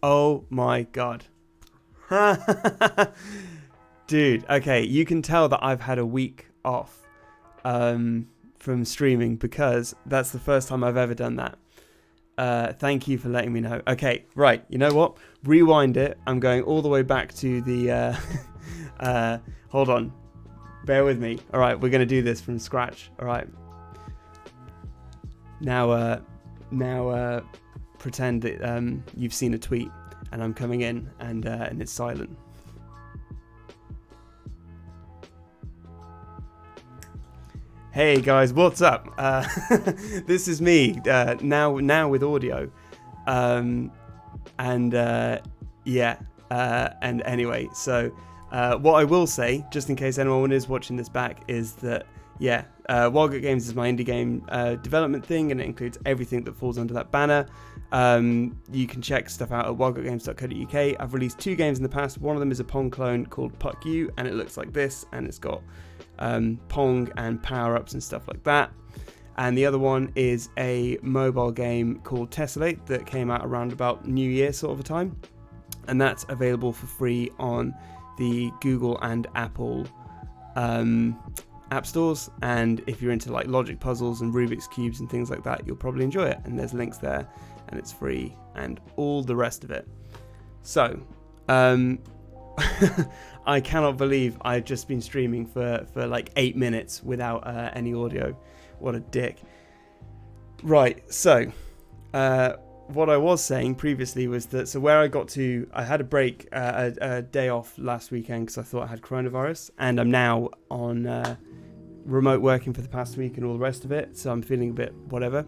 Oh my god. Dude, okay, you can tell that I've had a week off from streaming because that's the first time I've ever done that. Thank you for letting me know. Okay, right, you know what? Rewind it. I'm going all the way back to the... hold on. Bear with me. All right, we're going to do this from scratch. All right. Now pretend that you've seen a tweet and I'm coming in and it's silent. Hey guys, what's up? This is me now with audio, and anyway, so what I will say, just in case anyone is watching this back, is that Wildgoat Games is my indie game development thing, and it includes everything that falls under that banner. You can check stuff out at wildgoatgames.co.uk. I've released 2 games in the past. One of them is a Pong clone called Puck You, and it looks like this, and it's got Pong and power-ups and stuff like that. And the other one is a mobile game called Tessellate that came out around about New Year sort of a time, and that's available for free on the Google and Apple app stores. And if you're into like logic puzzles and Rubik's cubes and things like that, you'll probably enjoy it, and there's links there, and it's free and all the rest of it. So I cannot believe I've just been streaming for like 8 minutes without any audio. What a dick. Right, so what I was saying previously was that, so where I got to, I had a break, a day off last weekend because I thought I had coronavirus, and I'm now on remote working for the past week and all the rest of it, so I'm feeling a bit whatever.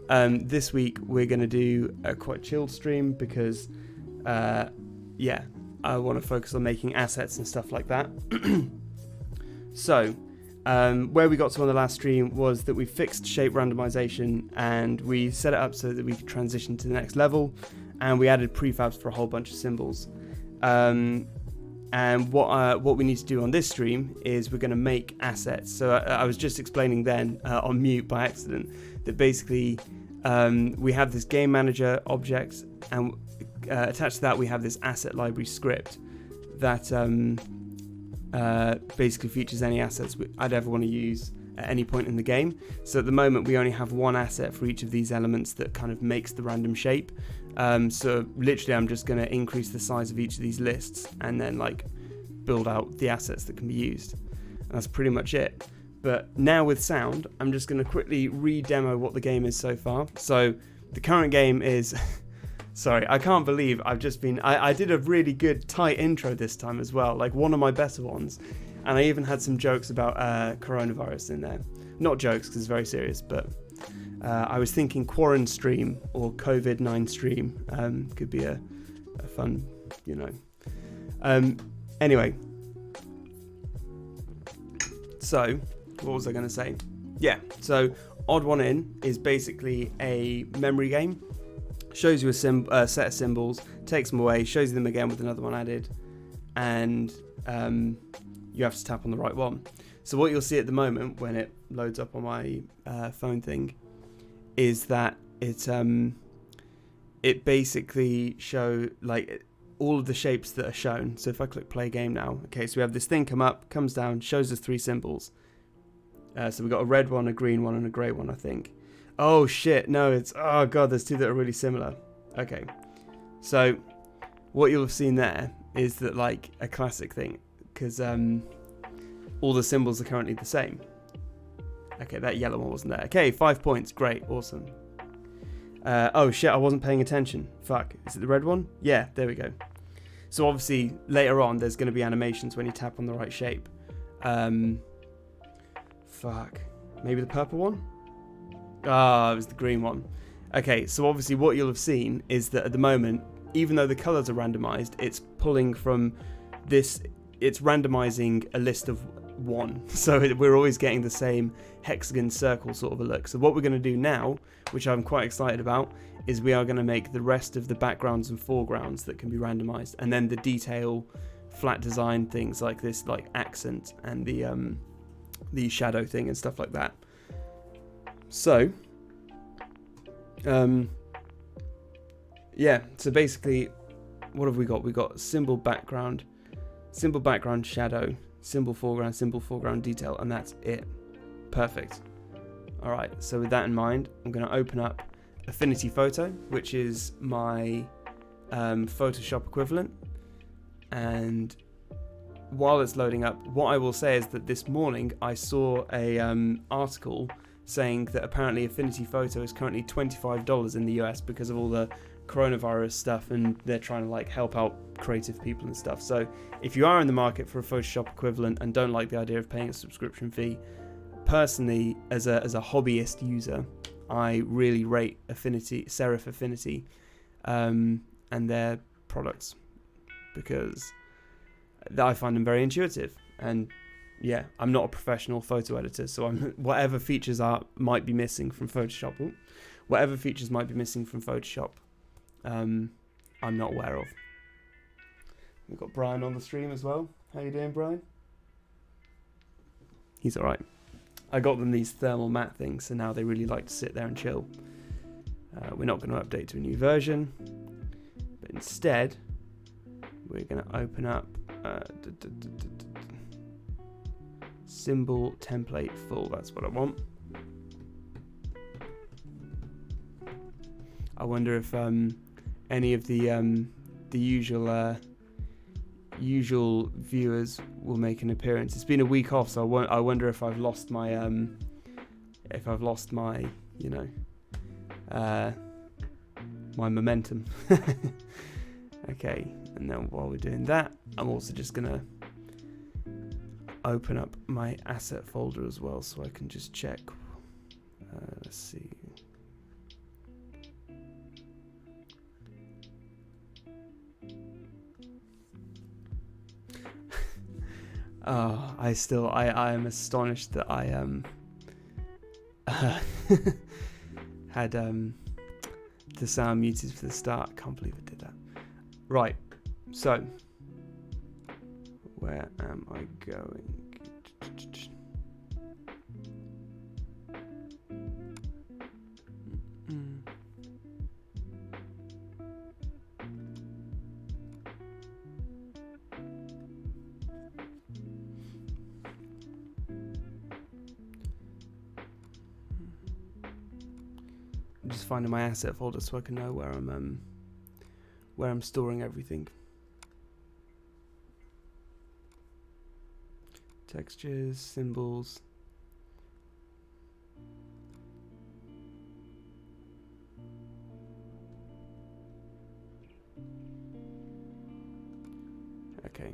This week we're going to do a quite chilled stream because, I want to focus on making assets and stuff like that. So, where we got to on the last stream was that we fixed shape randomization and we set it up so that we could transition to the next level, and we added prefabs for a whole bunch of symbols. And what we need to do on this stream is we're going to make assets. So I was just explaining then on mute by accident that basically we have this game manager object, and attached to that we have this asset library script that basically features any assets I'd ever want to use at any point in the game. So at the moment we only have one asset for each of these elements that kind of makes the random shape. So literally I'm just going to increase the size of each of these lists and then like build out the assets that can be used. And that's pretty much it. But now with sound, I'm just going to quickly re-demo what the game is so far. So the current game is... Sorry, I can't believe I've just been... I did a really good tight intro this time as well, like one of my better ones. And I even had some jokes about coronavirus in there. Not jokes, because it's very serious, but I was thinking quarantine stream or COVID-9 stream could be a fun, Anyway. So, what was I going to say? Yeah, so Odd One In is basically a memory game. Shows you a set of symbols, takes them away, shows you them again with another one added, and you have to tap on the right one. So what you'll see at the moment when it loads up on my phone thing is that it basically show like all of the shapes that are shown. So if I click play game now, okay, so we have this thing come up, comes down, shows us 3 symbols. So we've got a red one, a green one, and a grey one, I think. Oh shit, no, oh god, there's 2 that are really similar. Okay, so what you'll have seen there is that like a classic thing, because all the symbols are currently the same. Okay, that yellow one wasn't there. Okay, 5 points, great, awesome. Oh shit, I wasn't paying attention. Fuck, is it the red one? Yeah, there we go. So obviously later on there's going to be animations when you tap on the right shape. Fuck, maybe the purple one? Ah, it was the green one. Okay, so obviously what you'll have seen is that at the moment, even though the colors are randomized, it's pulling from this, it's randomizing a list of 1. So we're always getting the same hexagon circle sort of a look. So what we're going to do now, which I'm quite excited about, is we are going to make the rest of the backgrounds and foregrounds that can be randomized. And then the detail, flat design things like this, like accent and the shadow thing and stuff like that. So, so basically what have we got? We got symbol background shadow, symbol foreground detail, and that's it. Perfect. All right, so with that in mind, I'm going to open up Affinity Photo, which is my Photoshop equivalent. And while it's loading up, what I will say is that this morning I saw a article saying that apparently Affinity Photo is currently $25 in the US because of all the coronavirus stuff, and they're trying to like help out creative people and stuff. So if you are in the market for a Photoshop equivalent and don't like the idea of paying a subscription fee, personally, as a hobbyist user, I really rate Serif Affinity and their products, because I find them very intuitive. And yeah, I'm not a professional photo editor, so whatever features might be missing from Photoshop, I'm not aware of. We've got Brian on the stream as well. How you doing, Brian? He's all right. I got them these thermal matte things, so now they really like to sit there and chill. We're not going to update to a new version, but instead we're going to open up symbol template full. That's what I want. I wonder if any of the usual viewers will make an appearance. It's been a week off, so I wonder if I've lost my my momentum. Okay, and then while we're doing that, I'm also just gonna open up my asset folder as well, so I can just check. Let's see. Oh, I am astonished that I had the sound muted for the start. Can't believe I did that. Right, so where am I going? I'm just finding my asset folder so I can know where I'm storing everything. Textures, symbols. Okay.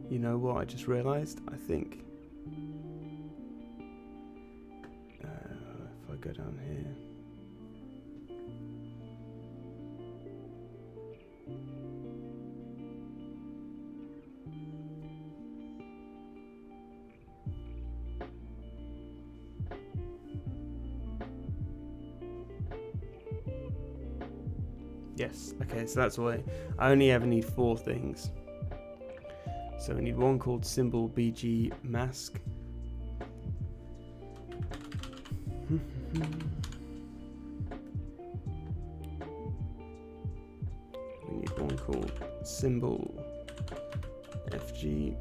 You know what I just realized? I think if I go down here, yes, okay, so that's all I only ever need 4 things. So we need one called symbol BG mask. We need one called symbol FG.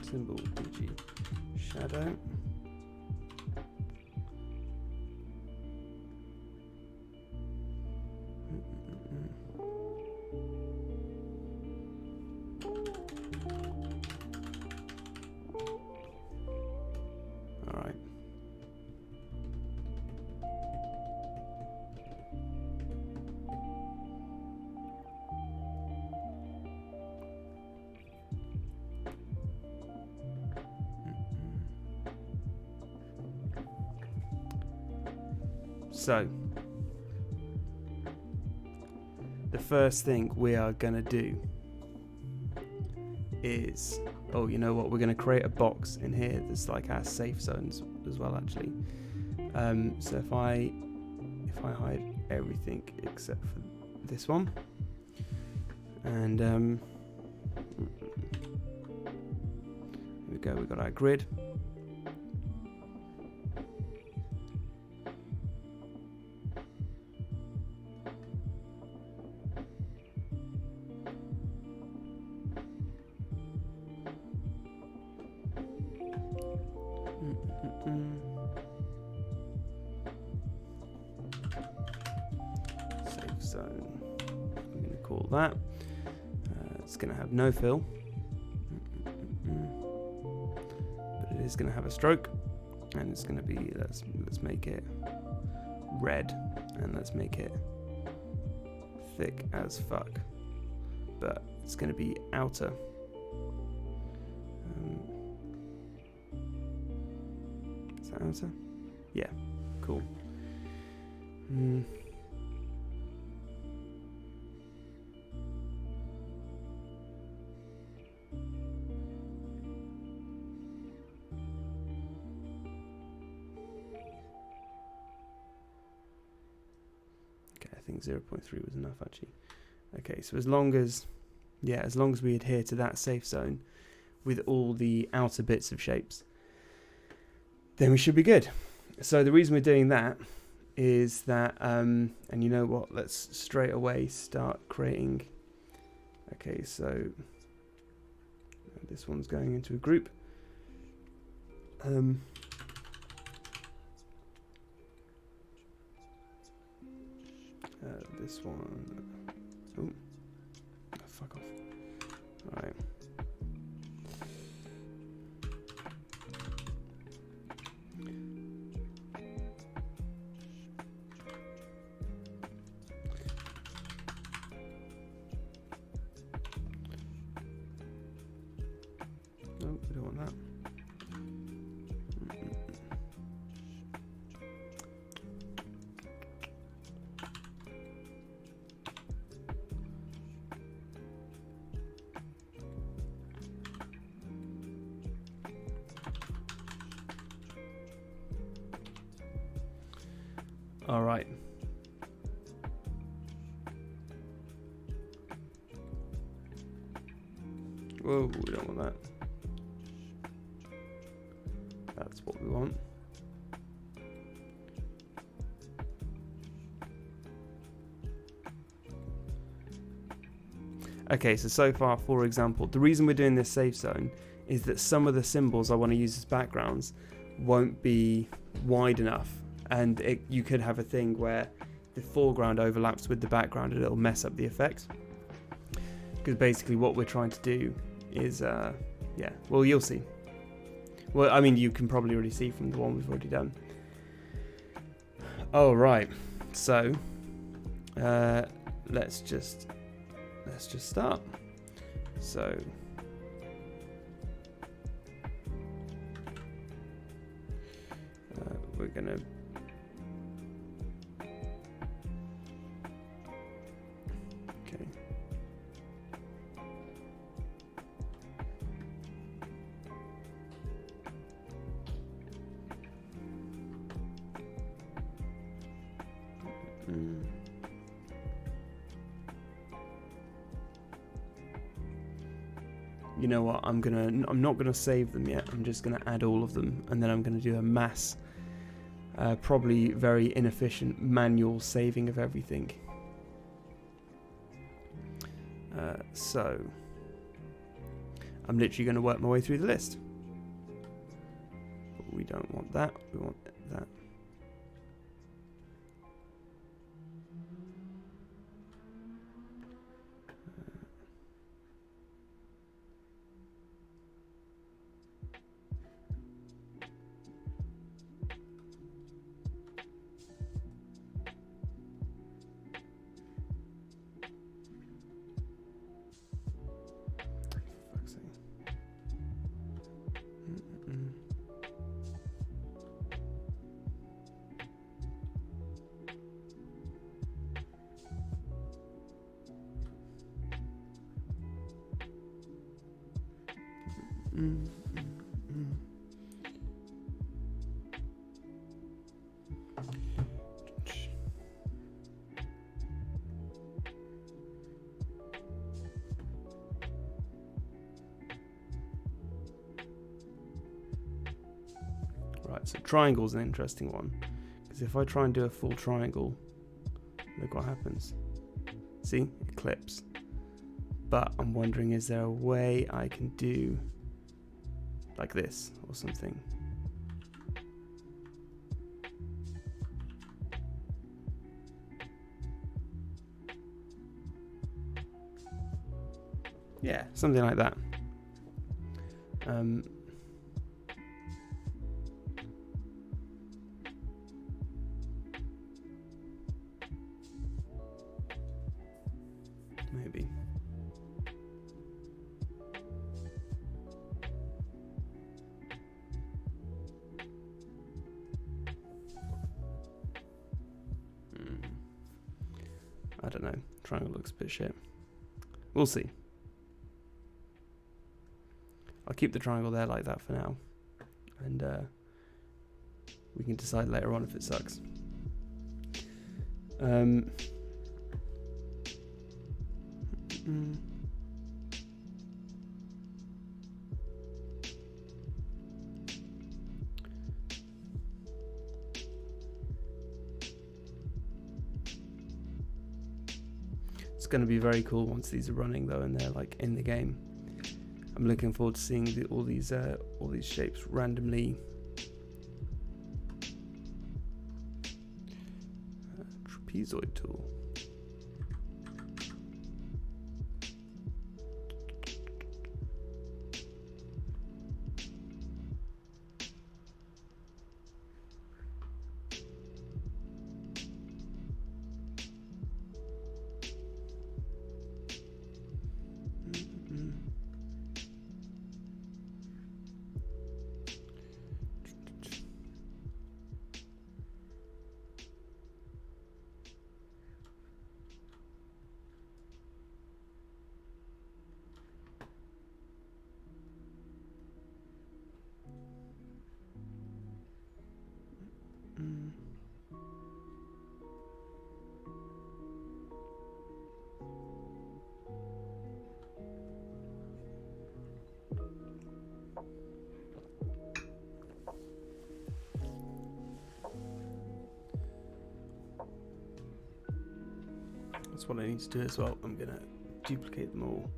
Symbol BG shadow. All right. so the first thing we are going to do is, oh, you know what, we're going to create a box in here that's like our safe zones as well, actually. So if I hide everything except for this one, and here we go, we've got our grid. Safe zone. I'm going to call that. It's going to have no fill, but it is going to have a stroke, and it's going to be, let's make it red, and let's make it thick as fuck, but it's going to be outer. Is that outer? Yeah, cool. I think 0.3 was enough, actually. Okay, so as long as we adhere to that safe zone with all the outer bits of shapes, then we should be good. So the reason we're doing that is that, and you know what, let's straight away start creating. Okay, so this one's going into a group. This one, oh, fuck off. All right. No, we don't want that. All right. Whoa, we don't want that. That's what we want. Okay, so far, for example, the reason we're doing this safe zone is that some of the symbols I want to use as backgrounds won't be wide enough. And you could have a thing where the foreground overlaps with the background and it'll mess up the effect. Because basically what we're trying to do is, yeah, well, you'll see. Well, I mean, you can probably already see from the one we've already done. Oh, right. So, let's just start. So, we're gonna. Okay. You know what? I'm not gonna save them yet. I'm just gonna add all of them, and then I'm gonna do a mass, probably very inefficient manual saving of everything. So I'm literally gonna work my way through the list. But we don't want that. We want that. Right, so triangle's an interesting one, because if I try and do a full triangle, look what happens. See, it clips. But I'm wondering, is there a way I can do like this or something? Yeah, something like that. Maybe. I don't know. Triangle looks a bit shit. We'll see. I'll keep the triangle there like that for now, and we can decide later on if it sucks. It's going to be very cool once these are running though, and they're like in the game. I'm looking forward to seeing all these shapes randomly. Trapezoid tool. That's what I need to do as well. I'm going to duplicate them all.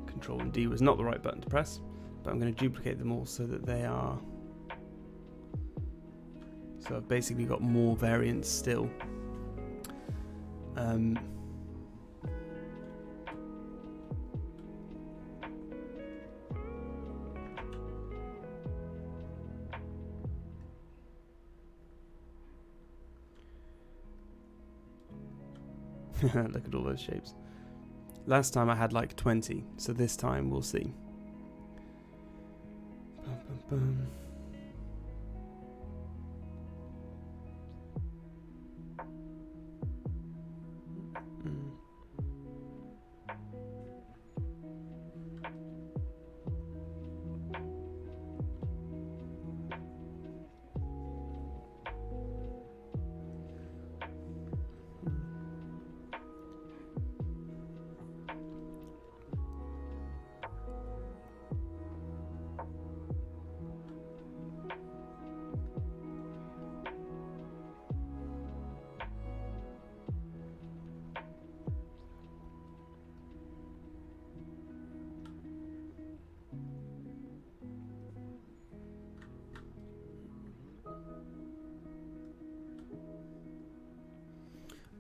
Control and D was not the right button to press, but I'm going to duplicate them all so that they are... So I've basically got more variants still. Look at all those shapes. Last time I had like 20, so this time we'll see. Bum, bum, bum.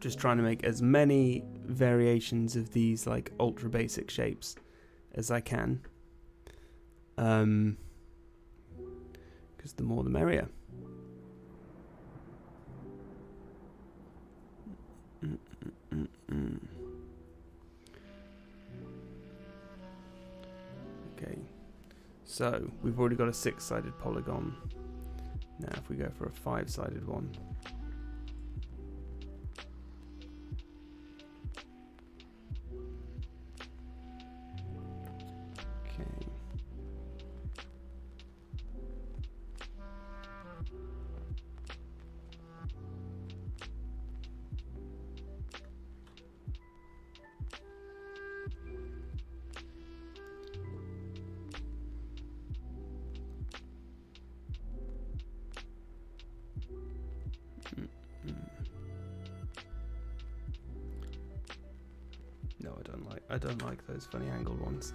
Just trying to make as many variations of these like ultra basic shapes as I can, because the more the merrier. Okay, so we've already got a 6-sided polygon. Now if we go for a 5-sided one, don't like those funny angled ones.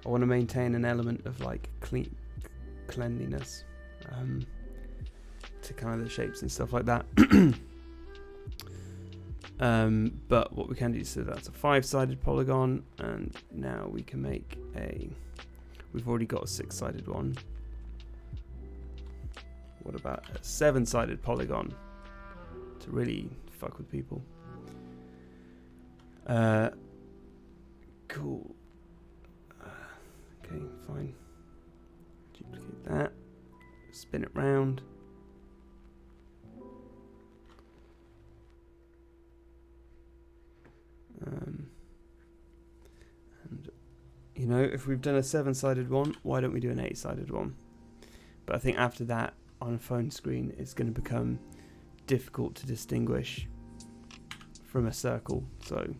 I want to maintain an element of like cleanliness to kind of the shapes and stuff like that. But what we can do, so that's a 5-sided polygon, and now we can make we've already got a 6-sided one. What about a 7-sided polygon to really fuck with people? Cool. Okay, fine. Duplicate that. Spin it round. And you know, if we've done a 7-sided one, why don't we do an 8-sided one? But I think after that, on a phone screen, it's going to become difficult to distinguish from a circle. So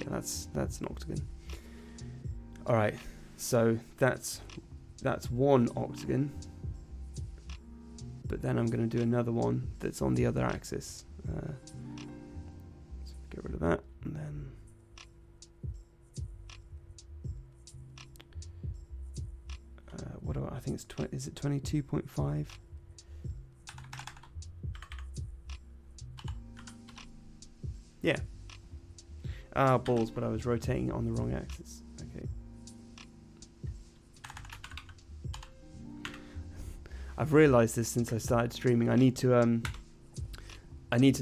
yeah, that's an octagon. All right, so that's one octagon. But then I'm going to do another one that's on the other axis. So get rid of that, and then what do I think it's is it 22.5? Yeah. Ah, balls, but I was rotating on the wrong axis. Okay. I've realised this since I started streaming. I need to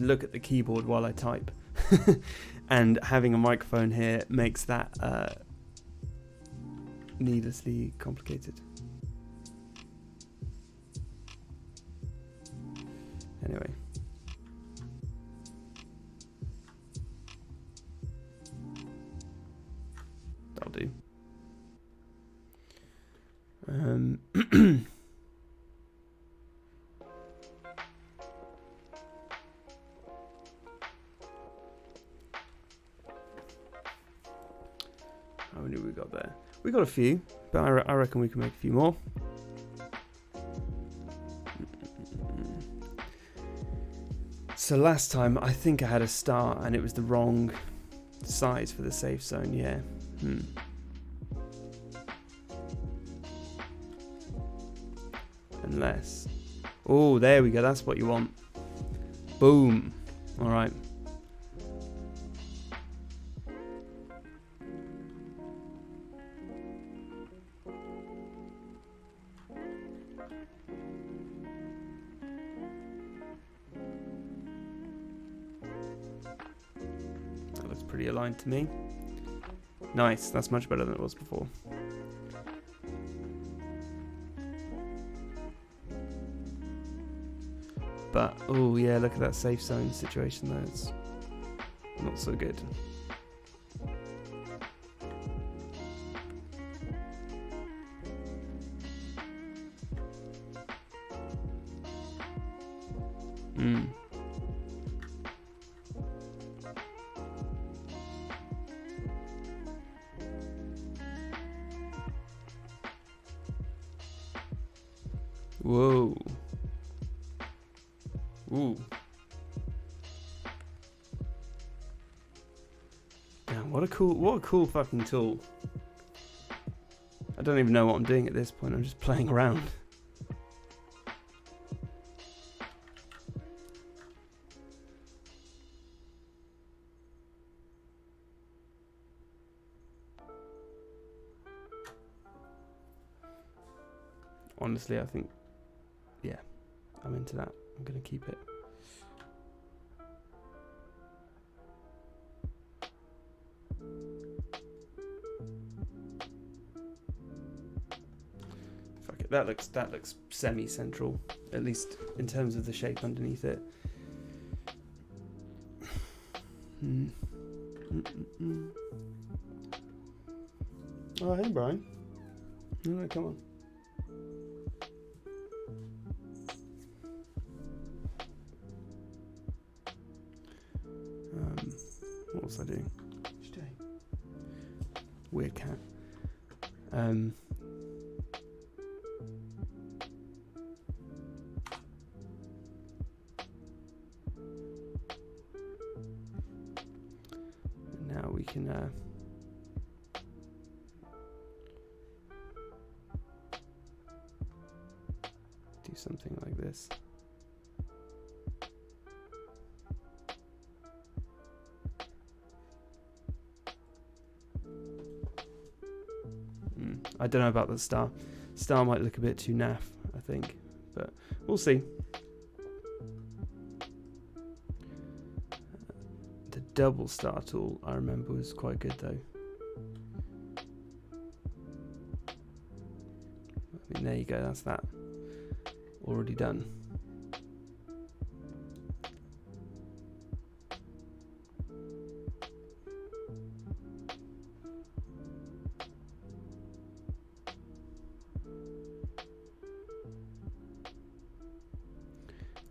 look at the keyboard while I type, and having a microphone here makes that needlessly complicated. Anyway, that'll do. How many we got there? We got a few, but I reckon we can make a few more. So last time, I think I had a star and it was the wrong size for the safe zone, yeah. Unless... Oh, there we go, that's what you want. Boom. Alright. Pretty aligned to me. Nice, that's much better than it was before. But oh yeah, look at that safe zone situation though, it's not so good. Whoa. Ooh. Damn, what a cool fucking tool. I don't even know what I'm doing at this point, I'm just playing around. Honestly, I think, yeah, I'm into that. I'm going to keep it. Fuck it. That looks semi-central, at least in terms of the shape underneath it. Oh, hey, Brian. No, come on. What was I doing? Weird cat. can do something like this. I don't know about the star. Star might look a bit too naff, I think, but we'll see. The double star tool, I remember, was quite good though. I mean, there you go, that's that. Already done.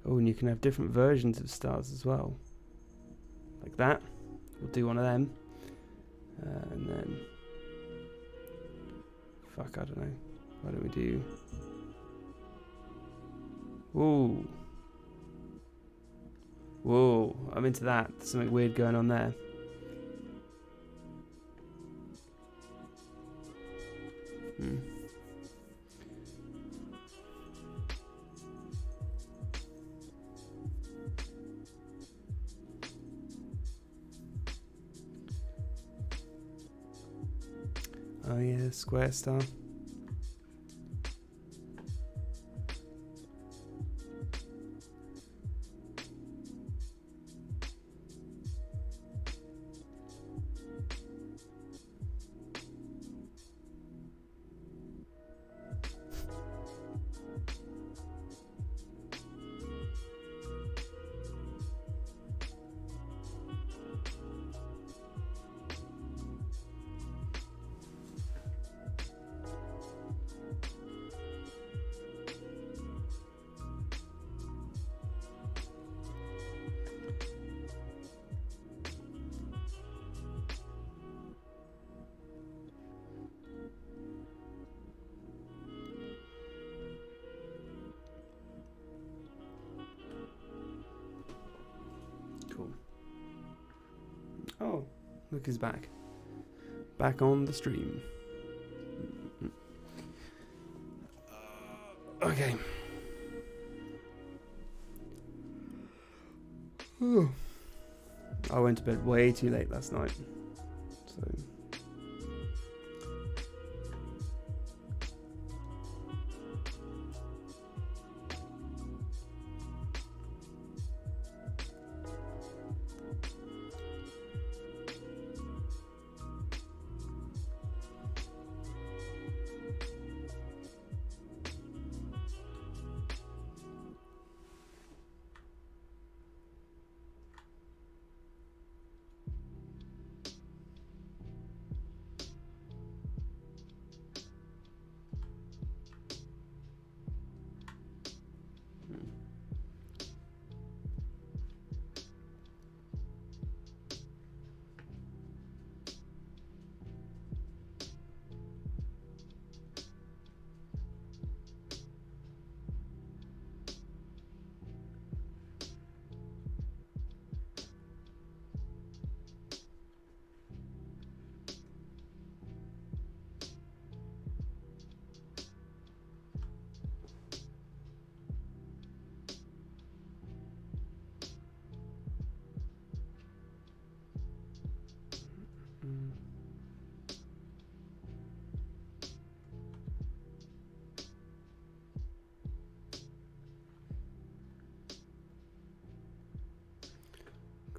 Oh, and you can have different versions of stars as well. Like that. We'll do one of them. And then... Fuck, I don't know. Why don't we do... Whoa. Whoa, I'm into that. There's something weird going on there. Oh yeah, square star. Oh, look, he's back. Back on the stream. Okay. I went to bed way too late last night. So...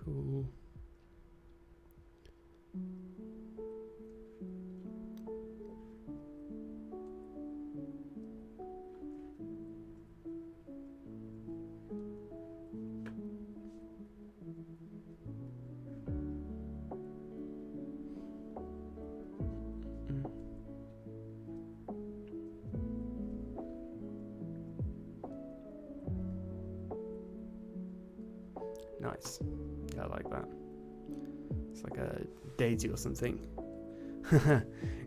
Cool. Nice. Yeah, I like that. It's like a Daisy or something.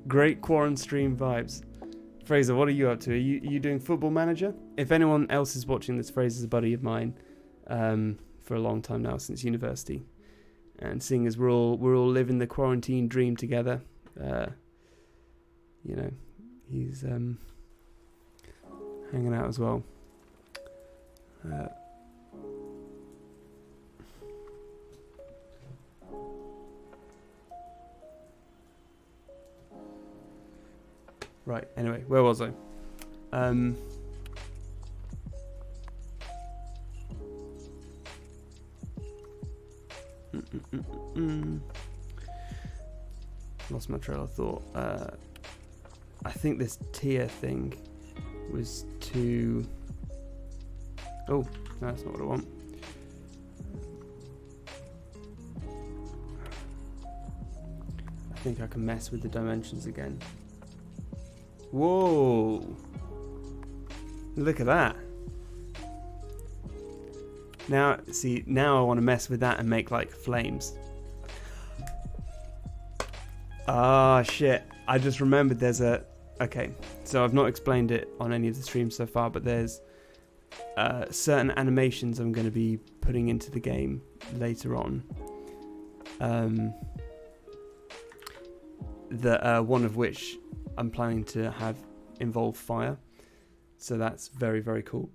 Great quarantine stream vibes. Fraser, what are you up to? Are you doing Football Manager? If anyone else is watching this, Fraser's a buddy of mine for a long time now, since university. And seeing as we're all living the quarantine dream together, you know, he's hanging out as well. Right. Anyway, where was I? Lost my trail of thought. I think this tier thing was to... Oh, no, that's not what I want. I think I can mess with the dimensions again. Whoa! Look at that. Now, see, now I want to mess with that and make like flames. Ah, shit. I just remembered there's a... Okay, so I've not explained it on any of the streams so far, but there's certain animations I'm going to be putting into the game later on. One of which I'm planning to have involve fire. So that's very, very cool.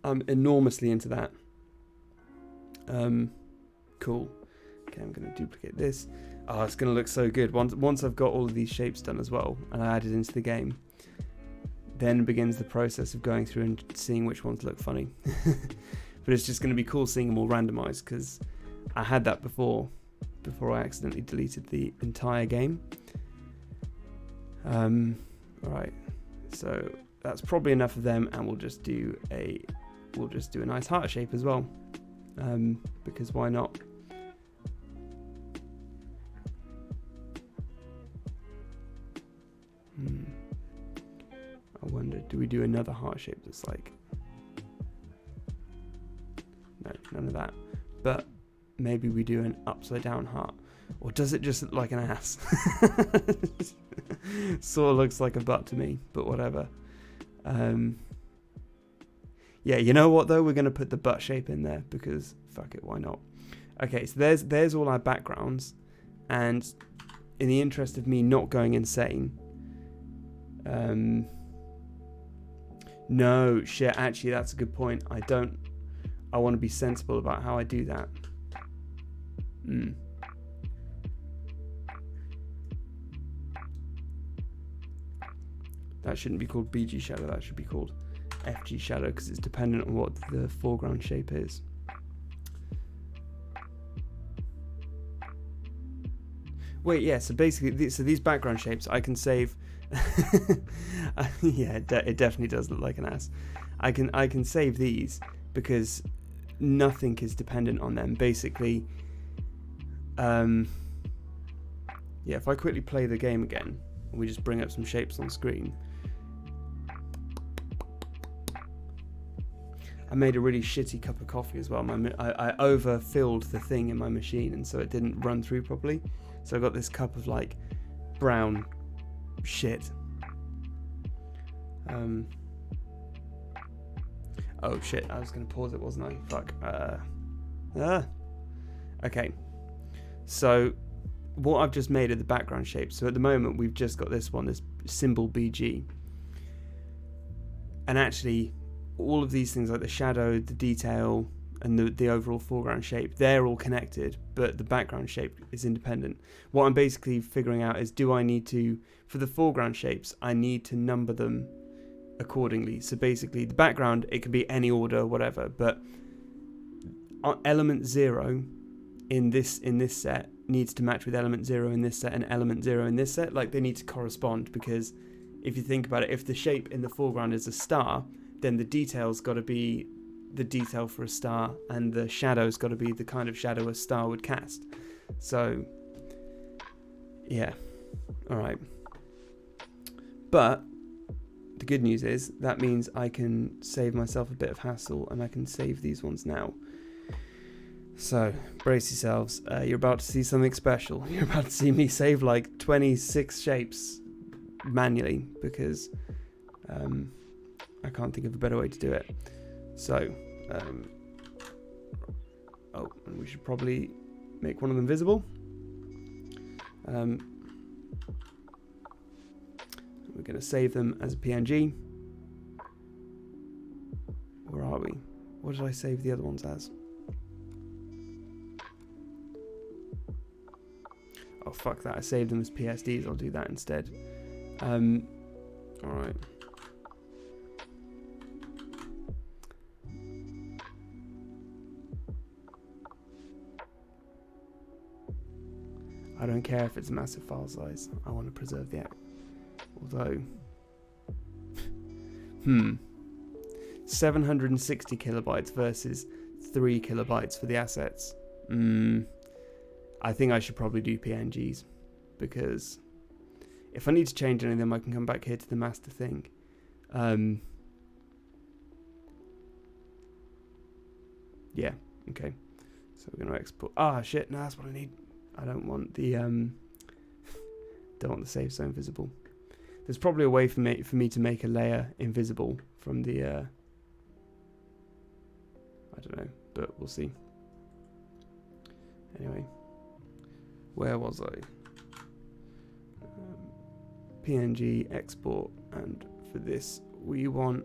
I'm enormously into that. Cool. Okay, I'm going to duplicate this. Oh, it's going to look so good. Once I've got all of these shapes done as well, and I add it into the game, then begins the process of going through and seeing which ones look funny. But it's just going to be cool seeing them all randomized, because I had that before I accidentally deleted the entire game. Alright, so that's probably enough of them, and we'll just do a nice heart shape as well, because why not? I wonder, do we do another heart shape that's like... No, none of that. But maybe we do an upside down heart. Or does it just look like an ass? Sort of looks like a butt to me, but whatever. Yeah, you know what though? We're going to put the butt shape in there because fuck it, why not? Okay, so there's all our backgrounds. And in the interest of me not going insane... No, shit, actually that's a good point. I want to be sensible about how I do that. That shouldn't be called BG shadow, that should be called FG shadow, because it's dependent on what the foreground shape is. Wait, yeah, so basically, these background shapes I can save. Yeah, it definitely does look like an ass. I can save these because nothing is dependent on them. Basically, yeah, if I quickly play the game again, and we just bring up some shapes on screen. I made a really shitty cup of coffee as well. I overfilled the thing in my machine, and so it didn't run through properly. So I got this cup of like brown shit. Oh shit, I was going to pause it, wasn't I? Fuck. Okay. So what I've just made are the background shapes. So at the moment we've just got this one, this symbol BG. And actually all of these things like the shadow, the detail, and the overall foreground shape, they're all connected, but the background shape is independent. What I'm basically figuring out is, do I need to, for the foreground shapes, I need to number them accordingly. So basically the background, it can be any order, whatever, but element 0 in this set needs to match with element 0 in this set and element 0 in this set. Like, they need to correspond, because if you think about it, if the shape in the foreground is a star, then the detail's got to be the detail for a star, and the shadow's got to be the kind of shadow a star would cast. So yeah, all right. But the good news is that means I can save myself a bit of hassle, and I can save these ones now. So brace yourselves, you're about to see something special. You're about to see me save like 26 shapes manually, because I can't think of a better way to do it. So, oh, and we should probably make one of them visible. We're going to save them as a PNG. Where are we? What did I save the other ones as? Oh, fuck that. I saved them as PSDs. I'll do that instead. Alright. I don't care if it's a massive file size. I want to preserve the app. Although... 760 kilobytes versus 3 kilobytes for the assets. I think I should probably do PNGs, because if I need to change any of them, I can come back here to the master thing. Yeah, okay. So we're going to export. Ah, shit, no, that's what I need. I don't want the don't want the save zone visible. There's probably a way for me to make a layer invisible from the I don't know, but we'll see. Anyway, where was I? PNG export, and for this we want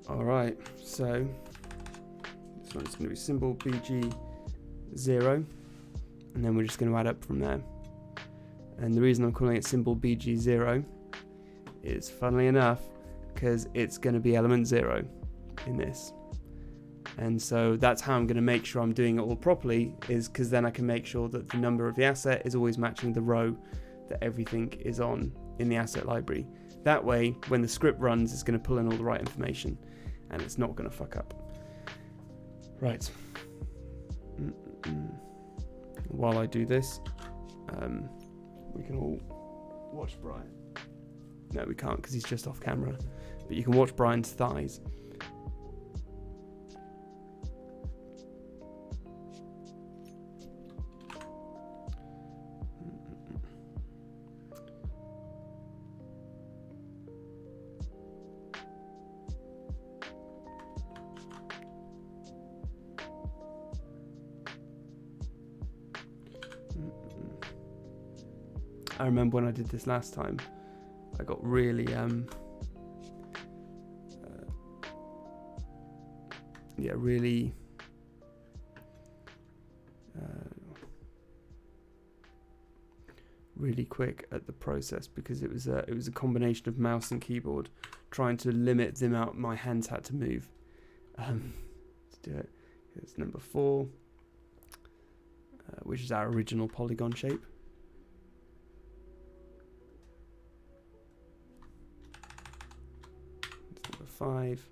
alright, so this one's going to be symbol BG0, and then we're just going to add up from there. And the reason I'm calling it symbol BG0 is, funnily enough, because it's going to be element 0 in this. And so that's how I'm going to make sure I'm doing it all properly, is because then I can make sure that the number of the asset is always matching the row that everything is on in the asset library. That way, when the script runs, it's going to pull in all the right information, and it's not going to fuck up. Right. While I do this, we can all watch Brian. No, we can't, because he's just off camera. But you can watch Brian's thighs. I remember when I did this last time, I got really really quick at the process, because it was a combination of mouse and keyboard trying to limit the amount my hands had to move. Let's do it. It's number 4, which is our original polygon shape. It's number 5.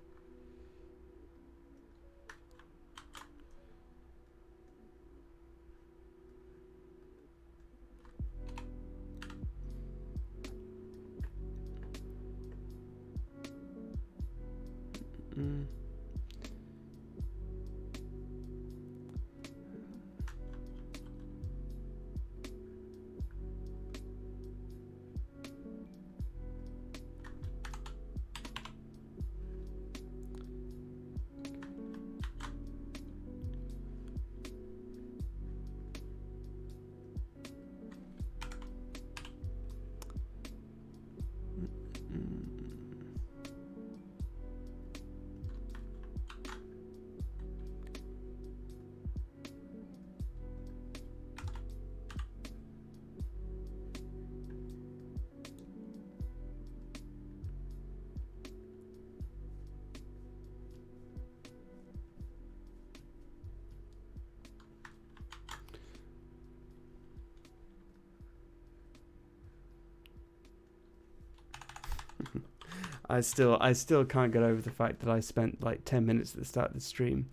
I still can't get over the fact that I spent like 10 minutes at the start of the stream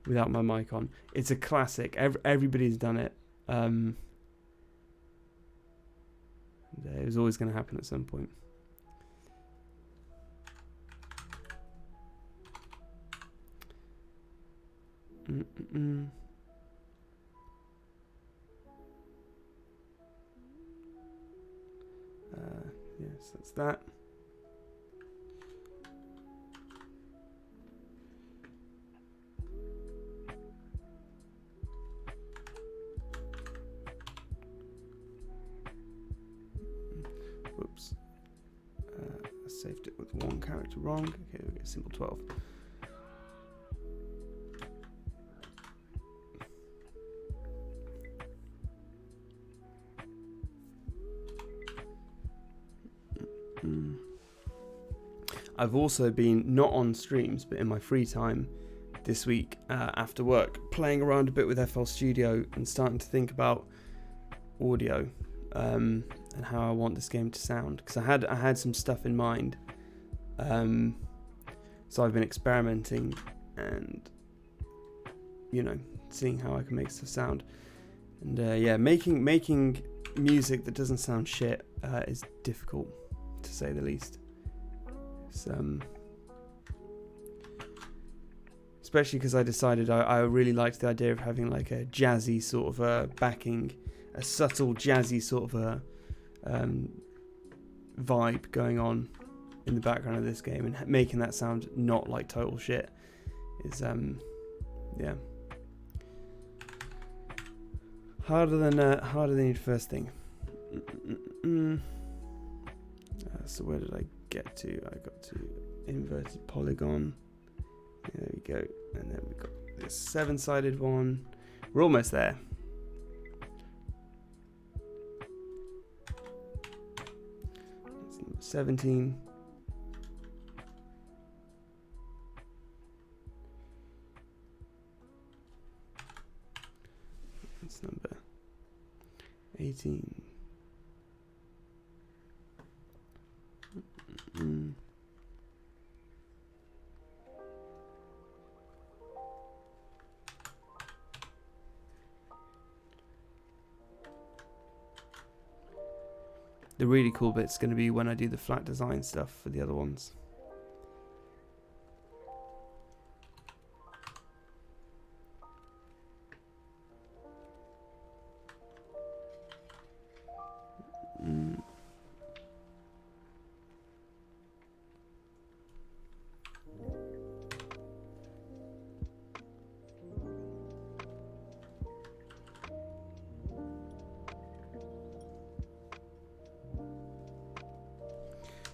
without my mic on. It's a classic. Everybody's done it. It was always going to happen at some point. Yes, that's that. Whoops. I saved it with one character wrong. Okay, we get symbol 12. I've also been, not on streams, but in my free time this week after work, playing around a bit with FL Studio and starting to think about audio and how I want this game to sound. Because I had some stuff in mind, so I've been experimenting and, you know, seeing how I can make stuff sound. And yeah, making music that doesn't sound shit is difficult, to say the least. Especially because I decided I really liked the idea of having like a jazzy sort of backing, a subtle jazzy sort of vibe going on in the background of this game, and making that sound not like total shit is yeah, harder than your first thing. So where did I get to? I got to inverted polygon. There we go. And then we got this 7-sided one. We're almost there. That's number 17. That's number 18. The really cool bit's going to be when I do the flat design stuff for the other ones.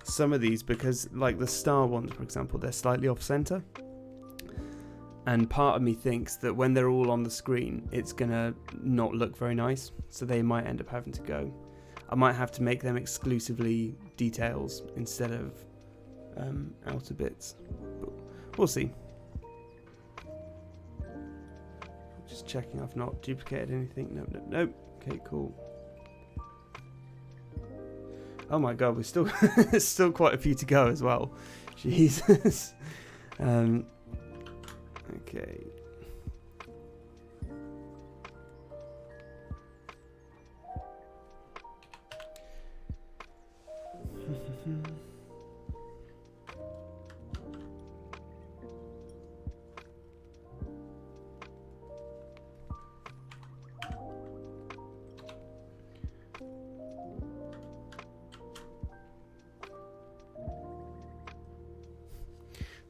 Some of these, because like the star ones, for example, they're slightly off center, and part of me thinks that when they're all on the screen it's gonna not look very nice, so they might end up having to go. I might have to make them exclusively details instead of outer bits, but we'll see. Just checking I've not duplicated anything. Nope. Okay, cool. Oh my god, we're still there's still quite a few to go as well. Jesus. Okay.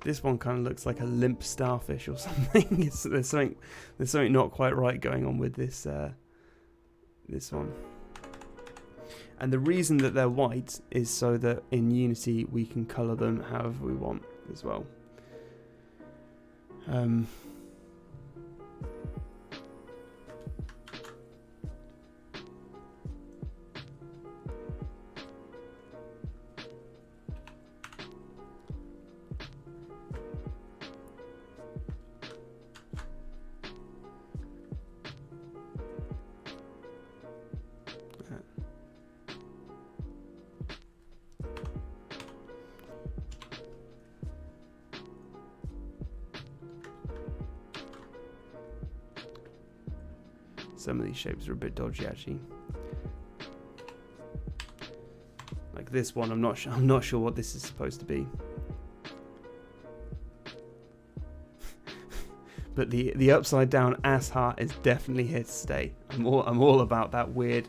This one kind of looks like a limp starfish or something. There's something not quite right going on with this this one. And the reason that they're white is so that in Unity we can color them however we want as well. Some of these shapes are a bit dodgy, actually. Like this one, I'm not sure what this is supposed to be. But the upside down ass heart is definitely here to stay. I'm all about that weird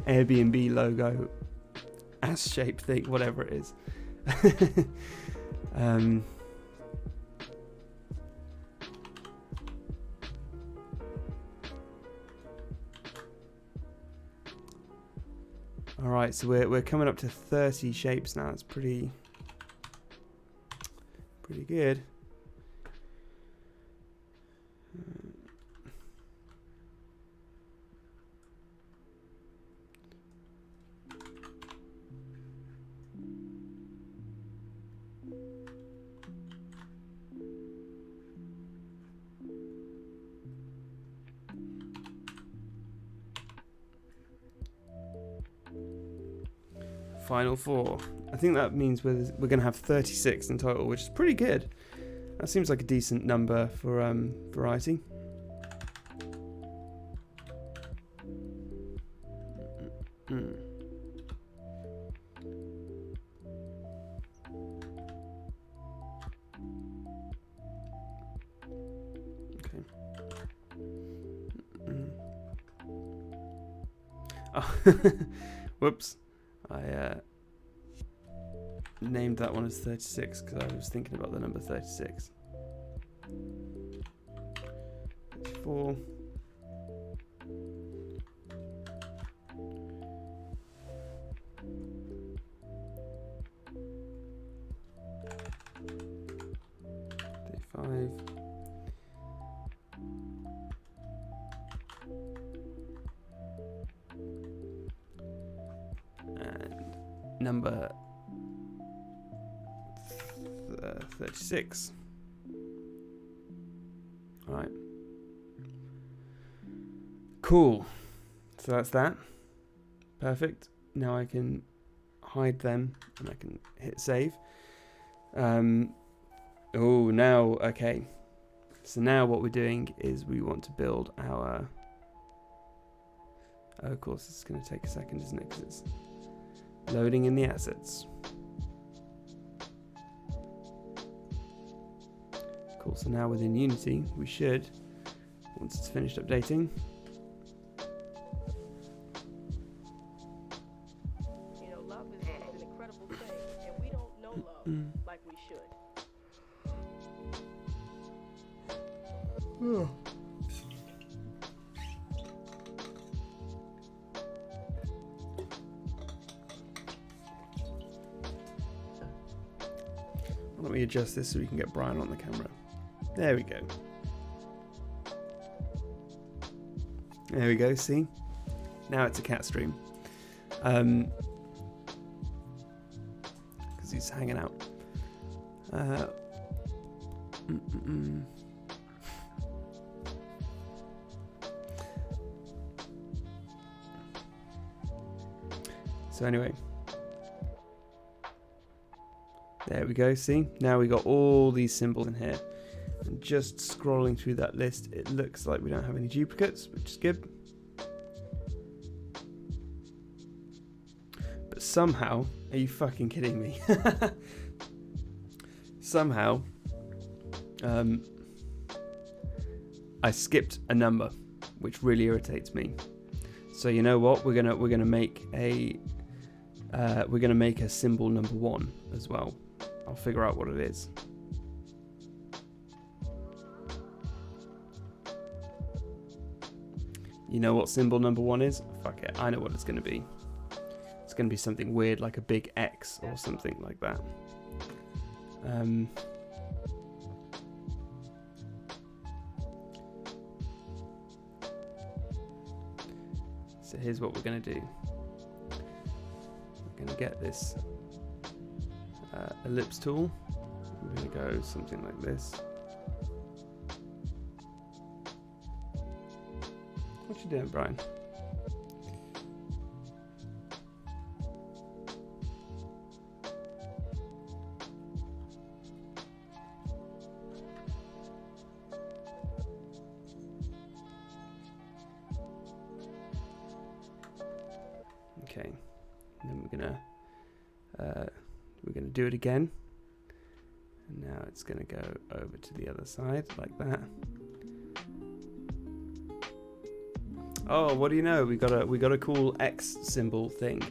Airbnb logo ass shaped thing, whatever it is. All right, so we're coming up to 30 shapes now. It's pretty good. Final 4. I think that means we're going to have 36 in total, which is pretty good. That seems like a decent number for variety. Okay. Oh, whoops. I named that one as 36 because I was thinking about the number 36. 34. And number 36. All right. Cool. So that's that. Perfect. Now I can hide them and I can hit save. Oh, now, okay. So now what we're doing is we want to build our... Oh, of course, it's going to take a second, isn't it? Because it's loading in the assets. Cool, so now within Unity, we should, once it's finished updating, you know, love is an incredible thing, and we don't know love like we should. Let me adjust this so we can get Brian on the camera. There we go. There we go, see? Now it's a cat stream. Because he's hanging out. So anyway. There we go, see? Now we got all these symbols in here. And just scrolling through that list, it looks like we don't have any duplicates, which is good. But somehow, are you fucking kidding me? Somehow, I skipped a number, which really irritates me. So you know what? We're gonna make a symbol number 1 as well. I'll figure out what it is. You know what symbol number 1 is? Fuck it, I know what it's going to be. It's going to be something weird like a big X or something like that. So here's what we're going to do. We're going to get this ellipse tool. We're going to go something like this. What you doing, Brian? Okay, and then we're gonna do it again, and now it's gonna go over to the other side like that. Oh, what do you know? We got a cool X symbol thing,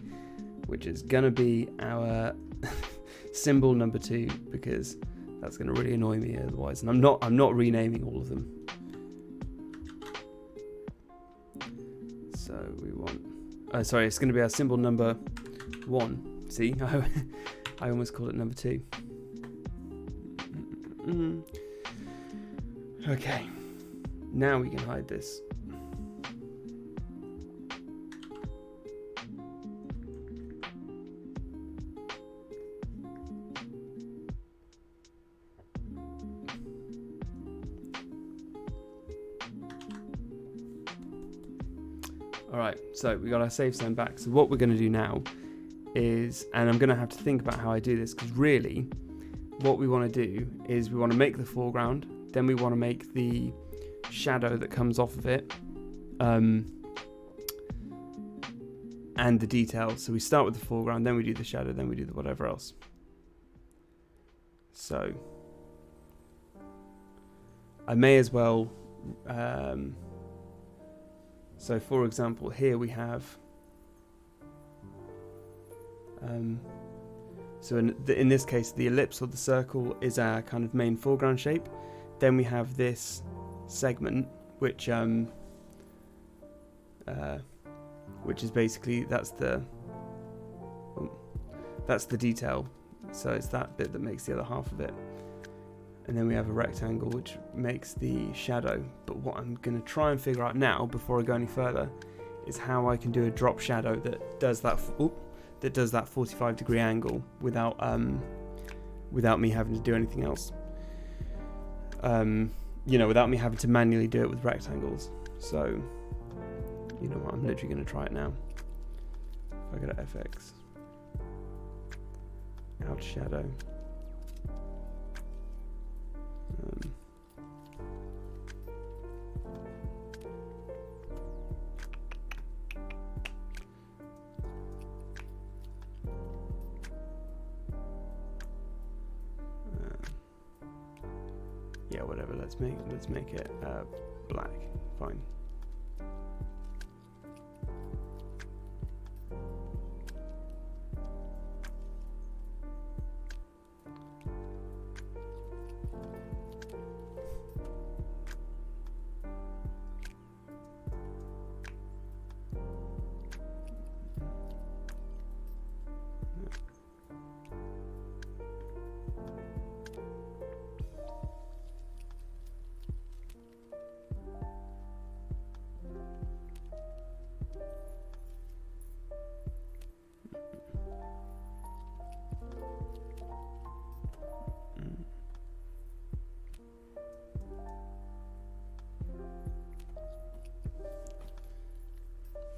which is gonna be our symbol number 2, because that's gonna really annoy me otherwise. And I'm not renaming all of them. So we want. Oh, sorry, it's gonna be our symbol number 1. See, I almost called it number 2. Okay, now we can hide this. Alright, so we got our save send back. So what we're going to do now is, and I'm going to have to think about how I do this, because really what we want to do is we want to make the foreground, then we want to make the shadow that comes off of it, and the detail. So we start with the foreground, then we do the shadow, then we do the whatever else. So I may as well so for example here we have so in this case the ellipse or the circle is our kind of main foreground shape. Then we have this segment which is basically that's the detail, so it's that bit that makes the other half of it. And then we have a rectangle which makes the shadow. But what I'm going to try and figure out now, before I go any further, is how I can do a drop shadow that does that 45-degree angle without me having to do anything else. Without me having to manually do it with rectangles. So, you know what? I'm literally going to try it now. If I go to FX, out shadow. Yeah, whatever. Let's make it black. Fine.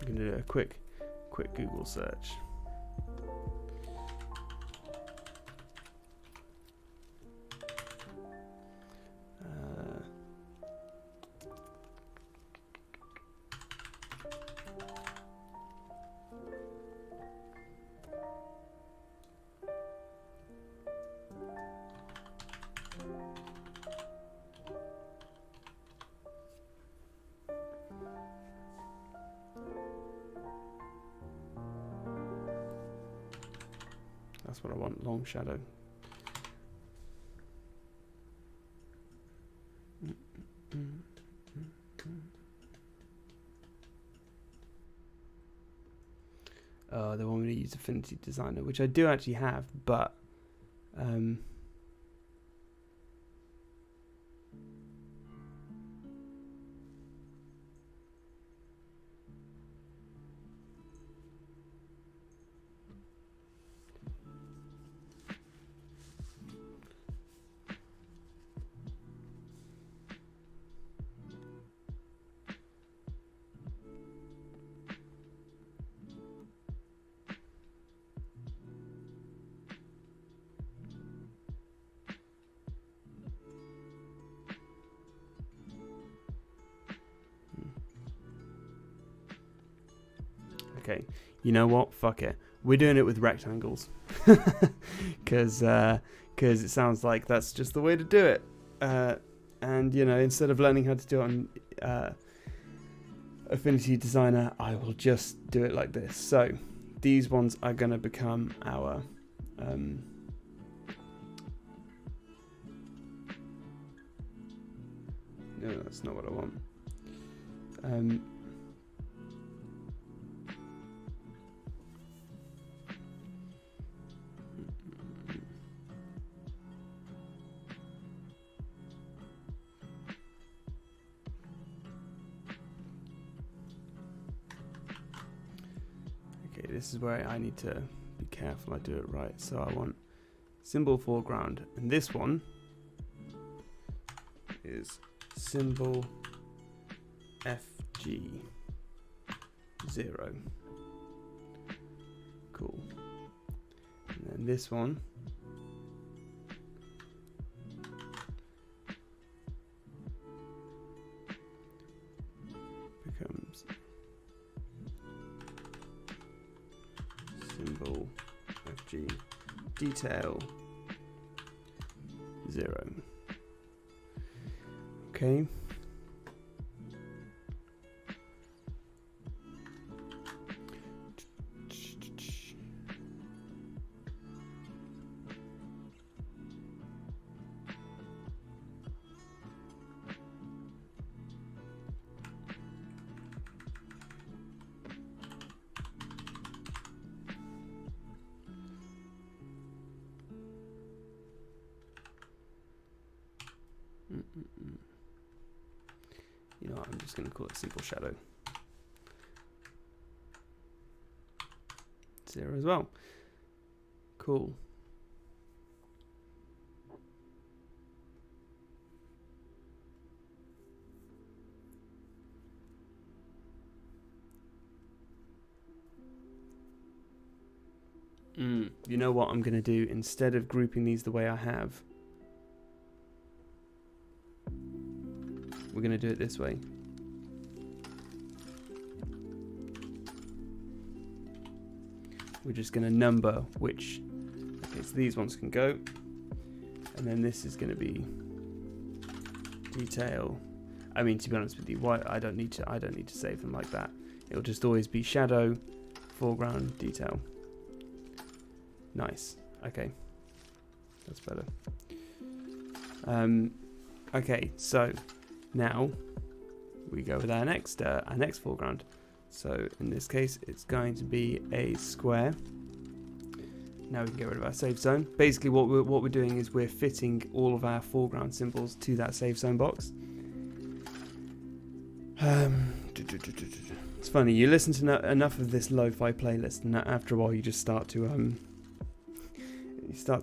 I'm going to do a quick Google search. That's what I want, long shadow. They want me to use Affinity Designer, which I do actually have, but okay, you know what? Fuck it. We're doing it with rectangles, because it sounds like that's just the way to do it. And instead of learning how to do it Affinity Designer, I will just do it like this. So these ones are going to become our no, that's not what I want. Okay, this is where I need to be careful I do it right. So I want symbol foreground, and this one is symbol FG 0. Cool. And then this one becomes symbol FG detail 0. Okay. You know what, I'm just going to call it simple shadow 0 as well. Cool. You know what I'm going to do? Instead of grouping these the way I have, we're going to do it this way. We're just going to number which. Okay, so these ones can go, and then this is going to be detail. I mean, to be honest with you, why I don't need to save them like that. It'll just always be shadow, foreground, detail. Nice. Okay, that's better. Okay, so now we go with our next foreground. So in this case, it's going to be a square. Now we can get rid of our safe zone. Basically, what we're doing is we're fitting all of our foreground symbols to that safe zone box. It's funny, you listen to enough of this lo-fi playlist, and after a while, you just start to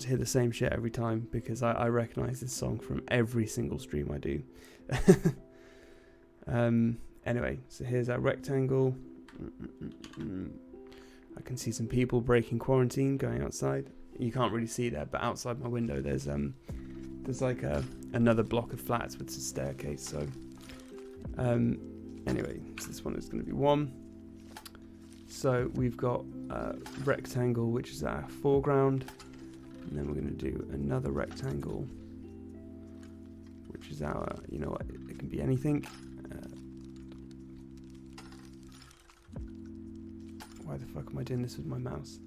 hear the same shit every time, because I recognize this song from every single stream I do. Anyway, so here's our rectangle. I can see some people breaking quarantine going outside. You can't really see that, but outside my window there's like another block of flats with a staircase. So anyway, so this one is going to be 1. So we've got rectangle, which is our foreground, and then we're going to do another rectangle, which is our, you know what, it can be anything. Why the fuck am I doing this with my mouse?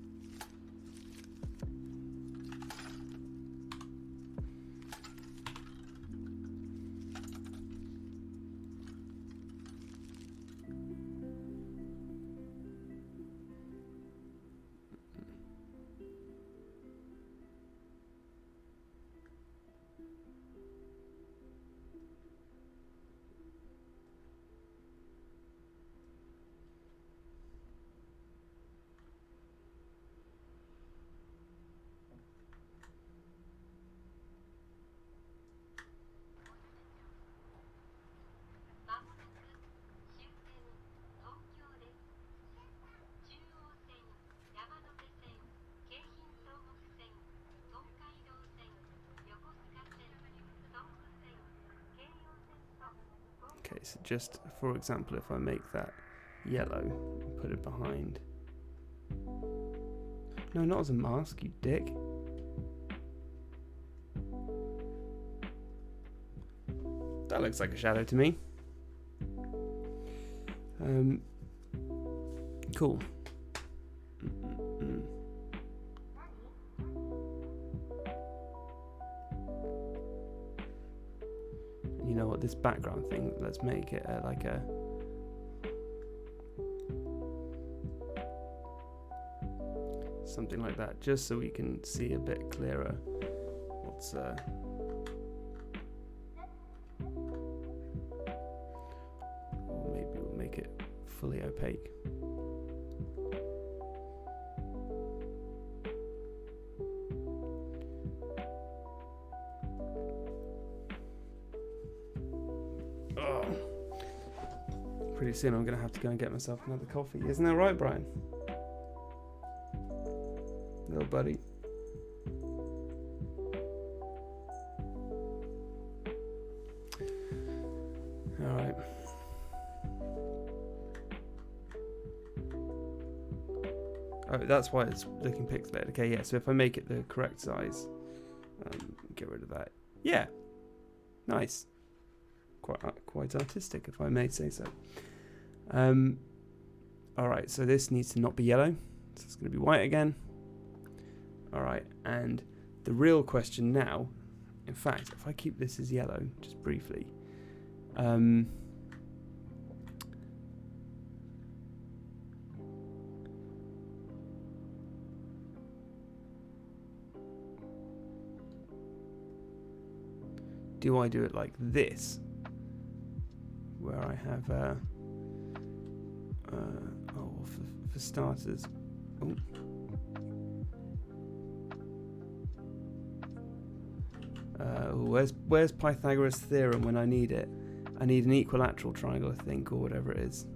Okay, so just for example, if I make that yellow and put it behind. No, not as a mask, you dick. That looks like a shadow to me. Cool. You know what, this background thing, let's make it like a something like that, just so we can see a bit clearer what's or maybe we'll make it fully opaque. Pretty soon I'm going to have to go and get myself another coffee. Isn't that right, Brian? Little buddy. All right. Oh, that's why it's looking pixelated. Okay, yeah, so if I make it the correct size, get rid of that. Yeah. Nice. Quite artistic, if I may say so. Alright, so this needs to not be yellow, so it's going to be white again. Alright, and the real question now, in fact, if I keep this as yellow, just briefly, do I do it like this, where I have for starters, where's Pythagoras' theorem when I need it? I need an equilateral triangle, I think, or whatever it is.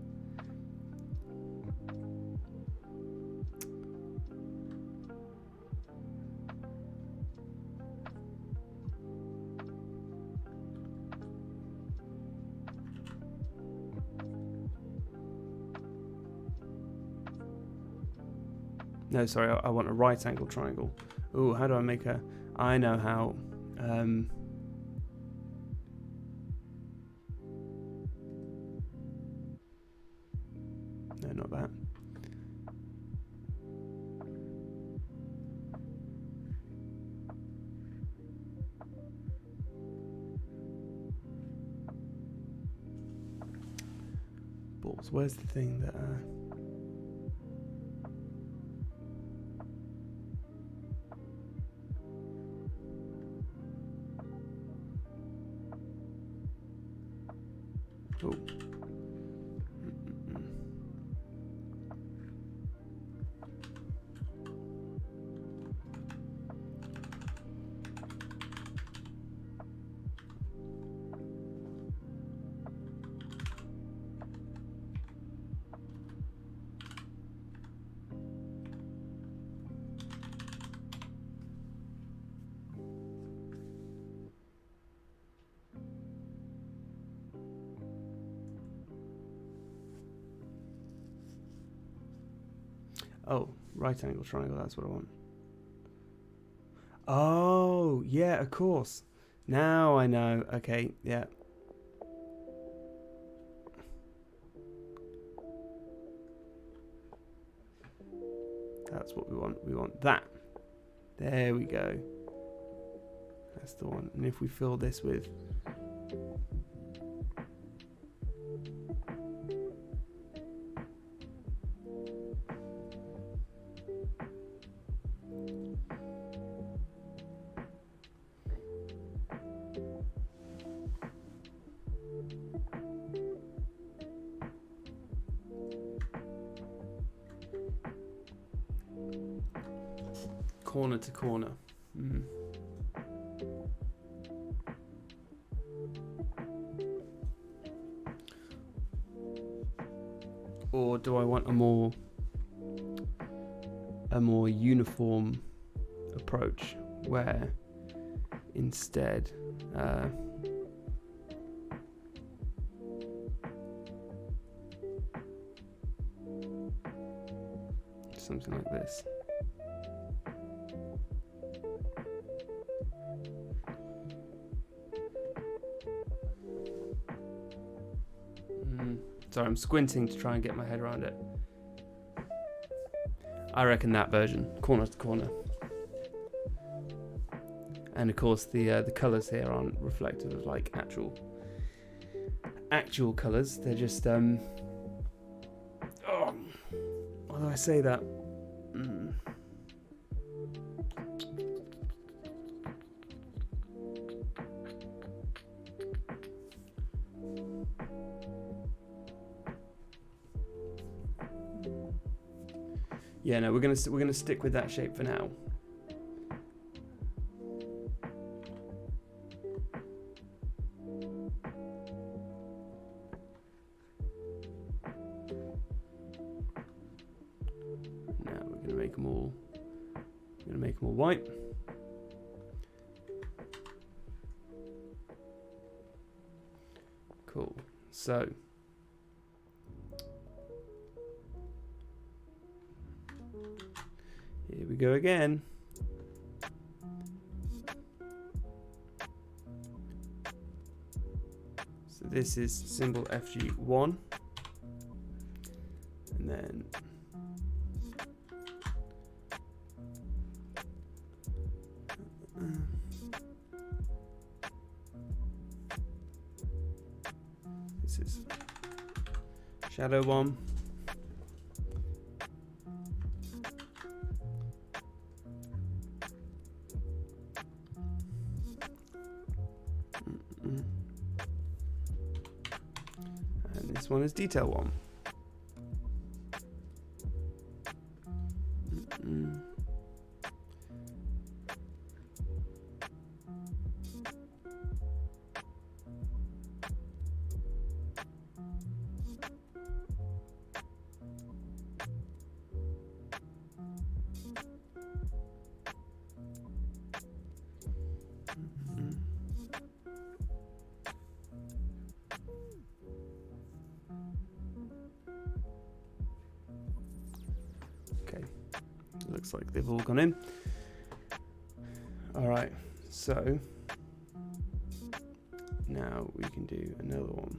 No, sorry, I want a right angle triangle. Ooh, how do I make a... I know how. No, not that. Balls, where's the thing that... Oh. Oh, right angle triangle, that's what I want. Oh, yeah, of course. Now I know. Okay, yeah. That's what we want. We want that. There we go. That's the one. And if we fill this with... corner to corner. Or do I want a more uniform approach where instead something like this? Sorry, I'm squinting to try and get my head around it. I reckon that version, corner to corner. And of course, the colours here aren't reflective of like actual colours. They're just why do I say that? Yeah, no, we're gonna stick with that shape for now. Now we're gonna make them all white. Cool. So. Here we go again. So this is symbol FG1. And then this is shadow 1. This one is detail 1. Looks like they've all gone in. All right, so now we can do another one.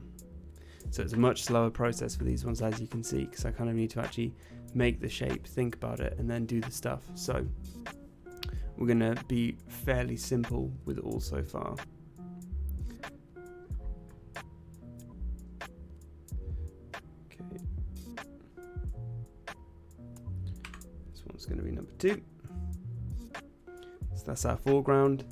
So it's a much slower process for these ones, as you can see, because I kind of need to actually make the shape, think about it, and then do the stuff. So we're going to be fairly simple with it all so far. It's going to be number 2. So that's our foreground.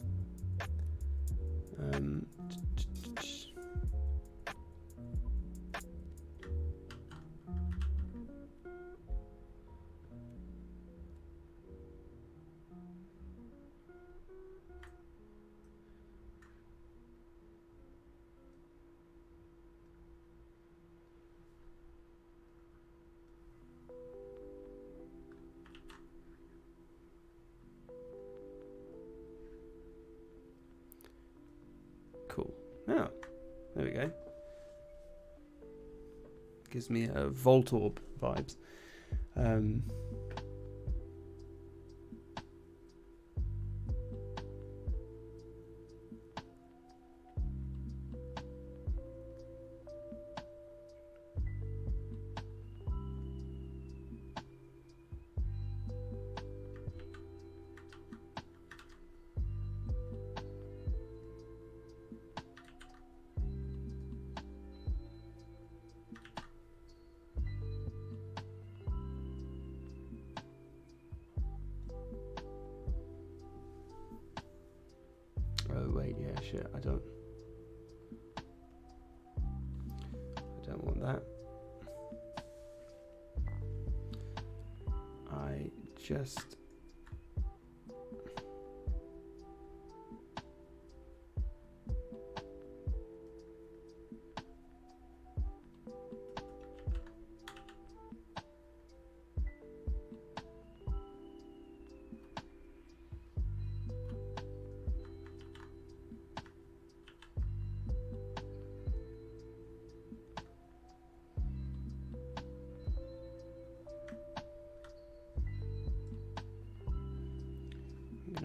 Cool. Now, there we go. Gives me a Voltorb vibes. Oh wait, yeah, shit, I don't want that. I just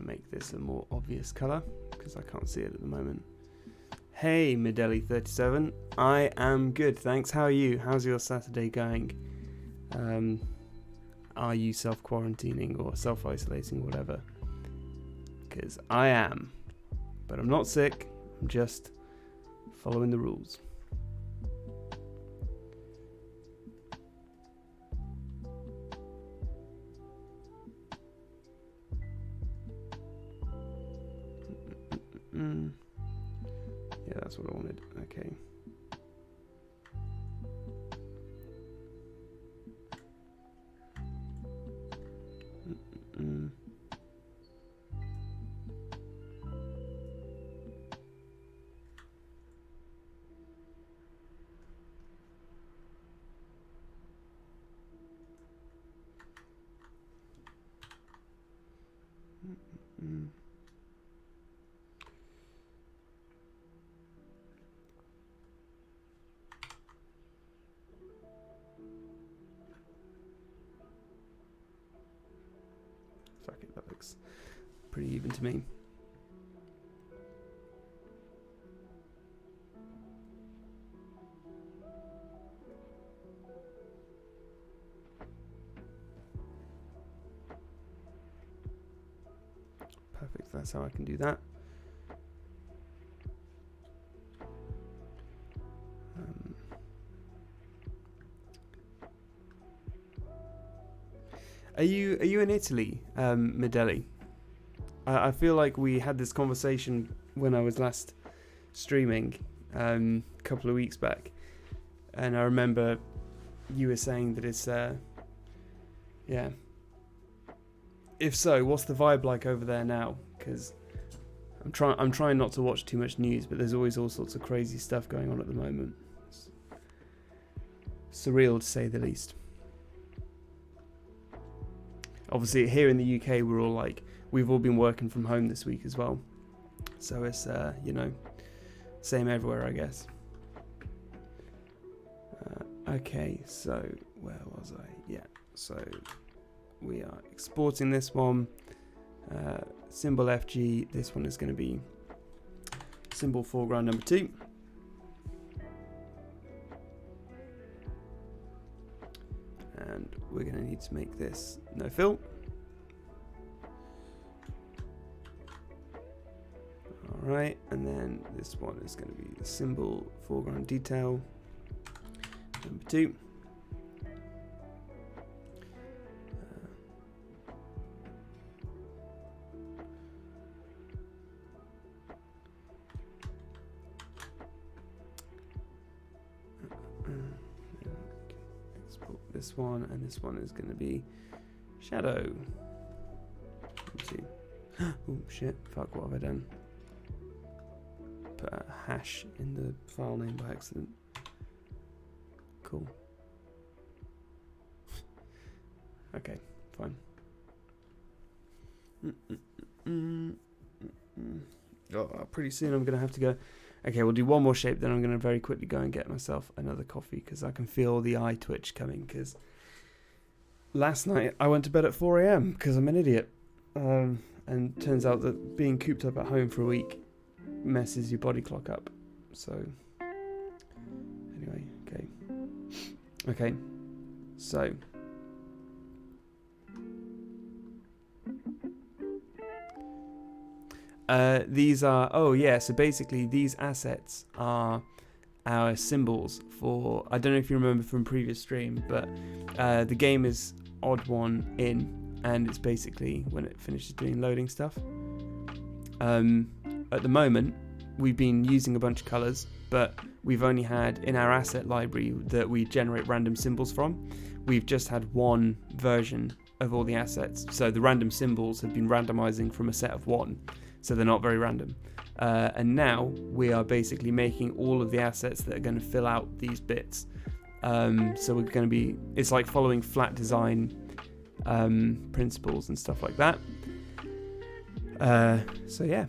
make this a more obvious color because I can't see it at the moment. Hey, Medeli37. I am good, thanks. How are you? How's your Saturday going? Are you self-quarantining or self-isolating, whatever? Because I am. But I'm not sick. I'm just following the rules. Yeah, that's what I wanted. Okay. Fuck it, that looks pretty even to me. Perfect, that's how I can do that. Are you in Italy, Medeli? I feel like we had this conversation when I was last streaming a couple of weeks back, and I remember you were saying that it's yeah. If so, what's the vibe like over there now? Because I'm trying not to watch too much news, but there's always all sorts of crazy stuff going on at the moment. It's surreal to say the least. Obviously, here in the UK, we've all been working from home this week as well. So it's, same everywhere, I guess. Okay, so where was I? Yeah, so we are exporting this one. Symbol FG, this one is going to be symbol foreground number 2. And we're going to need to make this no fill. Alright, and then this one is going to be the symbol foreground detail number 2. This one, and this one is going to be shadow. Let's see. Oh shit, fuck, what have I done? Put a hash in the file name by accident. Cool. Okay, fine. Oh, pretty soon I'm going to have to go. Okay, we'll do one more shape, then I'm going to very quickly go and get myself another coffee because I can feel the eye twitch coming. Because last night I went to bed at 4 a.m. because I'm an idiot. And turns out that being cooped up at home for a week messes your body clock up. So, anyway, okay. Okay, so. These are, so basically these assets are our symbols for, I don't know if you remember from previous stream, but the game is odd one in, and it's basically when it finishes doing loading stuff. At the moment, we've been using a bunch of colors, but we've only had in our asset library that we generate random symbols from. We've just had one version of all the assets, so the random symbols have been randomizing from a set of 1. So they're not very random. And now we are basically making all of the assets that are going to fill out these bits. So we're going to be, it's like following flat design principles and stuff like that. So yeah.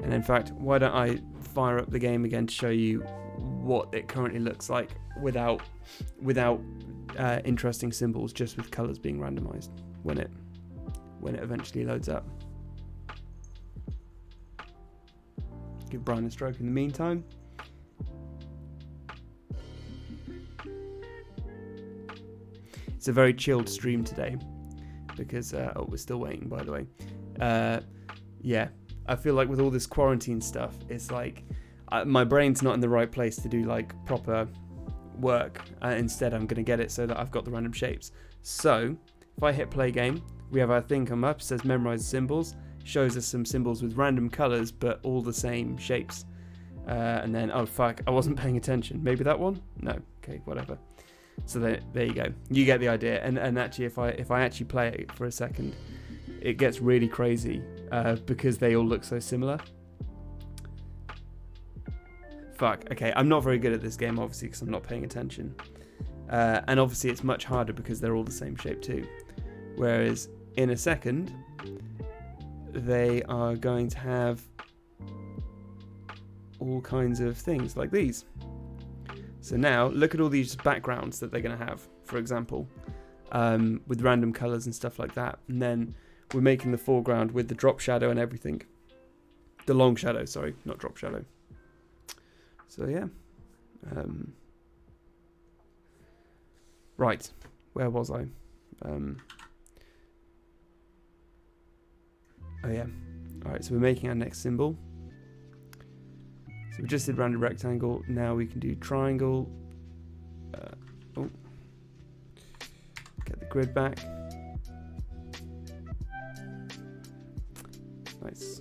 And in fact, why don't I fire up the game again to show you what it currently looks like without interesting symbols, just with colors being randomized when it eventually loads up. Give Brian a stroke in the meantime. It's a very chilled stream today because we're still waiting, by the way. Yeah, I feel like with all this quarantine stuff, it's like my brain's not in the right place to do like proper work. Instead, I'm going to get it so that I've got the random shapes. So if I hit play game, we have our thing come up, says memorize symbols, shows us some symbols with random colors but all the same shapes. And then, oh fuck, I wasn't paying attention. Maybe that one? No. Okay, whatever. So there you go. You get the idea. And actually, if I actually play it for a second, it gets really crazy because they all look so similar. Fuck. Okay, I'm not very good at this game, obviously, because I'm not paying attention. And obviously, it's much harder because they're all the same shape too. Whereas in a second, they are going to have all kinds of things like these. So now, look at all these backgrounds that they're going to have, for example, with random colors and stuff like that. And then we're making the foreground with the drop shadow and everything. The long shadow, sorry, not drop shadow. So yeah. Right, where was I? Oh yeah. Alright, so we're making our next symbol. So we just did random rectangle. Now we can do triangle. Get the grid back. Nice.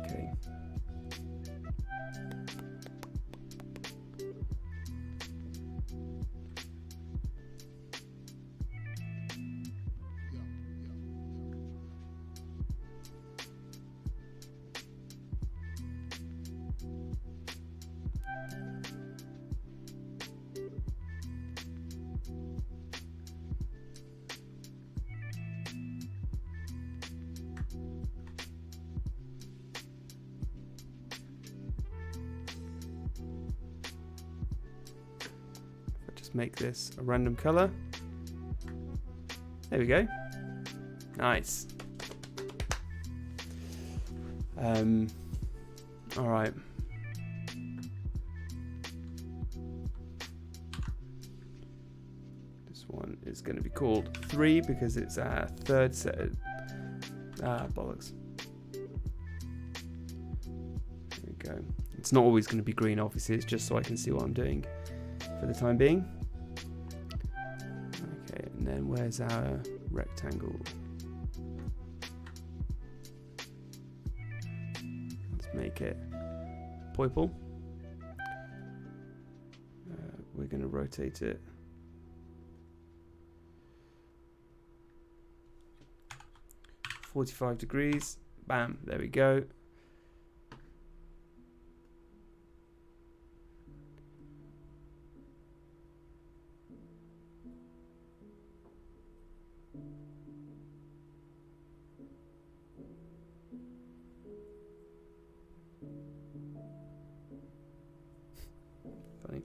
Okay. Make this a random color. There we go. Nice. All right. This one is going to be called 3 because it's our third set. Bollocks. There we go. It's not always going to be green, obviously. It's just so I can see what I'm doing for the time being. Okay, and then where's our rectangle? Let's make it purple. We're going to rotate it 45 degrees. Bam, there we go. Funny.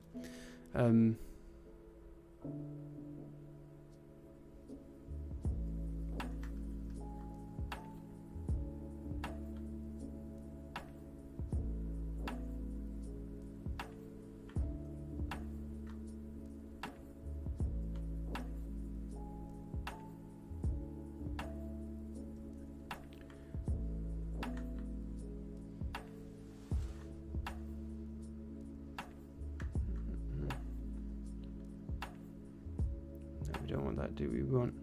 We don't want that, do we? We want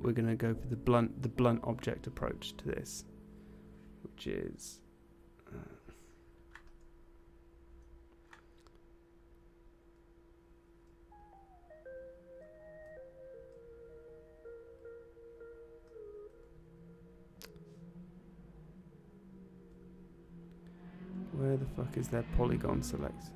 we're going to go for the blunt object approach to this, which is where the fuck is their polygon select?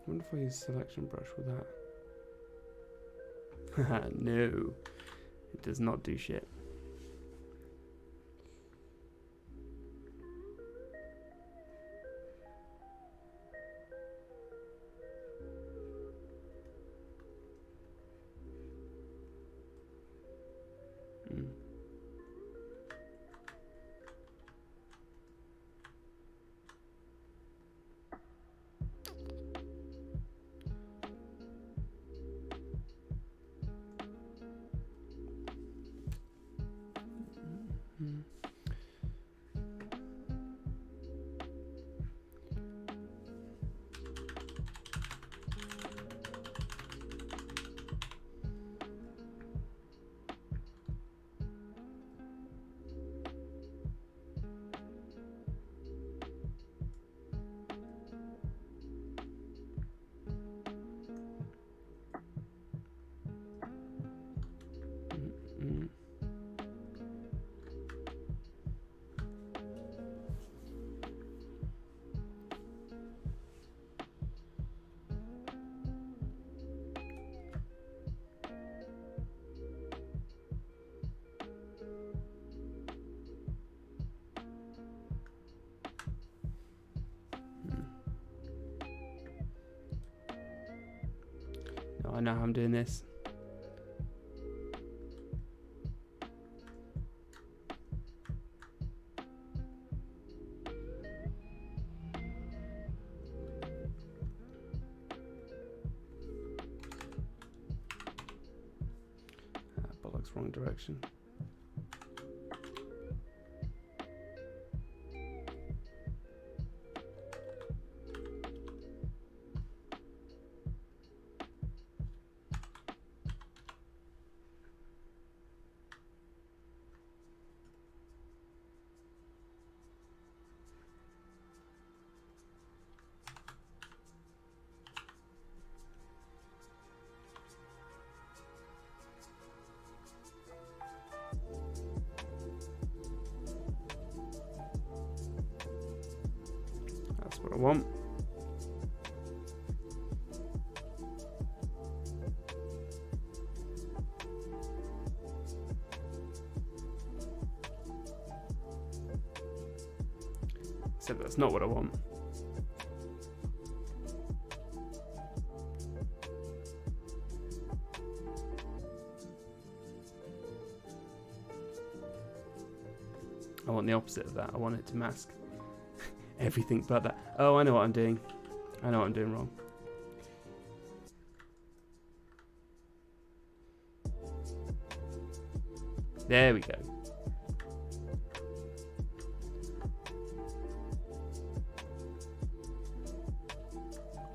I wonder if I use selection brush with that. No, it does not do shit. I know how I'm doing this. Bollocks, wrong direction. That's what I want. Except that's not what I want. I want the opposite of that. I want it to mask everything but that. Oh, I know what I'm doing. I know what I'm doing wrong. There we go.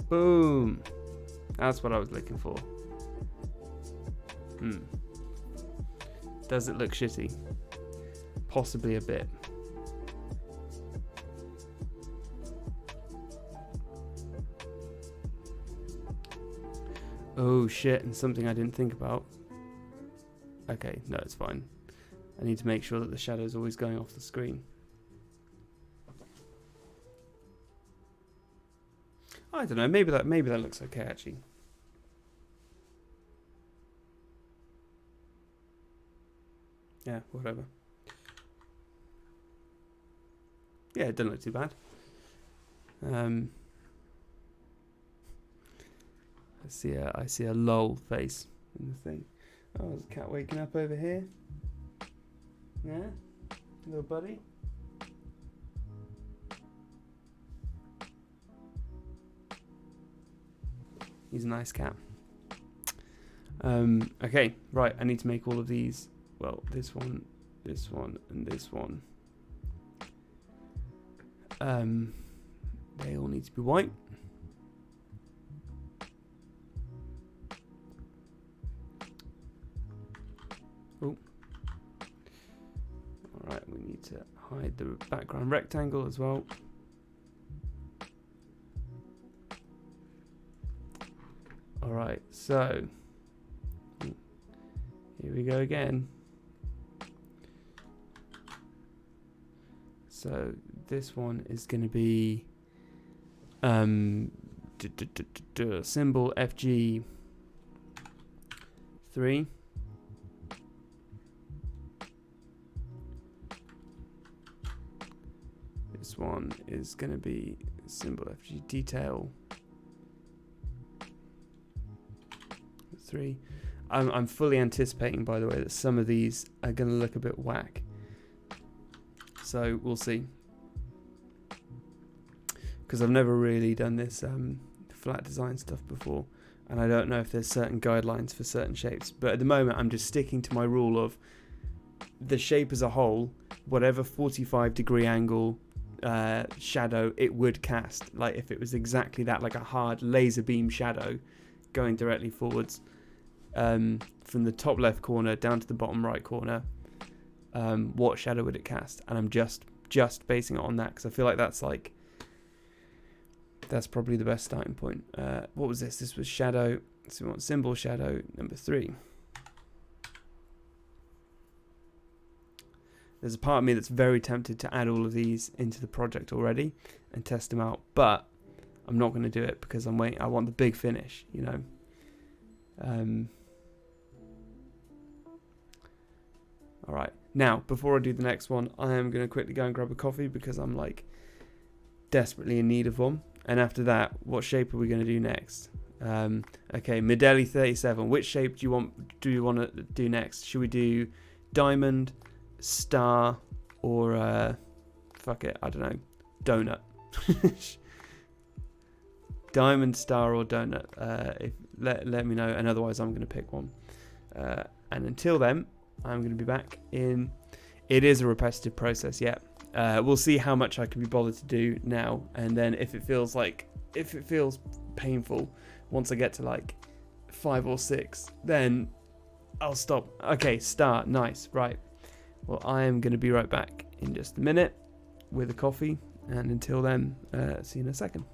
Boom. That's what I was looking for. Does it look shitty? Possibly a bit. Oh shit, and something I didn't think about. Okay, no, it's fine. I need to make sure that the shadow is always going off the screen. I don't know, maybe that looks okay actually. Yeah, whatever. Yeah, it doesn't look too bad. I see a lol face in the thing. Oh, there's a cat waking up over here. Yeah, little buddy. He's a nice cat. Okay, right. I need to make all of these. Well, this one, and this one. They all need to be white. Oh. Alright, we need to hide the background rectangle as well. Alright, so here we go again. So this one is going to be symbol FG3. This one is going to be symbol FG detail 3. I'm fully anticipating, by the way, that some of these are going to look a bit whack. So we'll see. Because I've never really done this flat design stuff before. And I don't know if there's certain guidelines for certain shapes. But at the moment, I'm just sticking to my rule of the shape as a whole, whatever 45-degree angle shadow it would cast. Like if it was exactly that, like a hard laser beam shadow going directly forwards. From the top left corner down to the bottom right corner, what shadow would it cast? And I'm just basing it on that because I feel like that's probably the best starting point. What was this? This was shadow. So we want symbol shadow number 3. There's a part of me that's very tempted to add all of these into the project already and test them out, but I'm not going to do it because I'm waiting. I want the big finish, you know. All right. Now, before I do the next one, I am going to quickly go and grab a coffee because I'm like desperately in need of one. And after that, what shape are we going to do next? Okay, Medeli 37. Which shape do you want to do next? Should we do diamond, star, or fuck it, I don't know, donut? Diamond, star, or donut? Let me know, and otherwise I'm going to pick one. And until then, I'm going to be back in. It is a repetitive process, yeah. We'll see how much I can be bothered to do now, and then if it feels painful once I get to like 5 or 6, then I'll stop. Okay, start. Nice. Right. Well, I am going to be right back in just a minute with a coffee, and until then, see you in a second.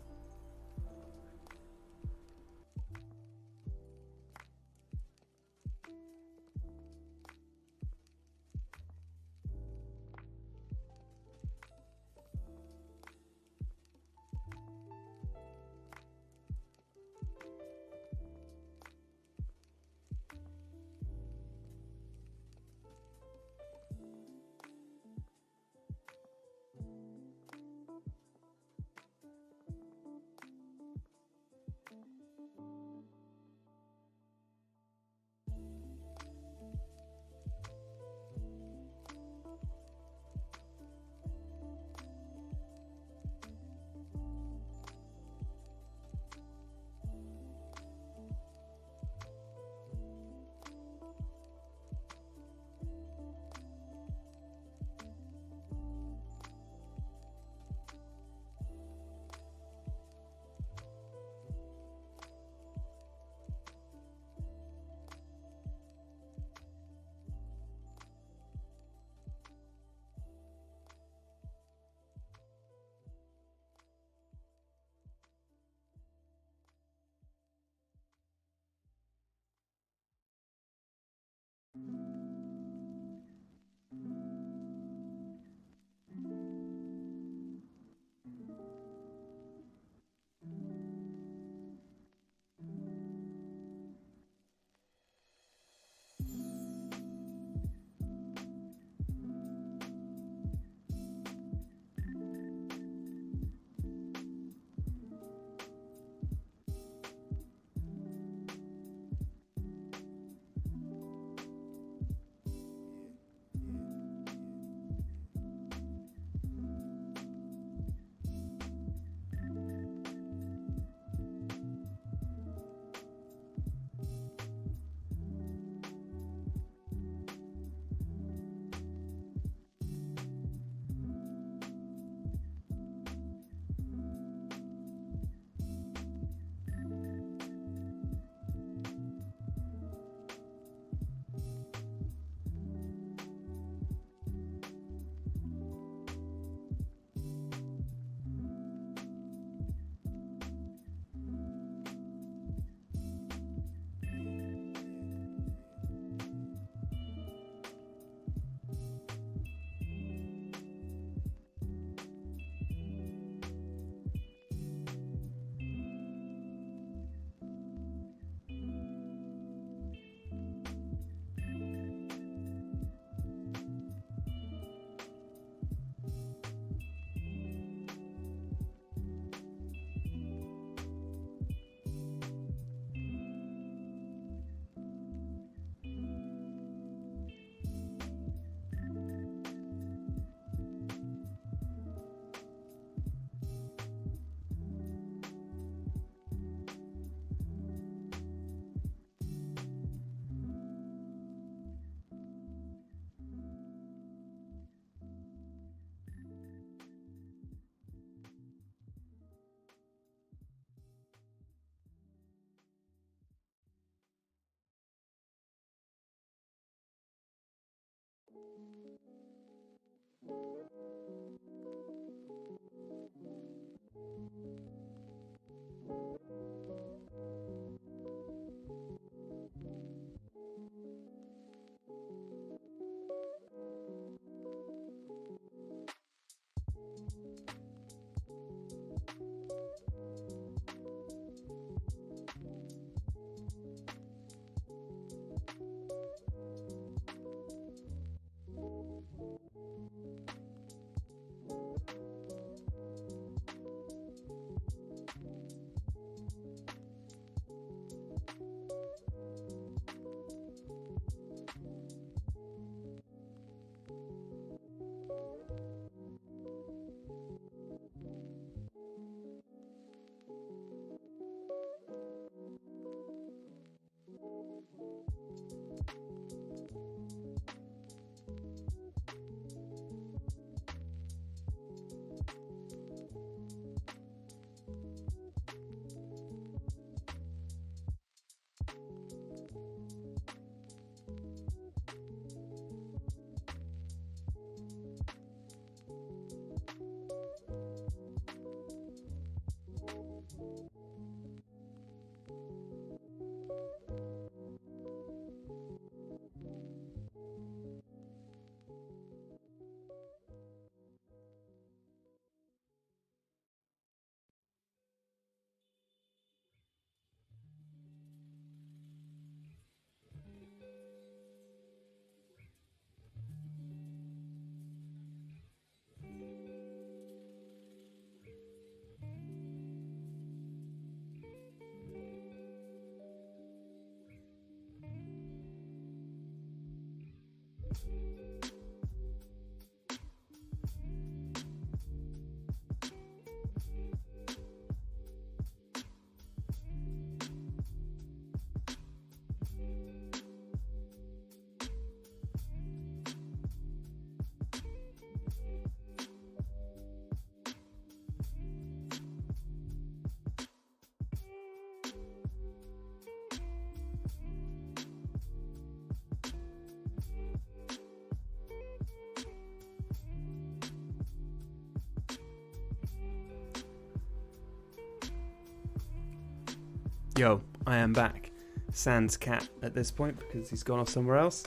Yo, I am back. Sans cat at this point because he's gone off somewhere else.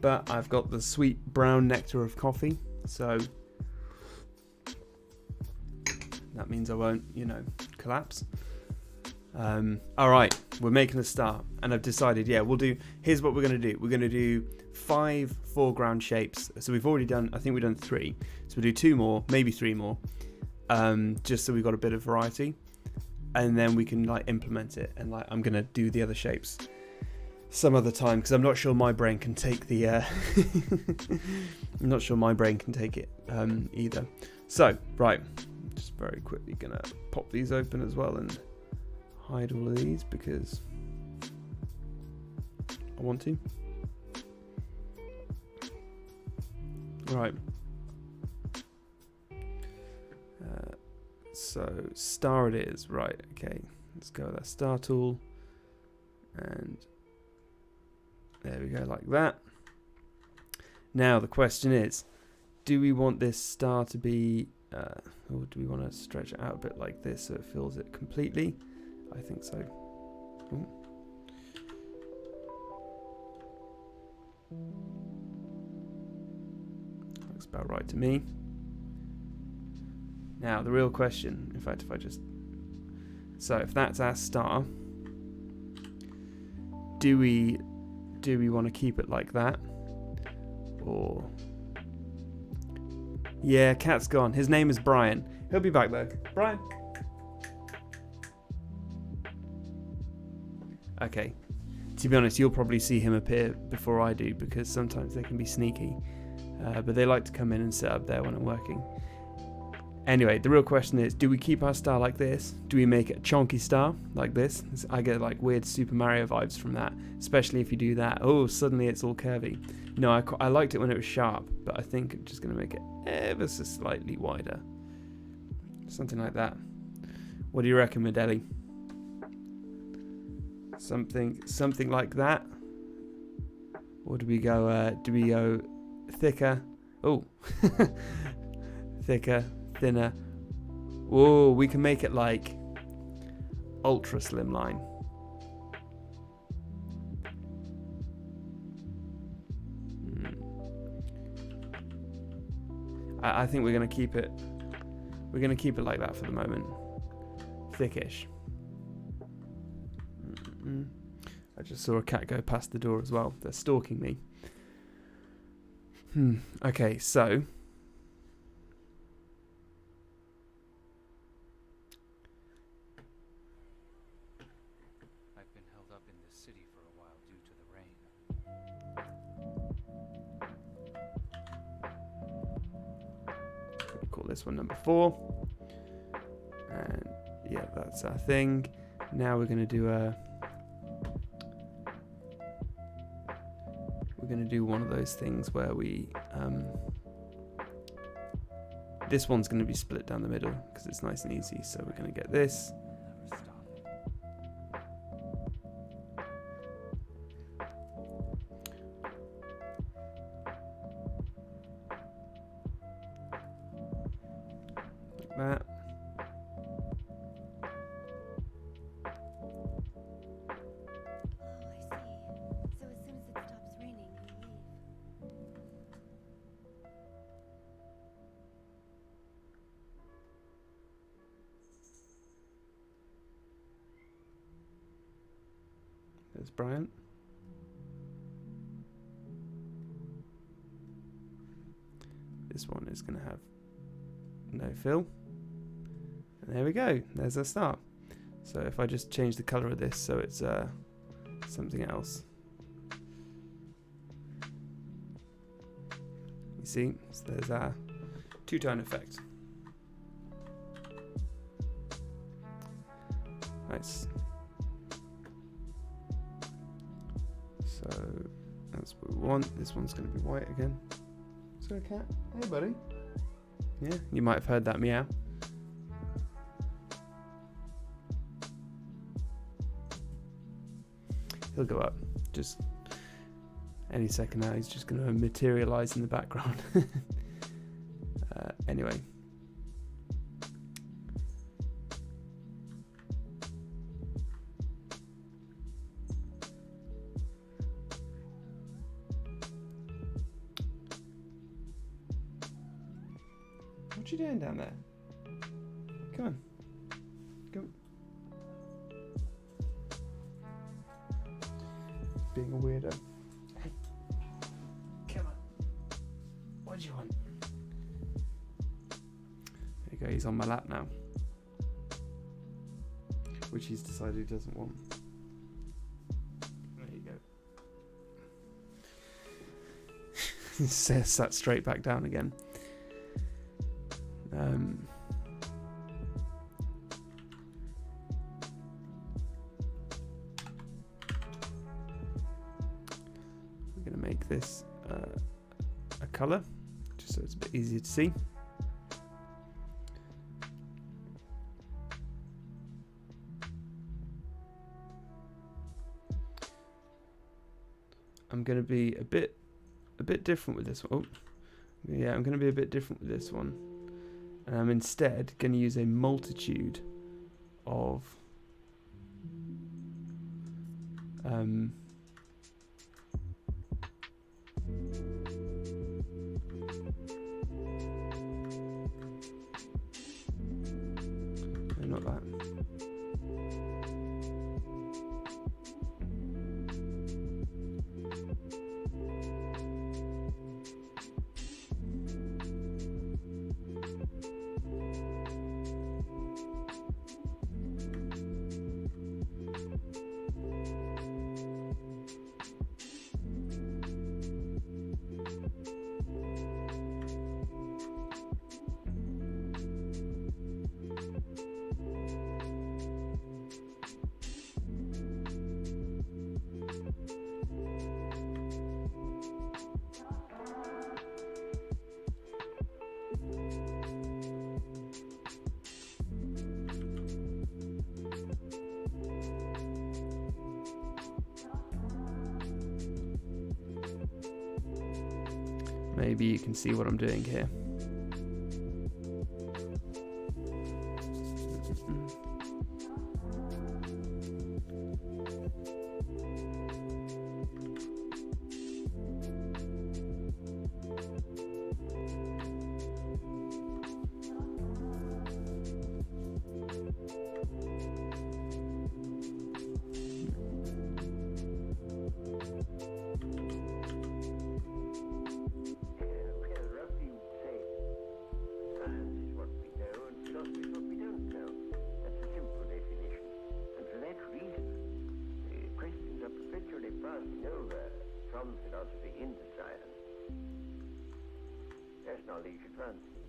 But I've got the sweet brown nectar of coffee, so that means I won't, collapse. Alright, we're making a start, and I've decided, here's what we're going to do. We're going to do 5 foreground shapes. So we've already done, I think we've done 3. So we'll do 2 more, maybe 3 more, just so we've got a bit of variety. And then we can implement it, and I'm going to do the other shapes some other time, because I'm not sure my brain can take the I'm not sure my brain can take it either. So right, just very quickly gonna pop these open as well and hide all of these because I want to. Right, so star it is. Right, okay, let's go with that star tool, and there we go, like that. Now the question is, do we want this star to be, or do we want to stretch it out a bit like this so it fills it completely? I think so. Ooh. Looks about right to me. Now the real question, in fact, if that's our star, do we want to keep it like that, or yeah, cat's gone. His name is Brian. He'll be back though. Brian. Okay. To be honest, you'll probably see him appear before I do because sometimes they can be sneaky, but they like to come in and sit up there when I'm working. Anyway, the real question is, do we keep our star like this? Do we make it a chunky star like this? I get weird Super Mario vibes from that, especially if you do that. Oh, suddenly it's all curvy. No, I liked it when it was sharp, but I think I'm just going to make it ever so slightly wider. Something like that. What do you reckon, Medeli? Something like that? Or do we go thicker. Oh, thicker, thinner. Whoa, we can make it like ultra slim line. I think we're going to keep it. We're going to keep it like that for the moment. Thickish. I just saw a cat go past the door as well. They're stalking me. Okay, so I've been held up in this city for a while due to the rain. we'll call this one number 4. And yeah, that's our thing. Now we're going to do a. We're going to do one of those things where we. This one's going to be split down the middle because it's nice and easy. So we're going to get this. Never stop. Like that. There's Bryant. This one is going to have no fill. And there we go. There's our start. So if I just change the color of this so it's something else. You see? So there's our two-tone effect. Nice. So that's what we want. This one's going to be white again. Is there a cat? Hey, buddy. Yeah, you might have heard that meow. He'll go up. Just any second now, he's just going to materialize in the background. Anyway. What you doing down there? Come on. Come. Being a weirdo. Hey. Come on. What do you want? There you go, he's on my lap now. Which he's decided he doesn't want. There you go. Sat straight back down again. We're going to make this a color, just so it's a bit easier to see. I'm going to be a bit different with this one. Oh, yeah, I'm going to be a bit different with this one. And I'm instead going to use a multitude of no, not that. maybe you can see what I'm doing here. From philosophy into science. As knowledge advances.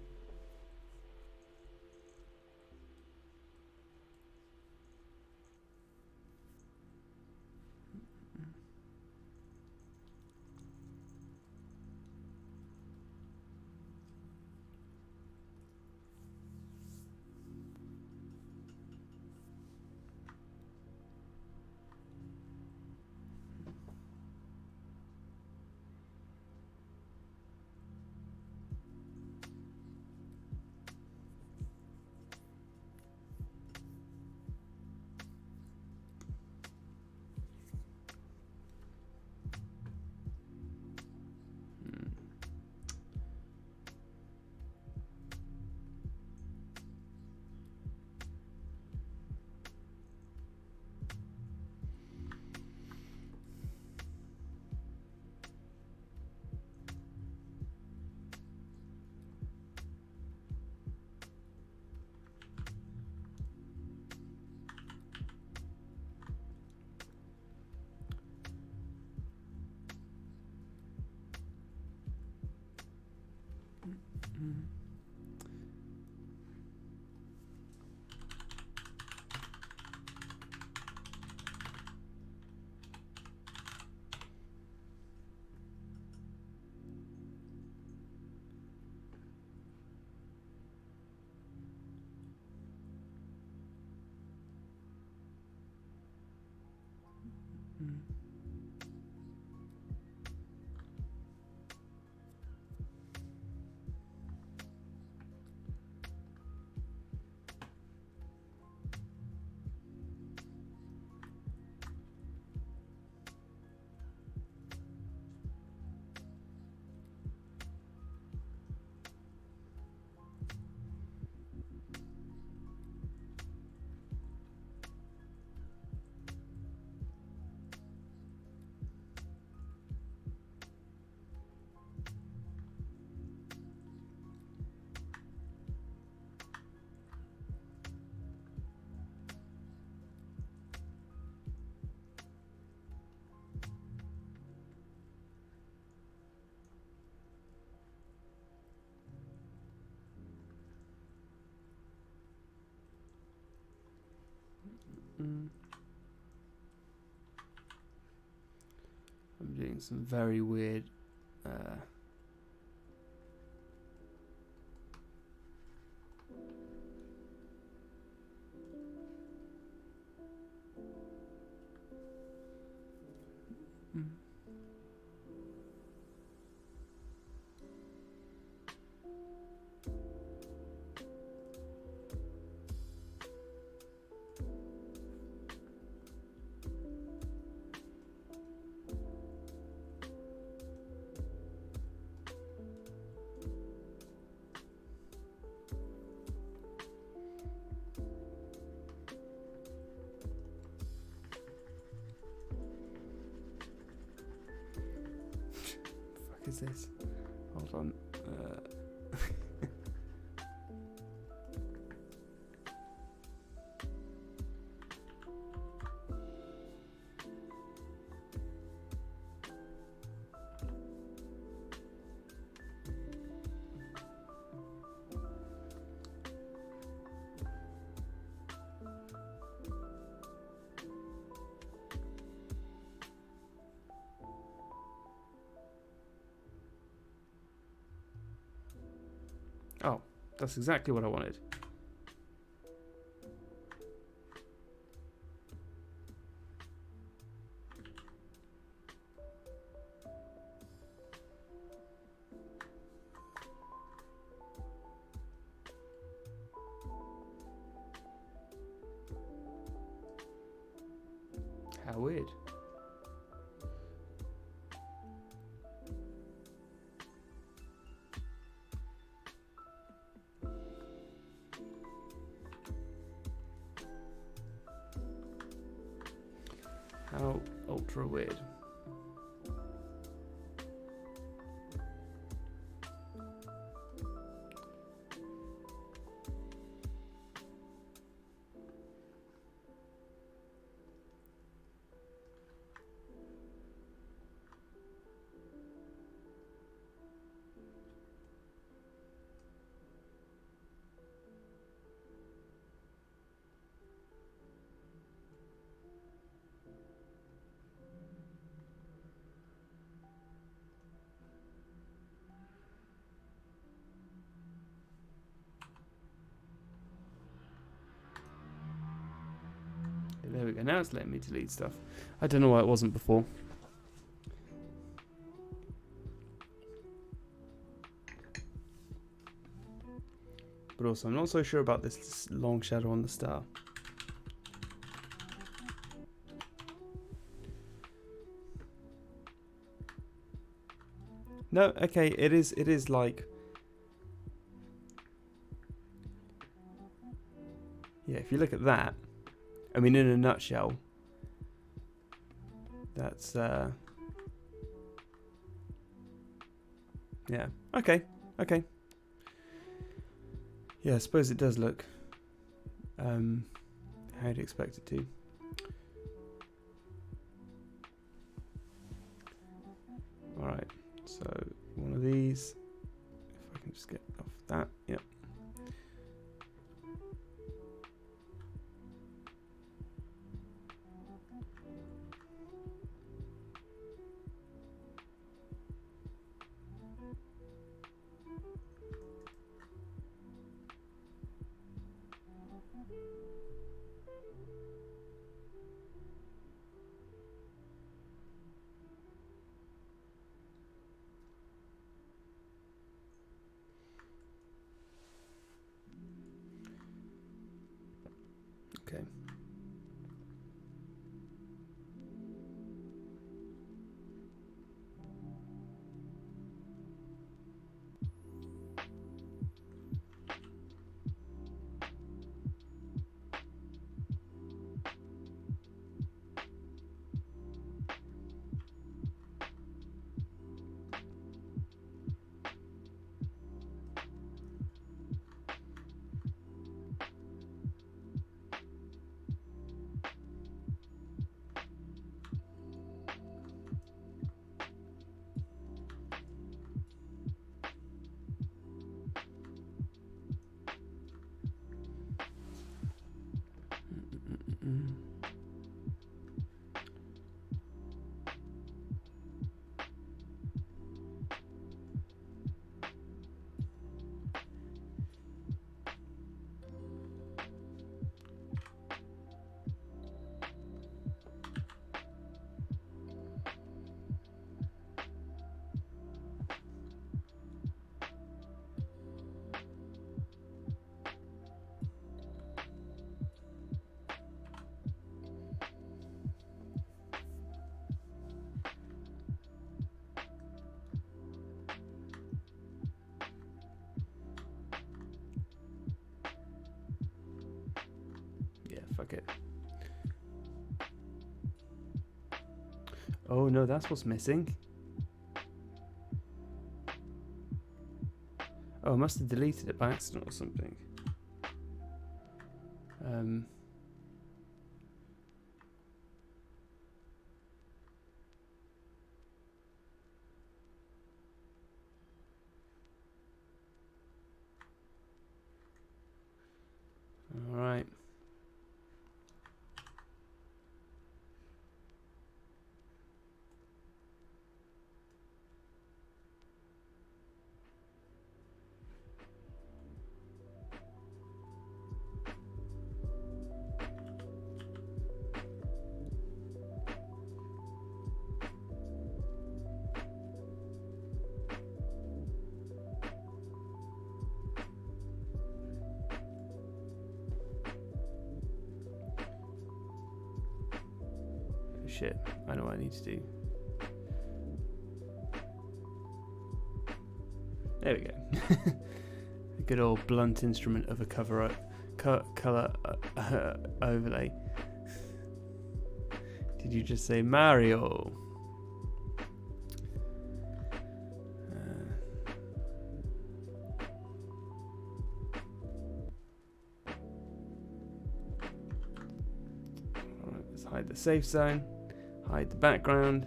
I'm doing some very weird fuck is this? Hold on. Oh, that's exactly what I wanted. ultra weird. There we go. Now it's letting me delete stuff. I don't know why it wasn't before. But also, I'm not so sure about this long shadow on the star. No, okay, it is like... Yeah, if you look at that, I mean, in a nutshell, that's, yeah, okay. Yeah, I suppose it does look, how you'd expect it to. Alright, so one of these, if I can just get off that, yep. Okay. Fuck it. Oh no, that's what's missing. Oh, I must have deleted it by accident or something. All right. Shit, I know what I need to do. There we go. A good old blunt instrument of a color overlay. Did you just say Mario? Alright, let's hide the safe zone. Hide the background.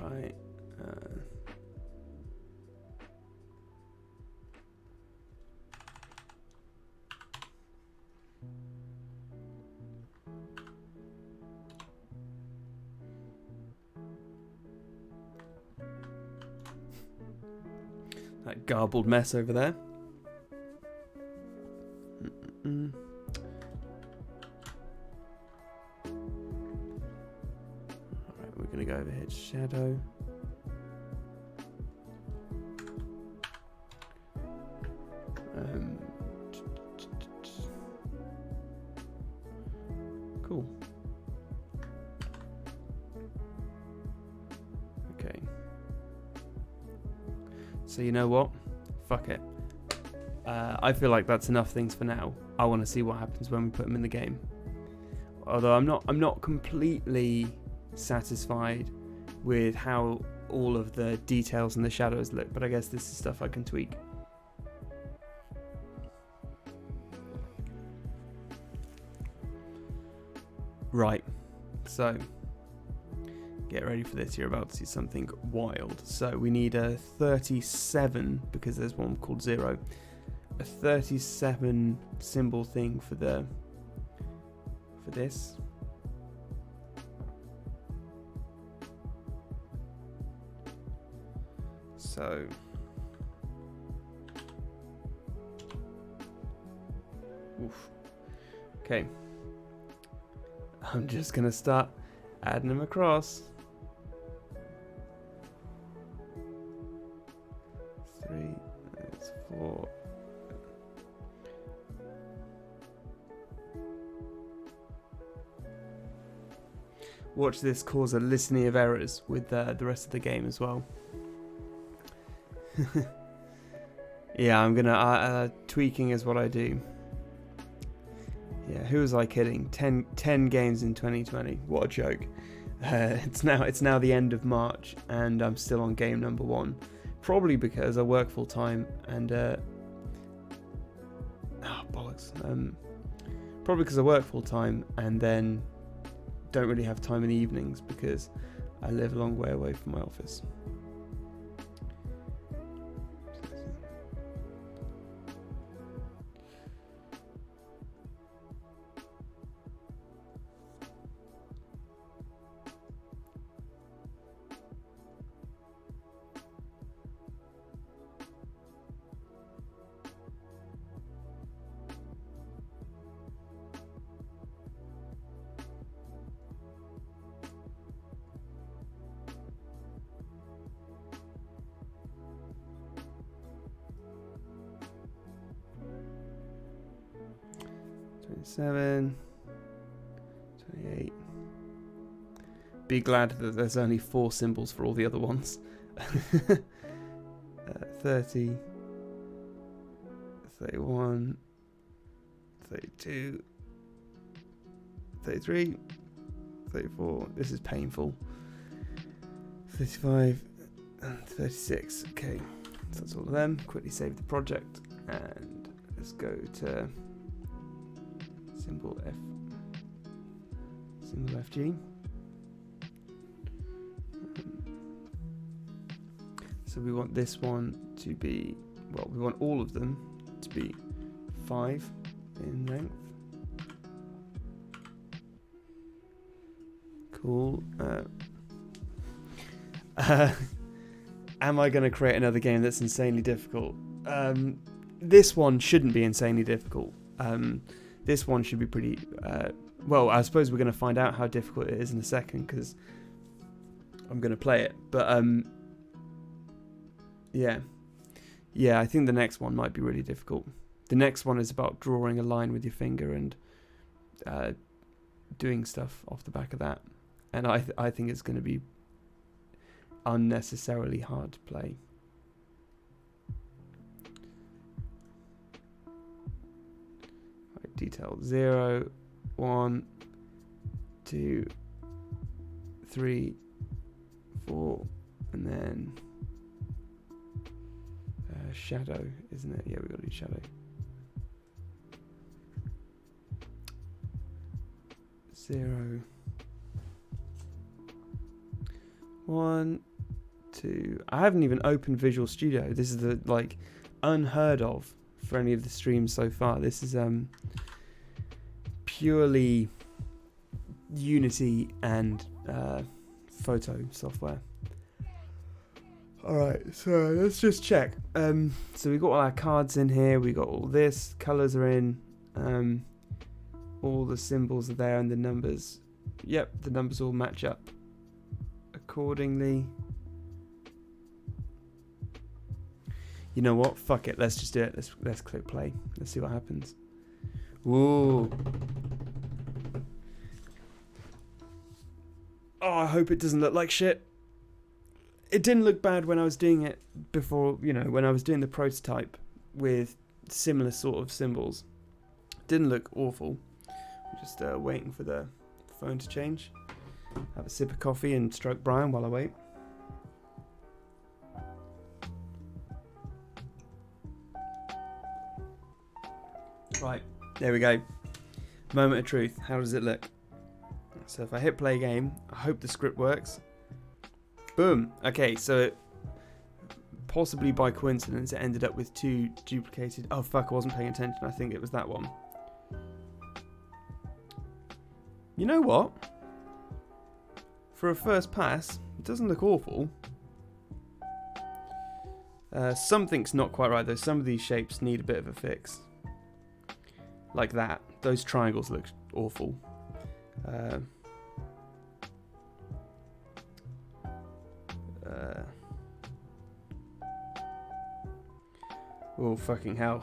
Right. That garbled mess over there. Mm-mm. Alright, we're gonna go over here to shadow. Cool. Okay. So you know what? Fuck it. I feel like that's enough things for now. I want to see what happens when we put them in the game. Although I'm not completely satisfied with how all of the details and the shadows look, but I guess this is stuff I can tweak. Right, so get ready for this. You're about to see something wild. So we need a 37 because there's one called 0. A 37 symbol thing for this. So oof. Okay. I'm just gonna start adding them across. 3, that's 4. Watch this cause a litany of errors with the rest of the game as well. Yeah, I'm gonna tweaking is what I do. Yeah, who was I kidding? 10 games in 2020. What a joke. It's now the end of March and I'm still on game number 1. Probably because I work full time and bollocks. Probably because I work full time and then don't really have time in the evenings because I live a long way away from my office. Seven, 28. Be glad that there's only 4 symbols for all the other ones. 30, 31, 32, 33, 34. This is painful. 35 and 36. Okay, so that's all of them. Quickly save the project and let's go to symbol FG. So we want this one to be, well, we want all of them to be 5 in length. Cool. Am I going to create another game that's insanely difficult? This one shouldn't be insanely difficult. This one should be pretty... well, I suppose we're going to find out how difficult it is in a second because I'm going to play it. But, yeah. Yeah, I think the next one might be really difficult. The next one is about drawing a line with your finger and doing stuff off the back of that. And I think it's going to be unnecessarily hard to play. Right, detail 0, 1, 2, 3, 4, and then shadow, isn't it? Yeah, we got to do shadow. 0, 1, 2. I haven't even opened Visual Studio. This is the unheard of for any of the streams so far. This is purely Unity and photo software. Alright, so let's just check. So we got all our cards in here, we got all this, colours are in, all the symbols are there and the numbers. Yep, the numbers all match up accordingly. You know what? Fuck it, let's just do it. Let's click play. Let's see what happens. Ooh. Oh, I hope it doesn't look like shit. It didn't look bad when I was doing it before, when I was doing the prototype with similar sort of symbols. Didn't look awful. I'm just waiting for the phone to change. Have a sip of coffee and stroke Brian while I wait. Right, there we go. Moment of truth. How does it look? So if I hit play game, I hope the script works. Boom. Okay, so it, possibly by coincidence, it ended up with 2 duplicated. Oh fuck, I wasn't paying attention. I think it was that one. You know what? For a first pass, it doesn't look awful. Something's not quite right though. Some of these shapes need a bit of a fix. Like that. Those triangles look awful. Oh fucking hell!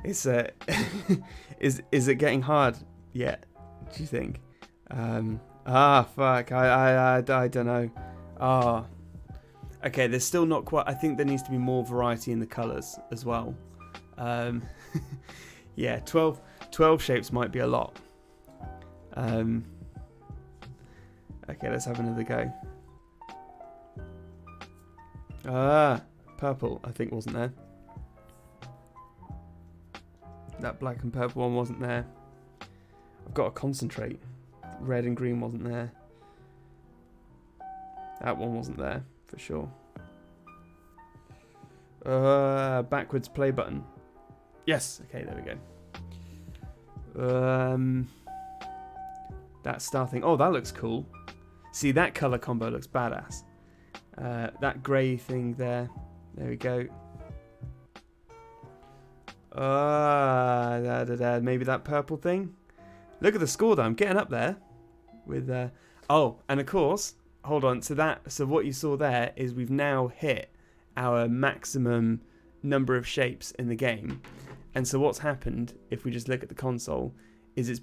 It's is it getting hard yet? Do you think? Fuck! I don't know. Okay. There's still not quite. I think there needs to be more variety in the colours as well. Yeah, 12 shapes might be a lot. Okay, let's have another go. Purple, I think, wasn't there. That black and purple one wasn't there. I've got to concentrate. Red and green wasn't there. That one wasn't there, for sure. Backwards play button. Yes, okay, there we go. That star thing. Oh, that looks cool. See, that colour combo looks badass. That grey thing there. There we go. Maybe that purple thing. Look at the score though. I'm getting up there. With oh, and of course, hold on. So what you saw there is we've now hit our maximum number of shapes in the game. And so what's happened, if we just look at the console, is it's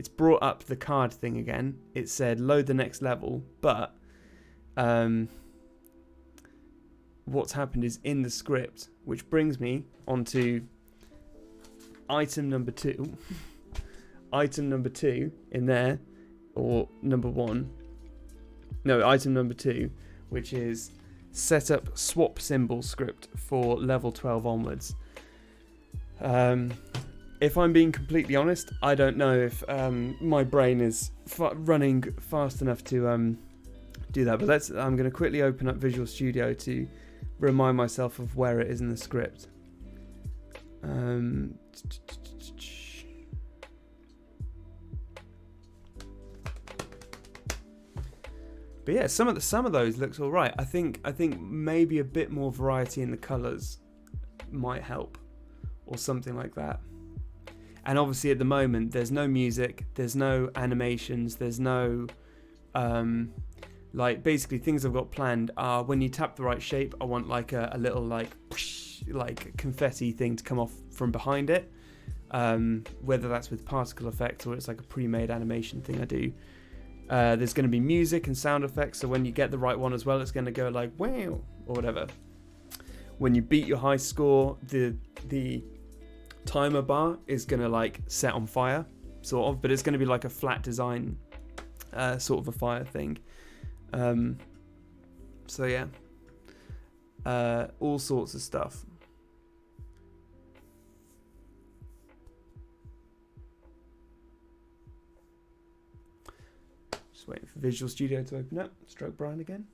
brought up the card thing again. It said load the next level, but what's happened is in the script, which brings me onto item number 2. Item number 2 in there, or number 1. No, item number 2, which is set up swap symbol script for level 12 onwards. If I'm being completely honest, I don't know if my brain is running fast enough to do that. But I'm going to quickly open up Visual Studio to remind myself of where it is in the script. But yeah, some of those looks all right. I think maybe a bit more variety in the colours might help, or something like that. And obviously at the moment there's no music, there's no animations, there's no like basically things I've got planned are when you tap the right shape, I want like a little like confetti thing to come off from behind it, whether that's with particle effects or it's like a pre-made animation thing I do. There's going to be music and sound effects, so when you get the right one as well, it's going to go like wow or whatever. When you beat your high score, the timer bar is going to like set on fire, sort of, but it's going to be like a flat design, sort of a fire thing. So yeah, all sorts of stuff. Just waiting for Visual Studio to open up. Stroke Brian again.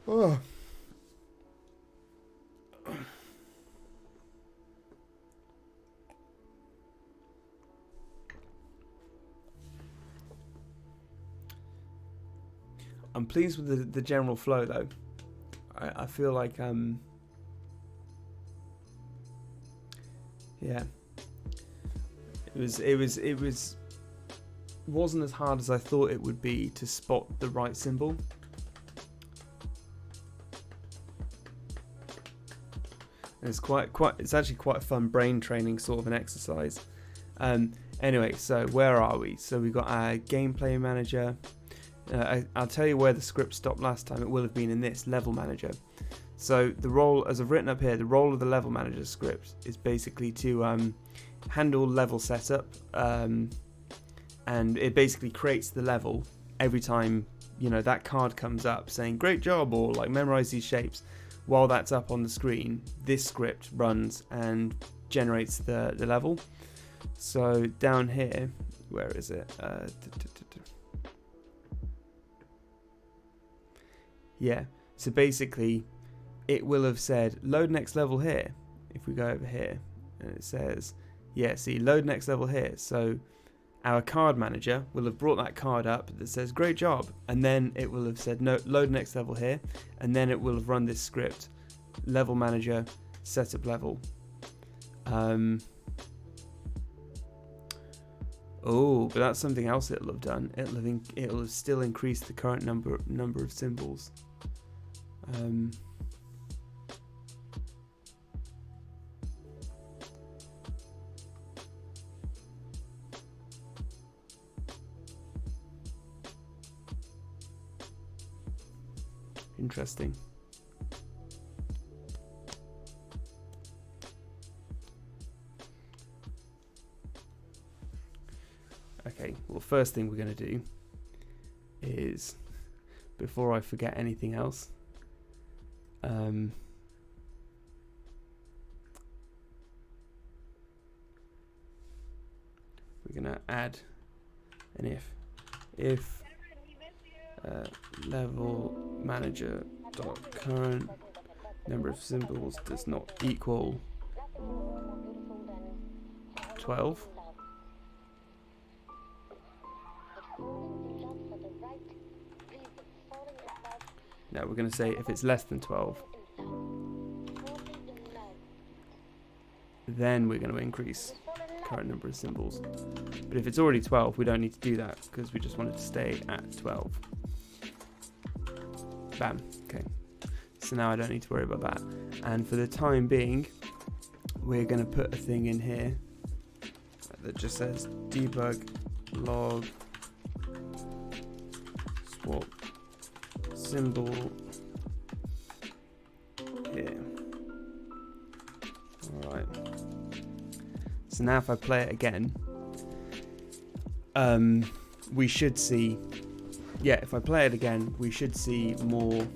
Oh. I'm pleased with the general flow though. I feel like yeah, it wasn't as hard as I thought it would be to spot the right symbol. And it's actually quite a fun brain training sort of an exercise. Anyway, so where are we? So we've got our gameplay manager. I'll tell you where the script stopped last time. It will have been in this level manager. So the role, as I've written up here, the role of the level manager script is basically to handle level setup, and it basically creates the level every time that card comes up saying great job or like memorize these shapes. While that's up on the screen, this script runs and generates the level. So down here, where is it? Yeah, so basically it will have said load next level here. If we go over here and it says, yeah, see, load next level here. So our card manager will have brought that card up that says great job, and then it will have said no, load next level here, and then it will have run this script, level manager, setup level. Oh, but that's something else it'll have done. It'll have still increased the current number of symbols. Interesting. Okay, well, first thing we're going to do is, before I forget anything else, we're going to add an if level manager dot current number of symbols does not equal 12. Now we're going to say if it's less than 12, then we're going to increase current number of symbols. But if it's already 12, we don't need to do that because we just want it to stay at 12. Bam. Okay. So now I don't need to worry about that. And for the time being, we're going to put a thing in here that just says debug log swap symbol here. Alright. So now if I play it again, we should see, yeah, if I play it again, we should see more.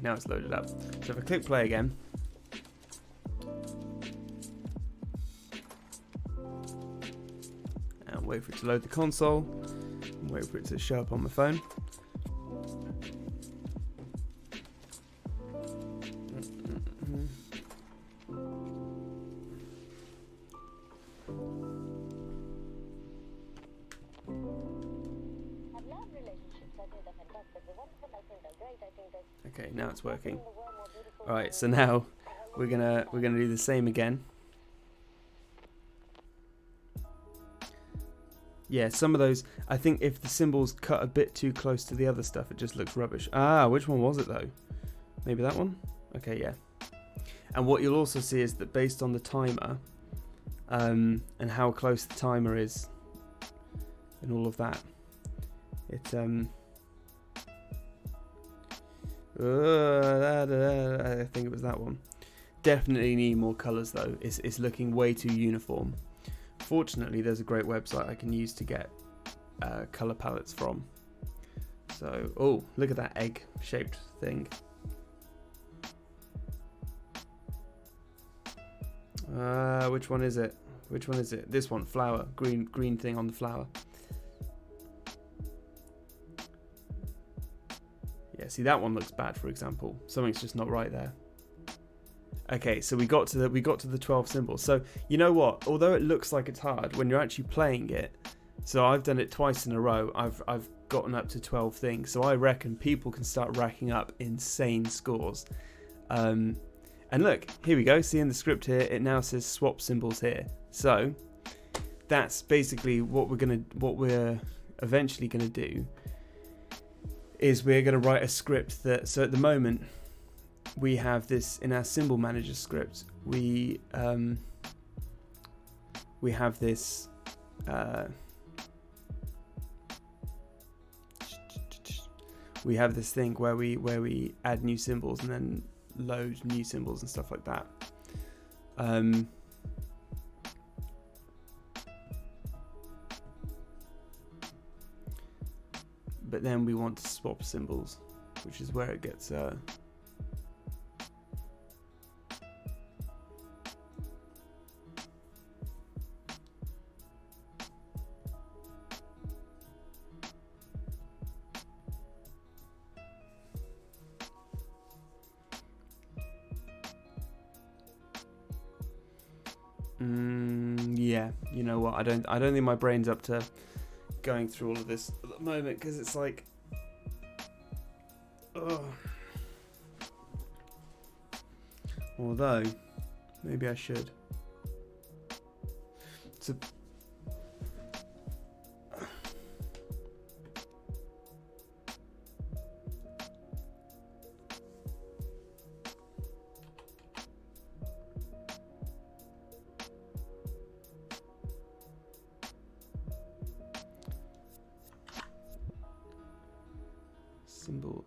now it's loaded up. So if I click play again, and wait for it to load the console, and wait for it to show up on my phone. Okay, now it's working. All right, so now we're gonna do the same again. Yeah, some of those, I think if the symbols cut a bit too close to the other stuff, it just looks rubbish. Ah, which one was it though? Maybe that one? Okay, yeah. And what you'll also see is that based on the timer, and how close the timer is, and all of that, it I think it was that one. Definitely need more colours though. It's looking way too uniform. Fortunately, there's a great website I can use to get colour palettes from. So, oh, look at that egg-shaped thing. Which one is it? Which one is it? This one, flower, green thing on the flower. Yeah, see that one looks bad, for example. Something's just not right there. Okay, so we got to the 12 symbols. So you know what? Although it looks like it's hard, when you're actually playing it, so I've done it twice in a row. I've gotten up to 12 things. So I reckon people can start racking up insane scores. And look, here we go. See in the script here, it now says swap symbols here. So that's basically what we're eventually gonna do. Is we're gonna write a script that. So at the moment, we have this in our symbol manager script. We have this. We have this thing where we add new symbols and then load new symbols and stuff like that. But then we want to swap symbols, which is where it gets yeah, you know what? I don't think my brain's up to going through all of this at the moment because it's like, oh. Although maybe I should. So symbol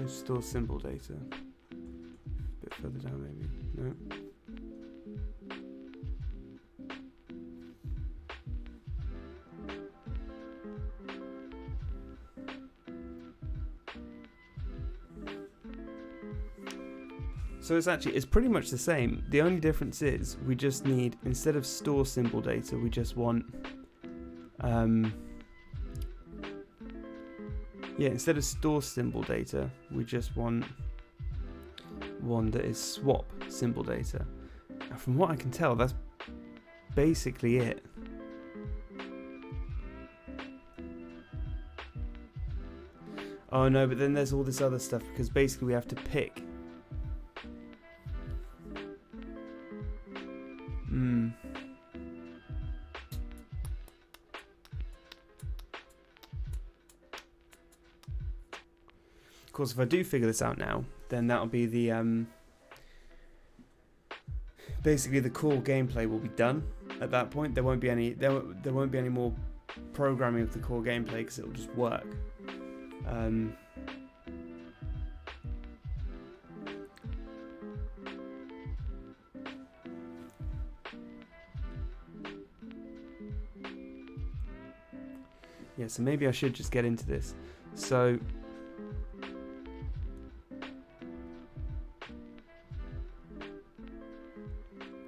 store symbol data. A bit further down, maybe. No. So it's pretty much the same. The only difference is we just need, instead of store symbol data, we just want Yeah, instead of store symbol data, we just want one that is swap symbol data. And from what I can tell, that's basically it. Oh no, but then there's all this other stuff because basically we have to pick. Of course, if I do figure this out now, then that'll be the basically the core gameplay will be done at that point. There won't be any more programming of the core gameplay because it'll just work. Yeah, so maybe I should just get into this. So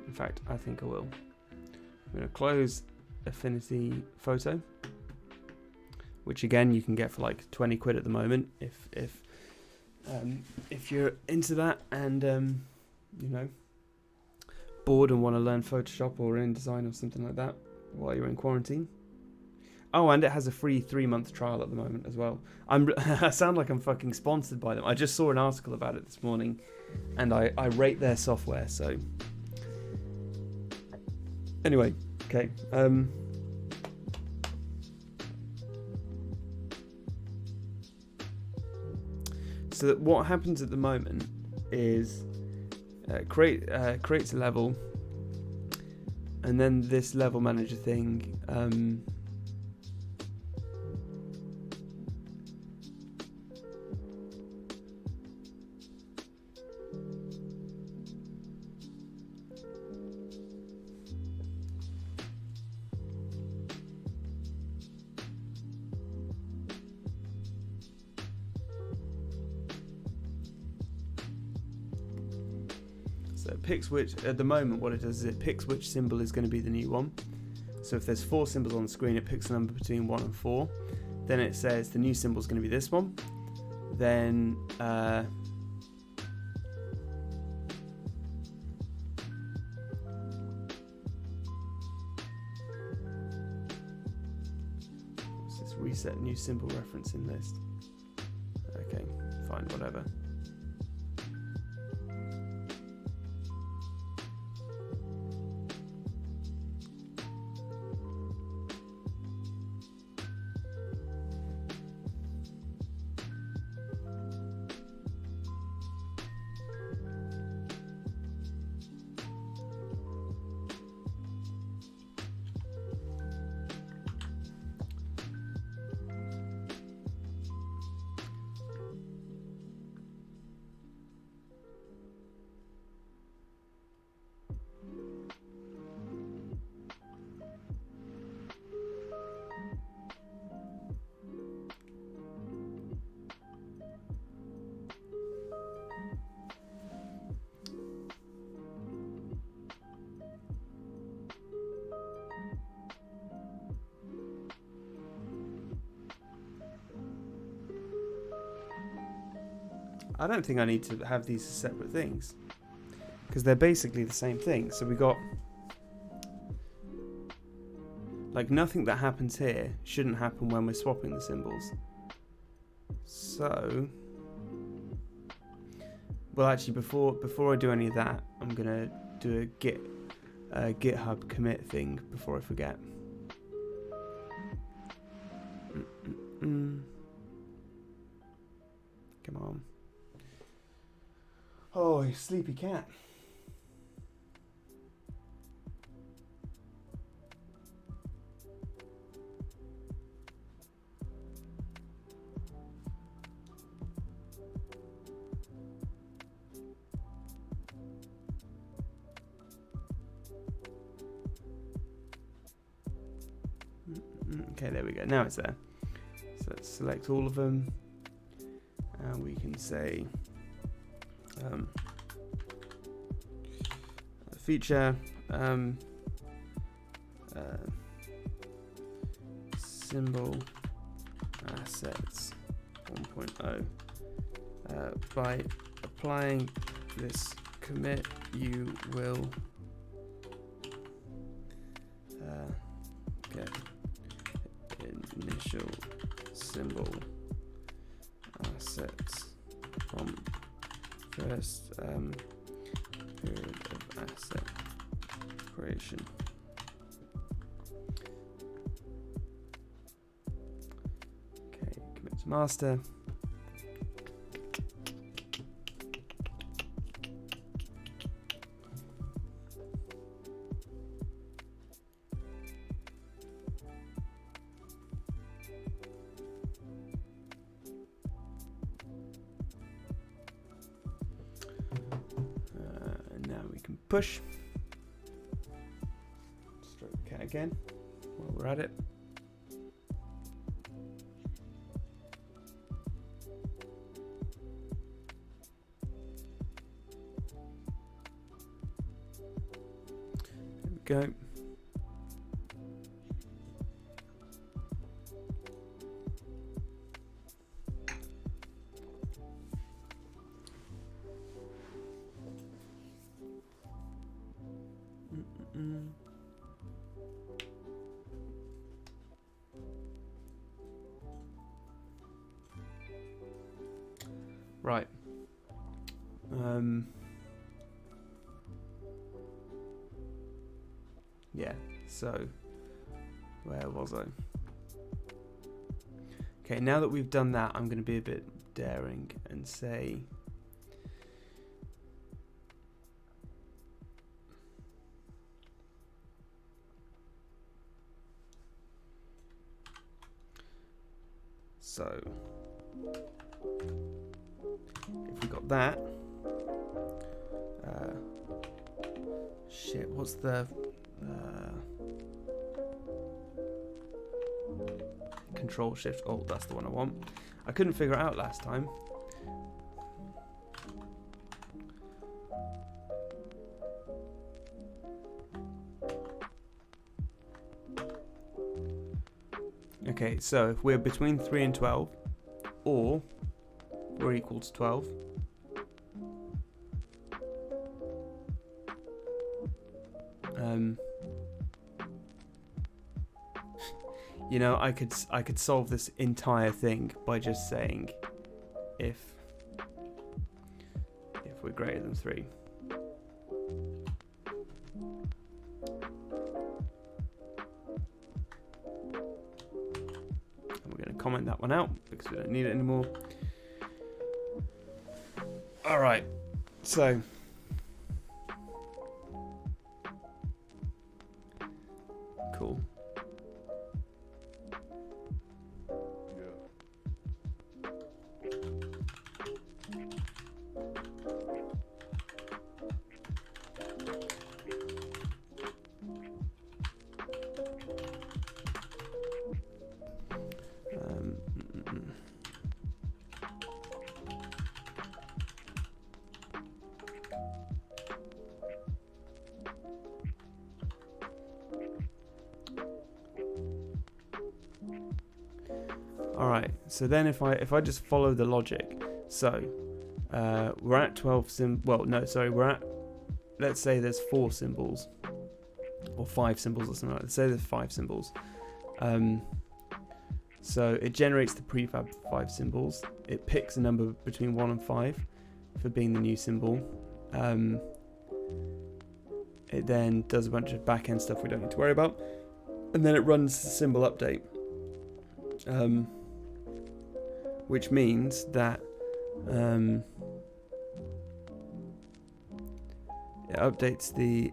in fact, I think I will. I'm going to close Affinity Photo, which again you can get for like 20 quid at the moment if you're into that and you know, bored and want to learn Photoshop or InDesign or something like that while you're in quarantine. Oh, and it has a free 3-month trial at the moment as well. I sound like I'm fucking sponsored by them. I just saw an article about it this morning, and I rate their software. So anyway, okay. So what happens at the moment is creates a level, and then this level manager thing. So it picks which, at the moment what it does is it picks which symbol is going to be the new one. So if there's 4 symbols on the screen, it picks a number between 1 and 4. Then it says the new symbol is going to be this one. Then what's this? Reset new symbol referencing list. Okay, fine, whatever. I don't think I need to have these as separate things because they're basically the same thing. So we got like nothing that happens here shouldn't happen when we're swapping the symbols. So, well, actually, before I do any of that, I'm gonna do a GitHub commit thing before I forget. Come on. Oh, you sleepy cat. Okay, there we go. Now it's there. So let's select all of them. And we can say feature symbol assets 1.0. By applying this commit, you will get initial symbol assets from first period of asset creation. Okay, commit to master. Now we can push. Stroke cat again while we're at it. There we go. Right. Yeah, so where was I? Okay, now that we've done that, I'm going to be a bit daring and say so if we got that, shit, what's the Control Shift Alt, that's the one I want. I couldn't figure it out last time. Okay, so if we're between 3 and 12, or we're equal to 12, you know, I could solve this entire thing by just saying if we're greater than 3. And we're going to comment that one out because we don't need it anymore. All right, so cool. Alright, so then if I just follow the logic, so we're at 12 we're at, let's say there's 4 symbols, or 5 symbols or something like that. Let's say there's 5 symbols. So it generates the prefab 5 symbols, it picks a number between 1 and 5 for being the new symbol. It then does a bunch of back-end stuff we don't need to worry about, and then it runs the symbol update. Which means that it updates the...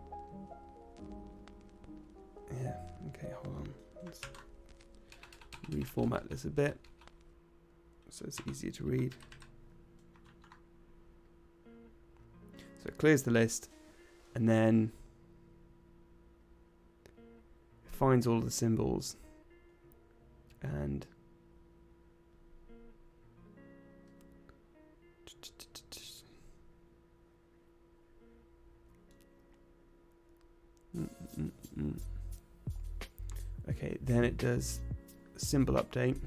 Yeah, okay, hold on. Let's reformat this a bit so it's easier to read. So it clears the list and then it finds all the symbols and okay, then it does a symbol update.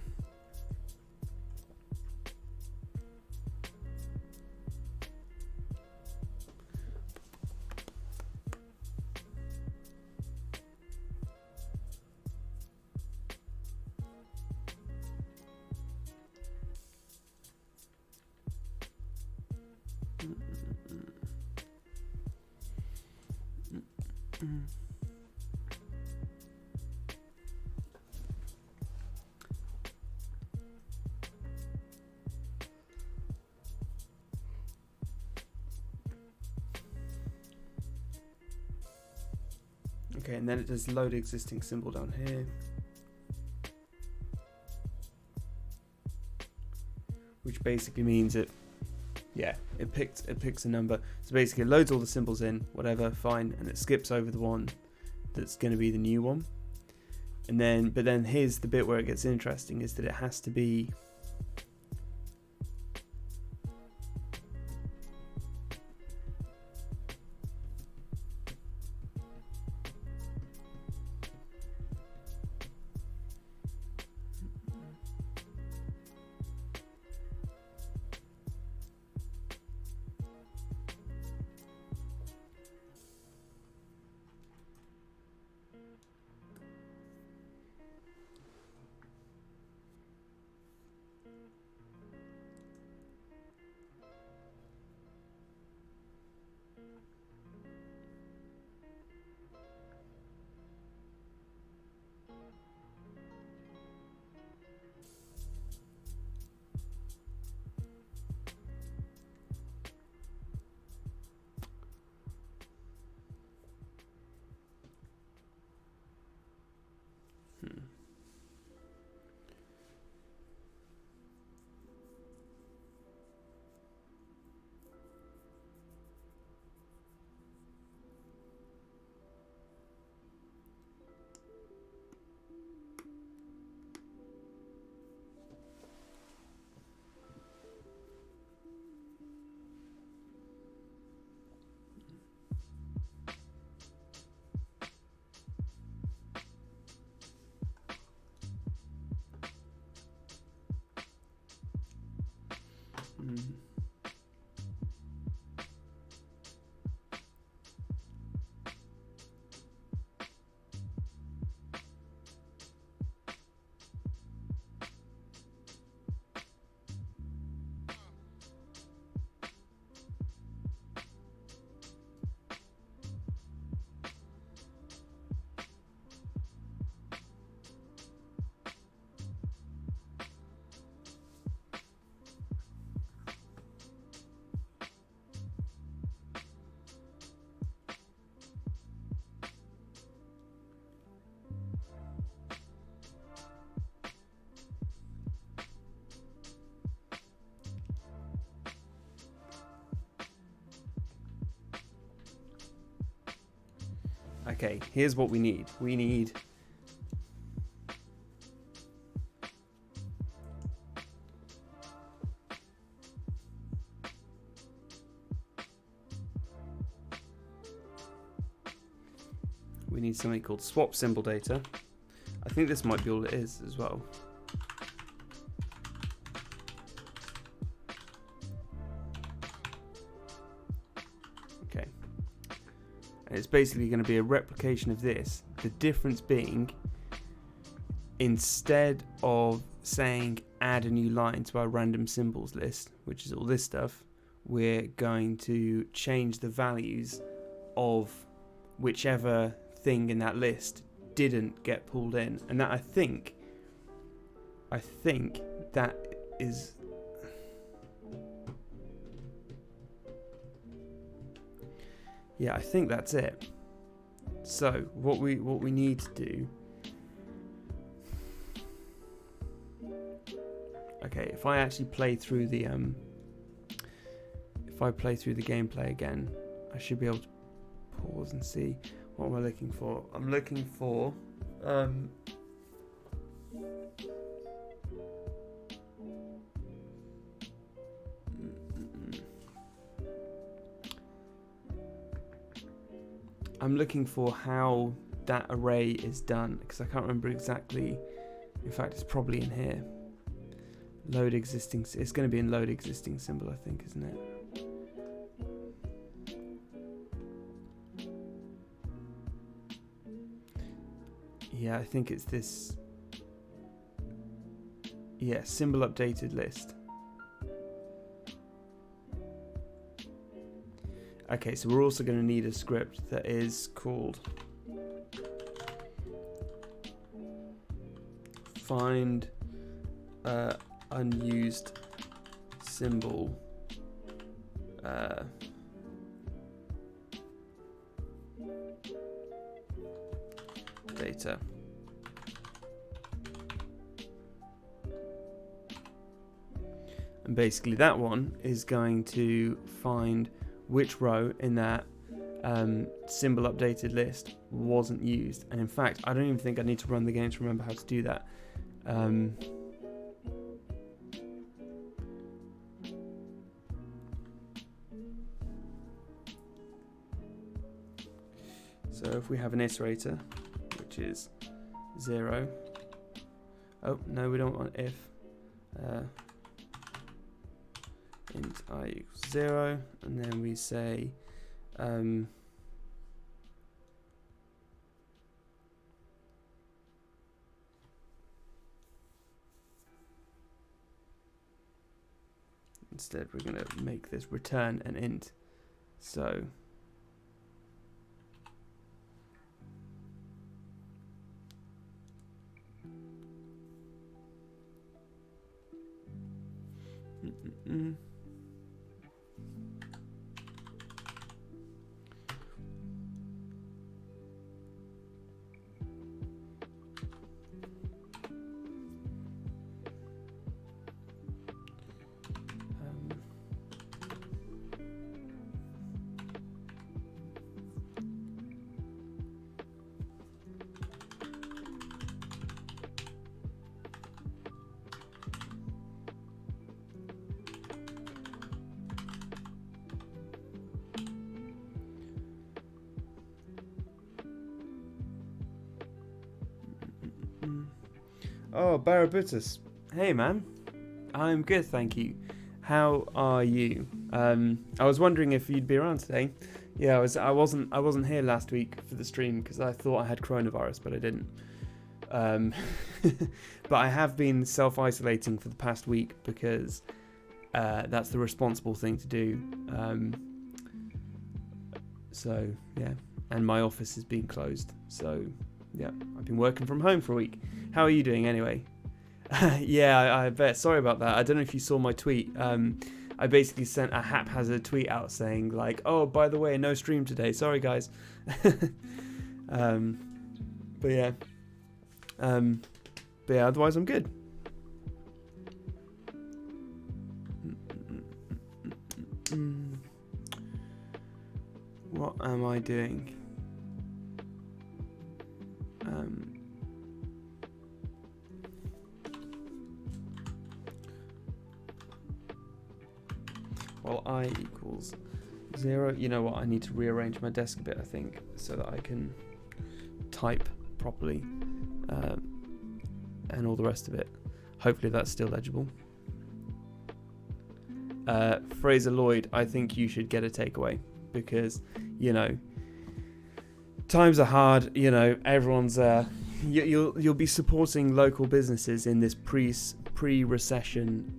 Okay, and then it does load existing symbol down here. Which basically means it picks a number. So basically it loads all the symbols in, whatever, fine, and it skips over the one that's going to be the new one. And then, but then here's the bit where it gets interesting, is that it has to be okay, here's what we need. We need something called swap symbol data. I think this might be all it is as well. Okay. And it's basically going to be a replication of this. The difference being, instead of saying add a new line to our random symbols list, which is all this stuff, we're going to change the values of whichever thing in that list didn't get pulled in. And that I think that is I think that's it. So what we need to do, okay, if I actually play through the gameplay again, I should be able to pause and see what am I looking for. I'm looking for how that array is done, because I can't remember exactly. In fact, it's probably in here. Load existing. It's going to be in load existing symbol, I think, isn't it? Yeah, I think it's this. Yeah, symbol updated list. Okay, so we're also going to need a script that is called find unused symbol data. And basically that one is going to find which row in that symbol updated list wasn't used. And in fact, I don't even think I need to run the game to remember how to do that. So if we have an iterator, which is 0. Oh, no, we don't want if. Int I equals 0, and then we say instead we're going to make this return an int. So Oh, Barabutus. Hey, man. I'm good, thank you. How are you? I was wondering if you'd be around today. Yeah, I wasn't here last week for the stream because I thought I had coronavirus, but I didn't. But I have been self-isolating for the past week because that's the responsible thing to do. So yeah, and my office is being closed. So yeah, I've been working from home for a week. How are you doing anyway? Yeah, I bet. Sorry about that. I don't know if you saw my tweet. I basically sent a haphazard tweet out saying like, oh, by the way, no stream today. Sorry, guys. But yeah. Otherwise I'm good. What am I doing? Well, I equals 0. You know what? I need to rearrange my desk a bit, I think, so that I can type properly and all the rest of it. Hopefully that's still legible. Fraser Lloyd, I think you should get a takeaway because, you know, times are hard. You know, everyone's you'll be supporting local businesses in this pre-recession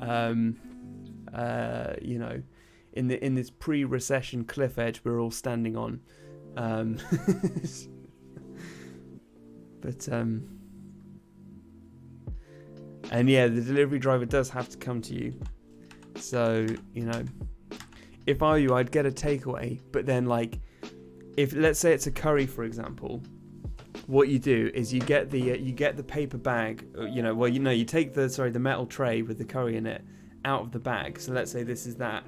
you know, in this pre-recession cliff edge we're all standing on. But and yeah, the delivery driver does have to come to you. So, you know, if I were you, I'd get a takeaway. But then, like, if let's say it's a curry, for example, what you do is you get the paper bag. You know, well, you know, you take the metal tray with the curry in it out of the bag. So let's say this is that.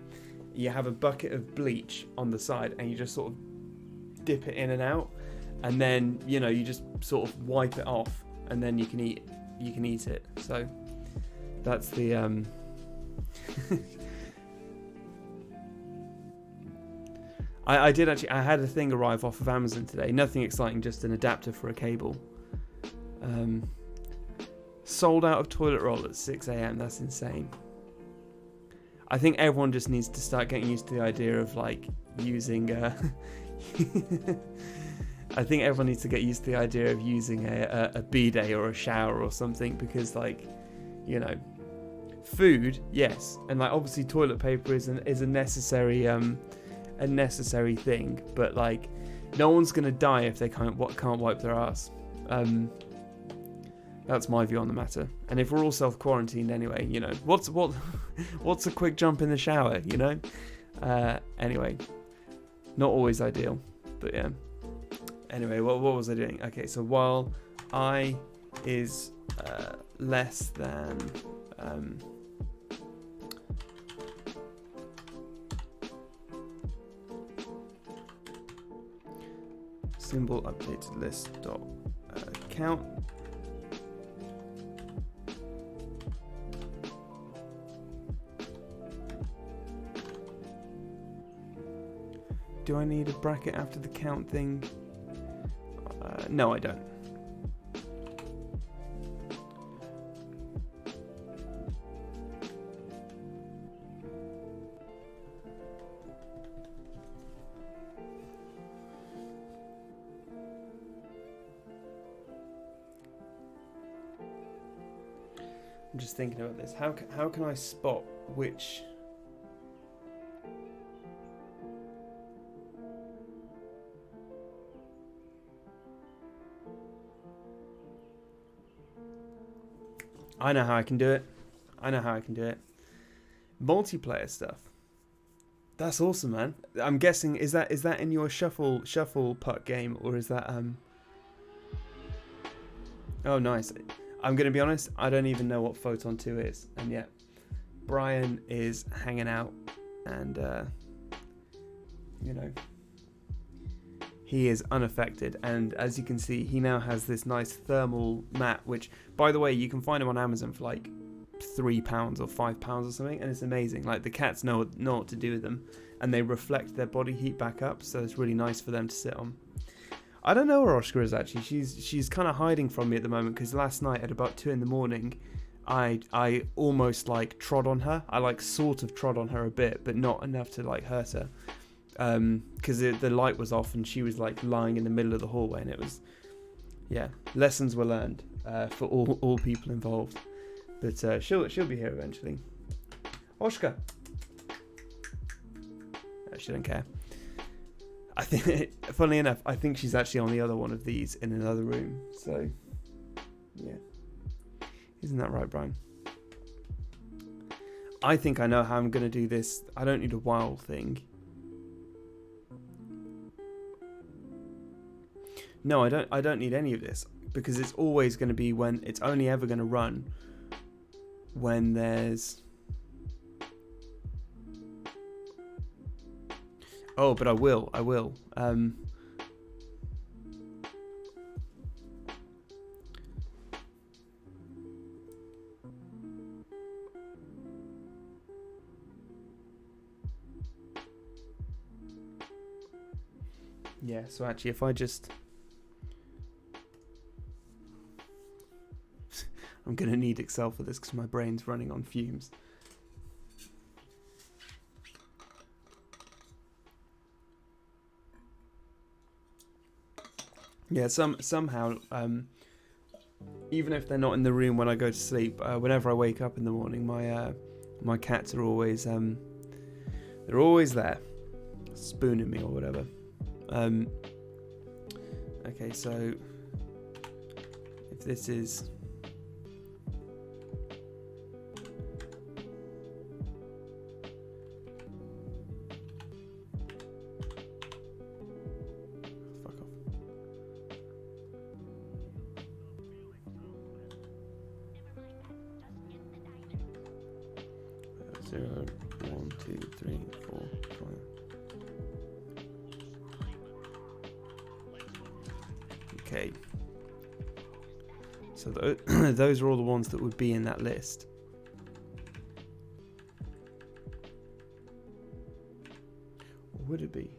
You have a bucket of bleach on the side, and you just sort of dip it in and out, and then, you know, you just sort of wipe it off, and then you can eat it. So that's the I did actually. I had a thing arrive off of Amazon today. Nothing exciting, just an adapter for a cable. Sold out of toilet roll at 6 a.m. That's insane. I think everyone just needs to start getting used to the idea of like using. I think everyone needs to get used to the idea of using a bidet or a shower or something, because, like, you know, food, yes, and like obviously toilet paper is a necessary a necessary thing, but like no one's gonna die if they can't wipe their ass. That's my view on the matter. And if we're all self-quarantined anyway, you know, what's a quick jump in the shower, you know? Anyway, not always ideal, but yeah. Anyway, what was I doing? Okay, so while I is less than symbol updated list dot count. Do I need a bracket after the count thing? No, I don't. I'm just thinking about this. How can I spot which? I know how I can do it. Multiplayer stuff. That's awesome, man. I'm guessing is that in your shuffle putt game, or is that Oh, nice. I'm gonna be honest. I don't even know what Photon 2 is, and yet Brian is hanging out, and you know, he is unaffected. And as you can see, he now has this nice thermal mat, which, by the way, you can find them on Amazon for like £3 or £5 or something, and it's amazing. Like, the cats know what to do with them, and they reflect their body heat back up, so it's really nice for them to sit on. I don't know where Oscar is actually. She's kind of hiding from me at the moment, because last night at about 2 a.m, I almost like trod on her. I like sort of trod on her a bit, but not enough to like hurt her, because the light was off and she was like lying in the middle of the hallway, and it was, yeah, lessons were learned for all people involved. But she'll be here eventually. Oscar. She don't care. I think, funnily enough, I think she's actually on the other one of these in another room. So, yeah. Isn't that right, Brian? I think I know how I'm going to do this. I don't need a while thing. No, I don't need any of this, because it's always going to be when it's only ever going to run when there's... Oh, but I will. Yeah, so actually if I just... I'm going to need Excel for this because my brain's running on fumes. Yeah, somehow, even if they're not in the room when I go to sleep, whenever I wake up in the morning, my cats are always they're always there, spooning me or whatever. Okay, so if this is fuck off. 0, 1, 2, 3, 4, 5. Okay. So those are all the ones that would be in that list. Or would it be?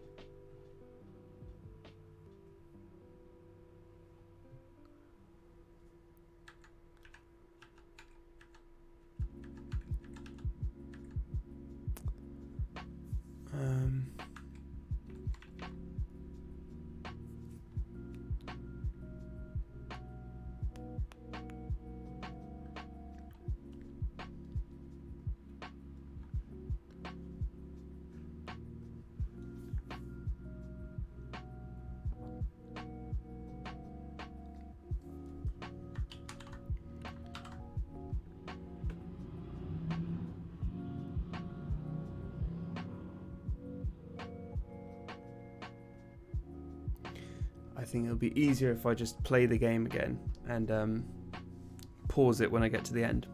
I think it'll be easier if I just play the game again and pause it when I get to the end.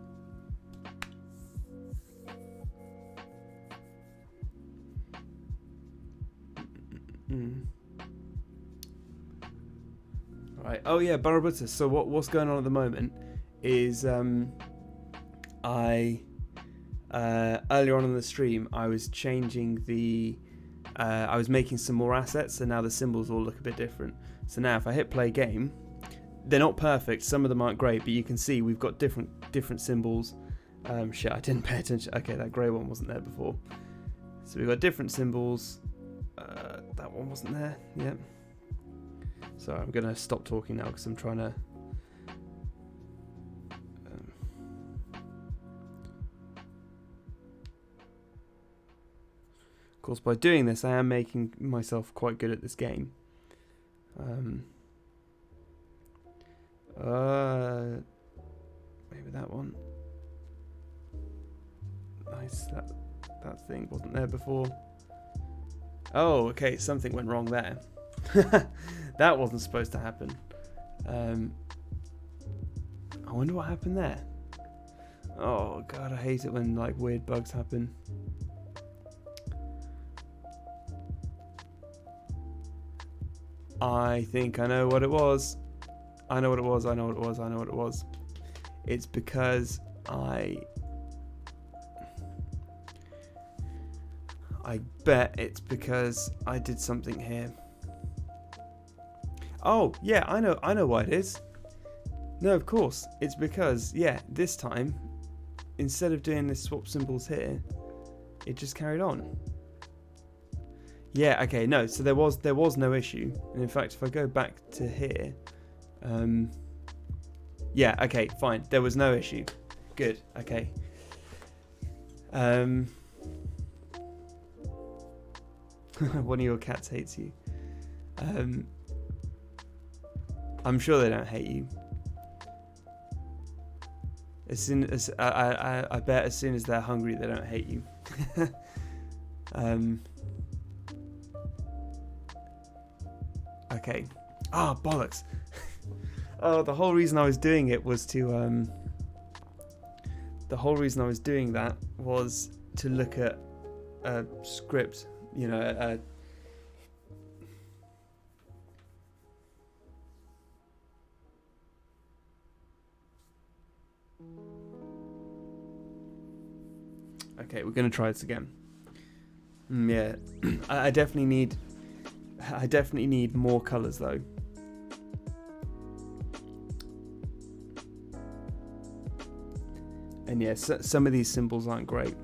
Right. Oh yeah, Barabuta. So what's going on at the moment is I earlier on in the stream I was changing the I was making some more assets, so now the symbols all look a bit different. So now if I hit play game, they're not perfect. Some of them aren't great, but you can see we've got different symbols. Shit, I didn't pay attention. Okay, that grey one wasn't there before. So we've got different symbols. That one wasn't there. Yep. So I'm gonna stop talking now because I'm trying to. Of course, by doing this, I am making myself quite good at this game. Maybe that one. Nice. That thing wasn't there before. Oh, okay. Something went wrong there. That wasn't supposed to happen. I wonder what happened there. Oh god, I hate it when like weird bugs happen. I think I know what it was. I know what it was. It's because I bet it's because I did something here. Oh, yeah, I know why it is. No, of course. It's because, yeah, this time, instead of doing this swap symbols here, it just carried on. Yeah, okay, no, so there was no issue. And in fact, if I go back to here, yeah, okay, fine. There was no issue. Good, okay. One of your cats hates you. I'm sure they don't hate you. As soon as I bet as soon as they're hungry, they don't hate you. Okay. Ah, oh, bollocks. Oh, the whole reason I was doing it was to the whole reason I was doing that was to look at a script, you know, Okay, we're gonna try this again. Yeah, I definitely need more colours though. And yes, some of these symbols aren't great.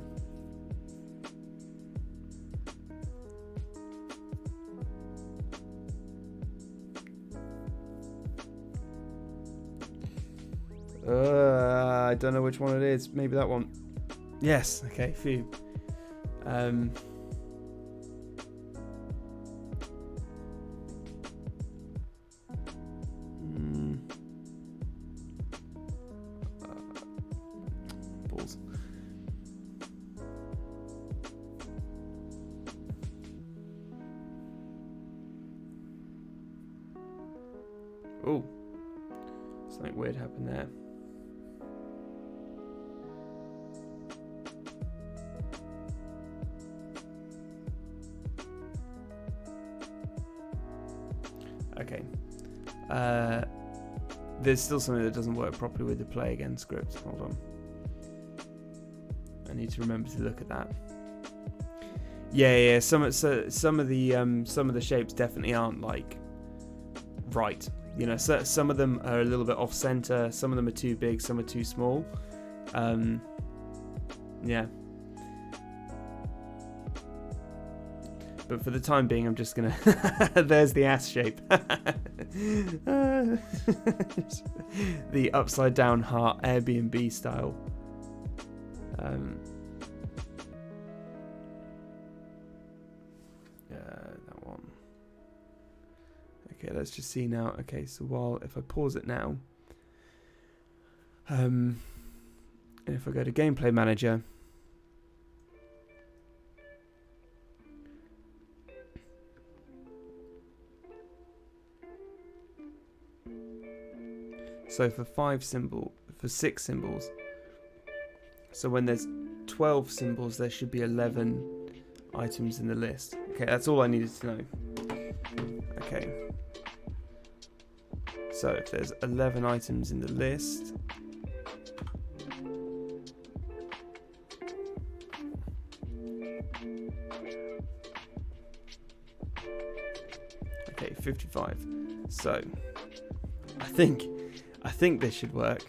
I don't know which one it is. Maybe that one. Yes. Okay. Phew. Balls. Oh, something weird happened there. Okay. There's still something that doesn't work properly with the play again script. Hold on. I need to remember to look at that. Yeah. Some of the shapes definitely aren't like right. You know, so some of them are a little bit off center. Some of them are too big. Some are too small. Yeah. But for the time being, I'm just gonna. There's the ass shape. The upside down heart Airbnb style. That one. Okay, let's just see now. Okay, so if I pause it now, and if I go to Gameplay Manager. So for 6 symbols. So when there's 12 symbols, there should be 11 items in the list. Okay, that's all I needed to know. Okay. So if there's 11 items in the list, okay, 55. So I think this should work.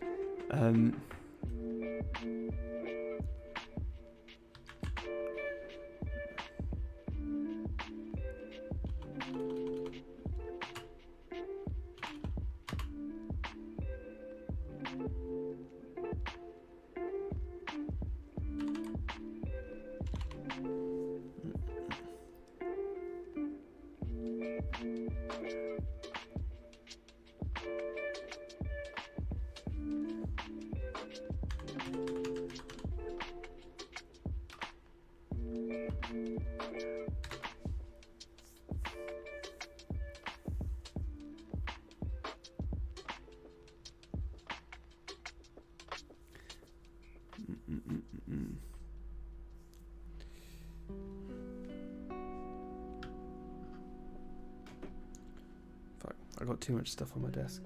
Fuck, I got too much stuff on my desk.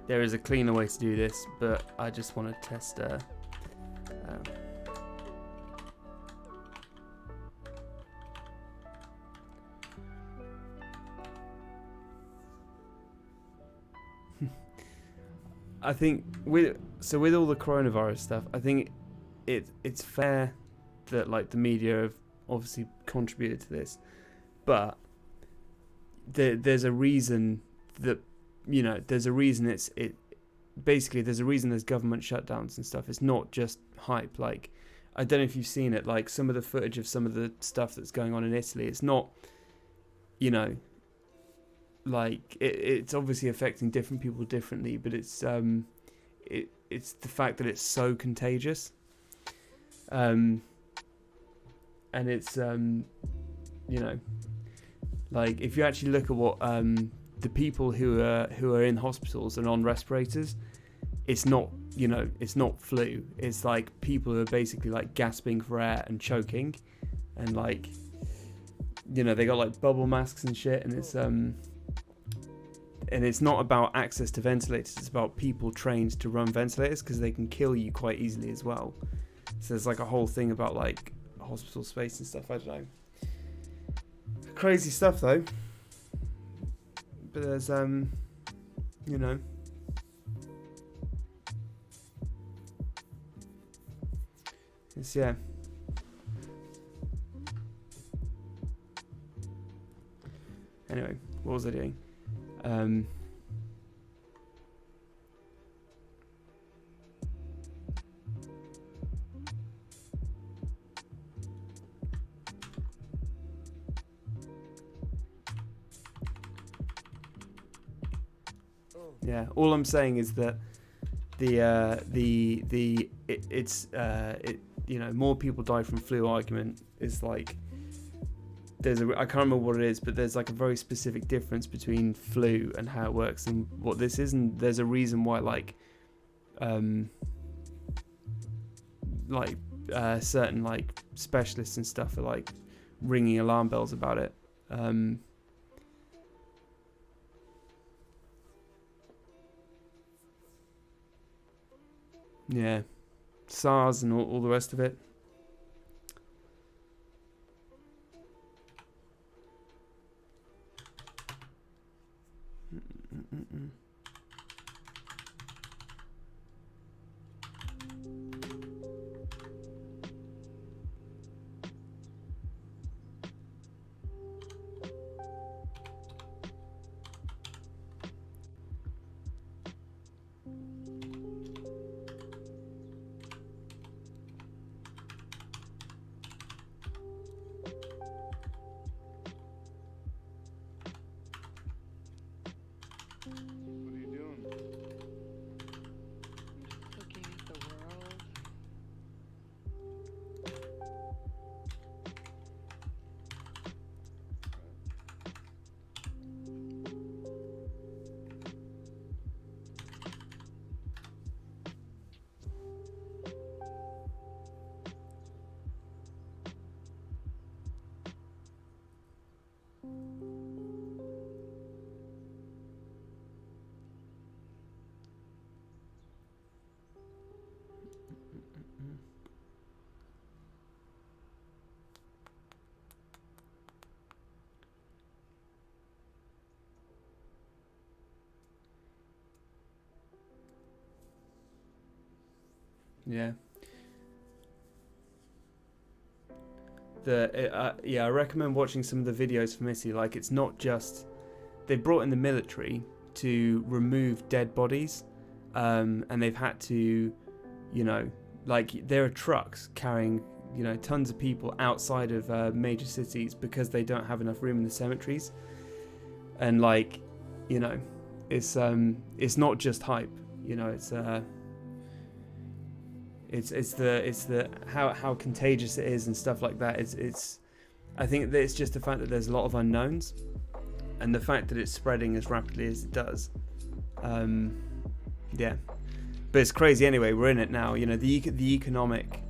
There is a cleaner way to do this, but I just want to test. I think with all the coronavirus stuff, I think it's fair that like the media have obviously contributed to this, but there's a reason that. There's a reason there's a reason there's government shutdowns and stuff. It's not just hype. Like, I don't know if you've seen it, like some of the footage of some of the stuff that's going on in Italy. It's not, like it's obviously affecting different people differently, but it's the fact that it's so contagious. And it's like if you actually look at what the people who are in hospitals and on respirators, it's not flu. It's like people who are basically like gasping for air and choking, and like they got like bubble masks and shit, and it's not about access to ventilators. It's about people trained to run ventilators because they can kill you quite easily as well. So there's like a whole thing about like hospital space and stuff. I don't know. Crazy stuff though. But there's it's anyway, What was I doing? Yeah, all I'm saying is that more people die from flu argument is like, I can't remember what it is, but there's like a very specific difference between flu and how it works and what this is, and there's a reason why certain like specialists and stuff are like ringing alarm bells about it. Yeah, SARS and all the rest of it. What are you doing? Just looking at the world. Yeah. I recommend watching some of the videos for Missy. Like, it's not just they brought in the military to remove dead bodies, and they've had to, like there are trucks carrying tons of people outside of major cities because they don't have enough room in the cemeteries, and it's not just hype. It's the how contagious it is and stuff like that. I think that it's just the fact that there's a lot of unknowns, and the fact that it's spreading as rapidly as it does. Yeah, but it's crazy anyway. We're in it now. The economic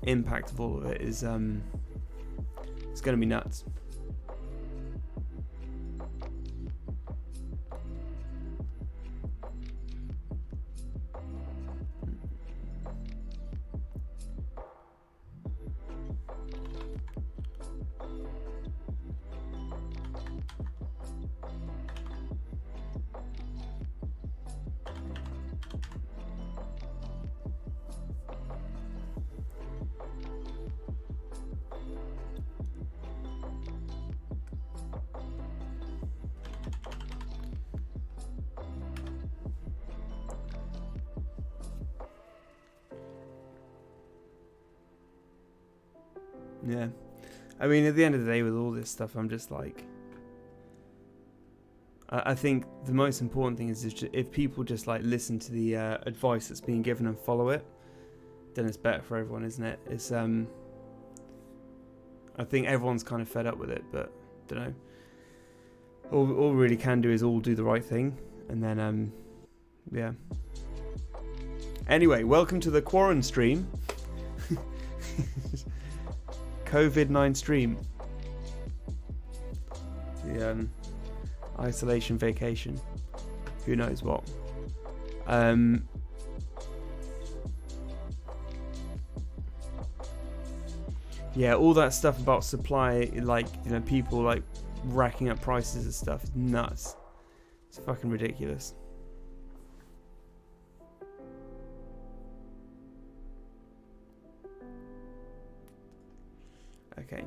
impact of all of it is it's going to be nuts. Yeah, I mean, at the end of the day, with all this stuff, I'm just like, I think the most important thing is if people just like listen to the advice that's being given and follow it, then it's better for everyone, isn't it? It's I think everyone's kind of fed up with it, but don't know. All we really can do is all do the right thing, and then yeah. Anyway, welcome to the Quarren stream. COVID-9 stream. The isolation vacation. Who knows what. Yeah, all that stuff about supply, like, people like racking up prices and stuff, is nuts. It's fucking ridiculous. Okay.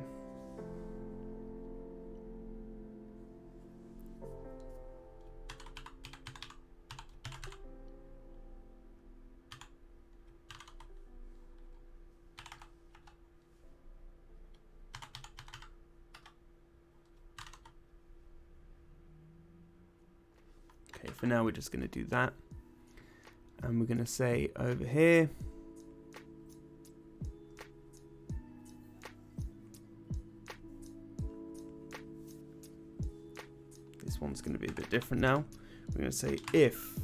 for now we're just going to do that. And we're going to say over here, this one's going to be a bit different now. We're going to say if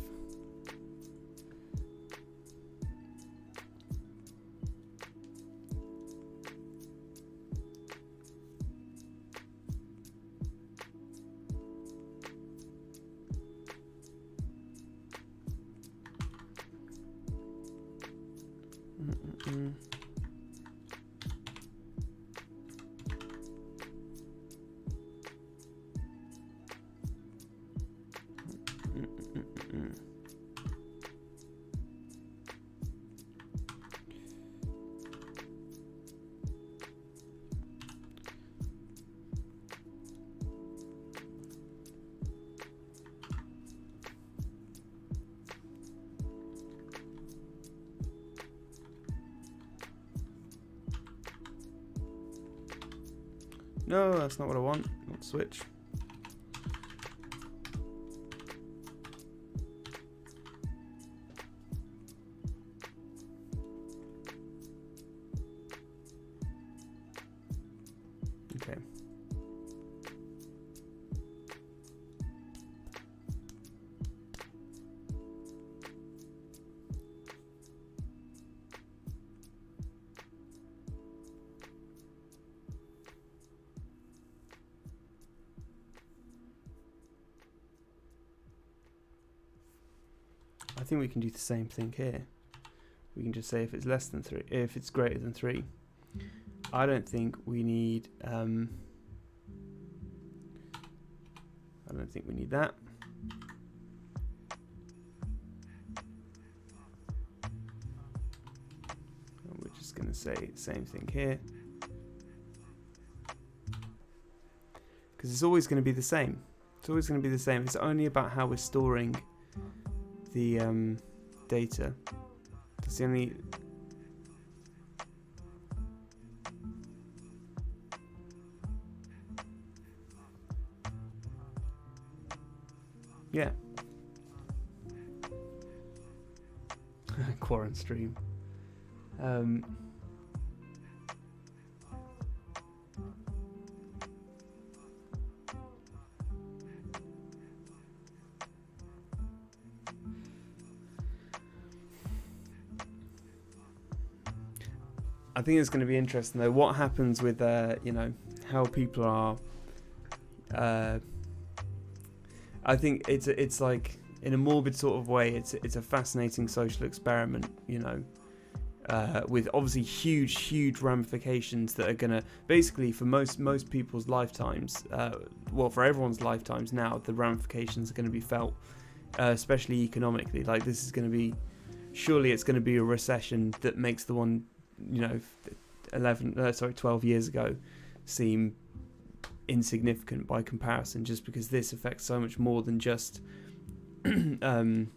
no, that's not what I want. Not switch. Okay. I think we can do the same thing here. We can just say if it's less than 3, if it's greater than 3. I don't think we need I don't think we need that. And we're just going to say same thing here. Because it's always going to be the same. It's always going to be the same. It's only about how we're storing the data. That's the only. Yeah. Quarant stream. I think it's going to be interesting though. What happens with you know, how people are. I think it's like, in a morbid sort of way, it's a fascinating social experiment, you know, with obviously huge ramifications that are gonna basically, for most people's lifetimes, well, for everyone's lifetimes now, the ramifications are going to be felt, especially economically. Like, this is going to be, surely it's going to be a recession that makes the one, you know, 12 years ago seem insignificant by comparison, just because this affects so much more than just you know,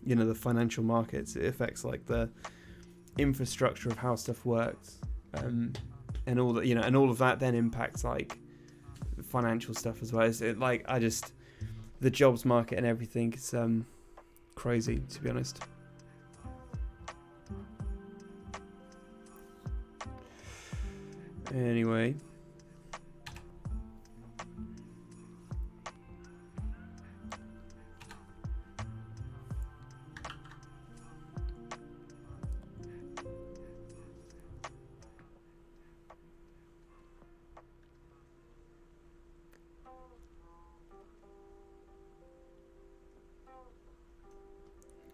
the financial markets. It affects like the infrastructure of how stuff works, and all that, you know, and all of that then impacts like financial stuff as well. It's like, the jobs market and everything, it's crazy, to be honest. Anyway,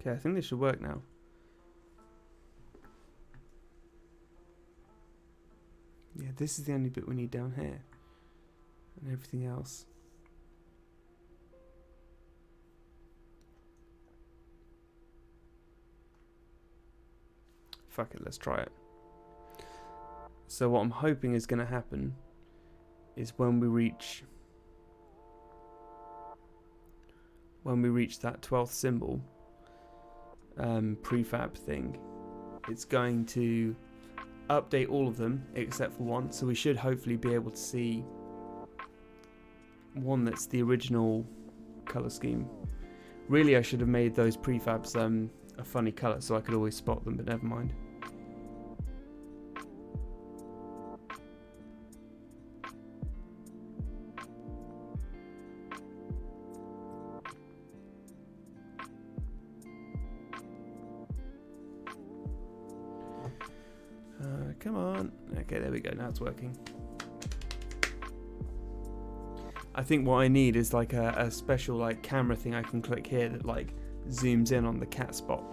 okay, I think this should work now. Yeah, this is the only bit we need down here, and everything else. Fuck it, let's try it. So what I'm hoping is going to happen is when we reach that 12th symbol, prefab thing, it's going to update all of them except for one. So we should hopefully be able to see one that's the original color scheme, Really, I should have made those prefabs a funny colour so I could always spot them, but never mind. Come on. Okay, there we go. Now it's working. I think what I need is like a special like camera thing I can click here that like zooms in on the cat spot,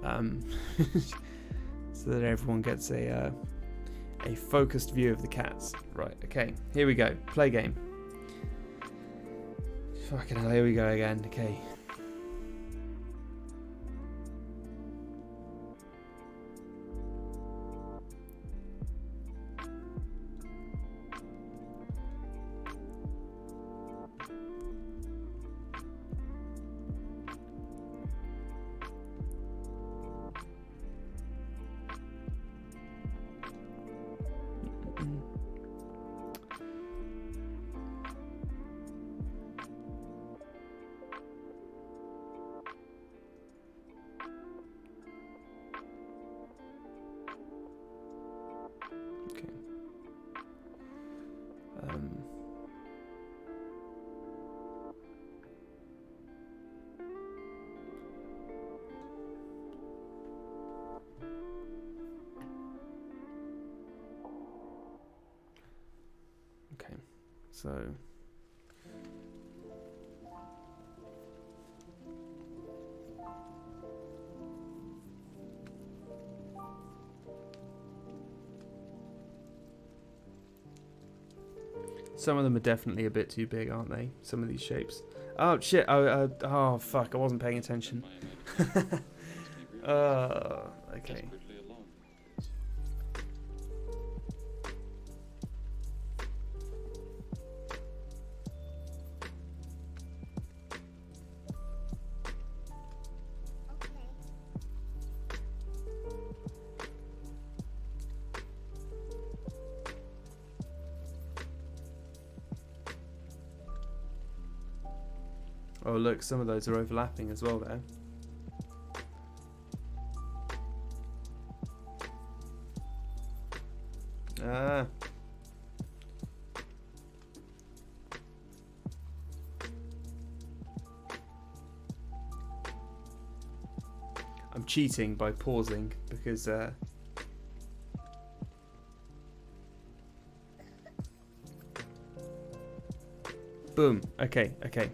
so that everyone gets a focused view of the cats. Right. Okay. Here we go. Play game. Fucking hell. Here we go again. Okay. Okay. Okay. So. Some of them are definitely a bit too big, aren't they? Some of these shapes. Oh shit! Oh fuck! I wasn't paying attention. Okay. Oh look, some of those are overlapping as well there. Ah. I'm cheating by pausing because boom. Okay, okay.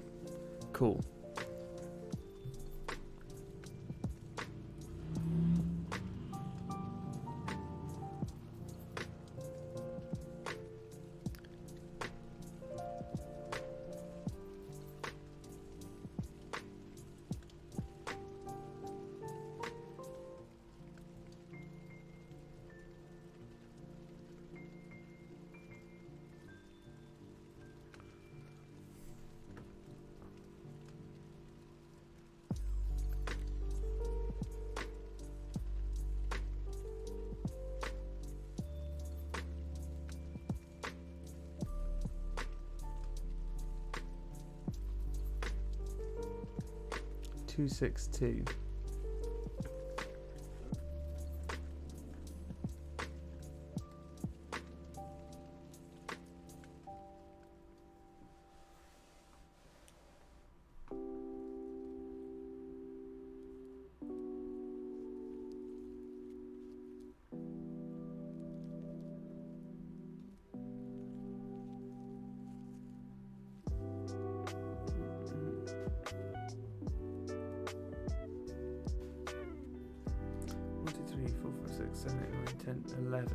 Cool. Two 6-2. One, two, three, four, five, six, 7, 8, 9, 10, 11.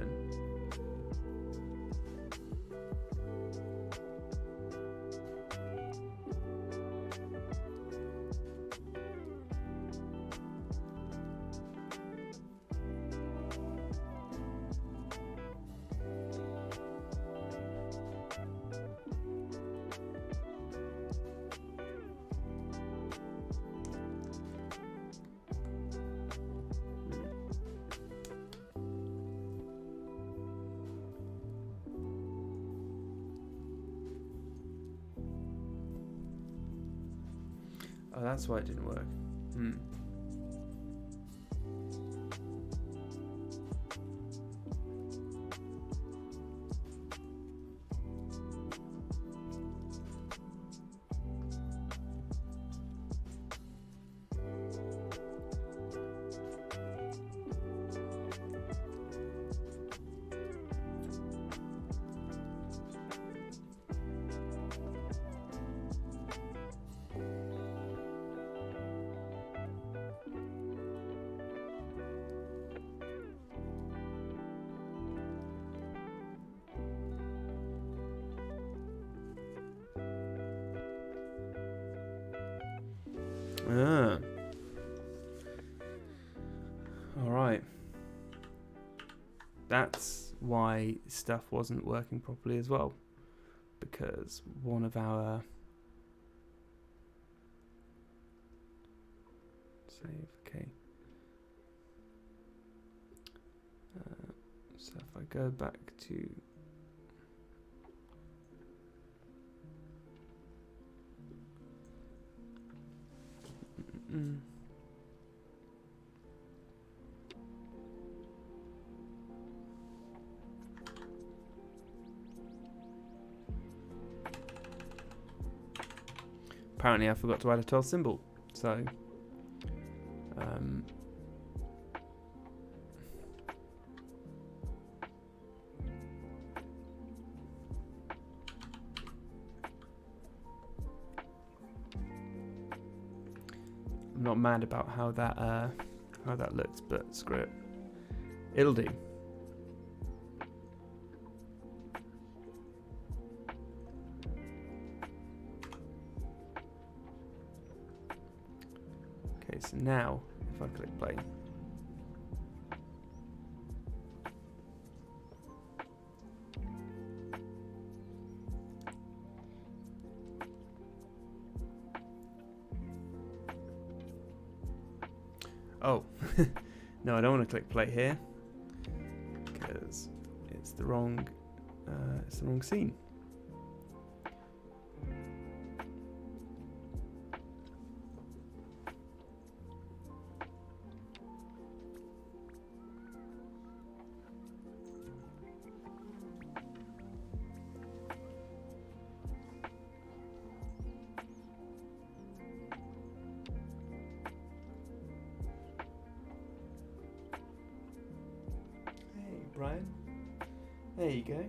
that's why it didn't work. Alright. That's why stuff wasn't working properly as well. Because one of our... Save, okay. So if I go back to... Apparently I forgot to add a 12 symbol, so I'm not mad about how that looks, but screw it. It'll do. Okay, so now if I click play. Oh, no, I don't want to click play here because it's the wrong scene. Brian, there you go.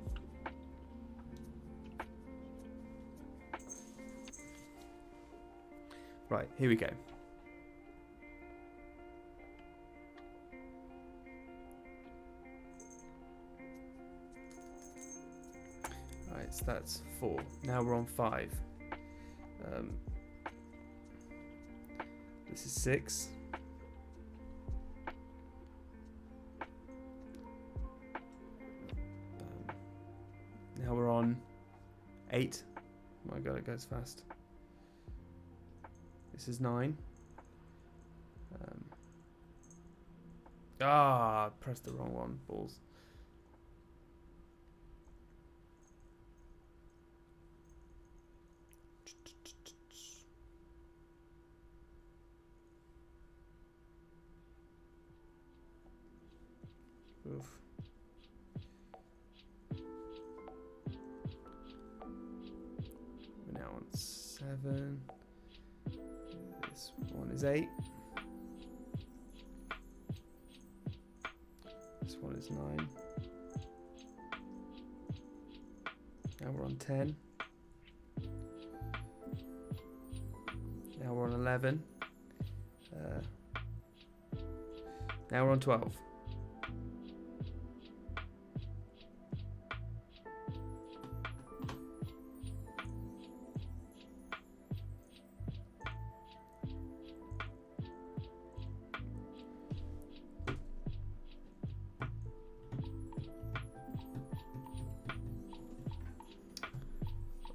Right, here we go. Right, so that's 4. Now we're on 5. This is 6. Now we're on 8. Oh my god, it goes fast. This is 9. Pressed the wrong one. Balls. Oof. We're now on 7. This one is 8. This one is 9. Now we're on 10. Now we're on 11. Now we're on 12.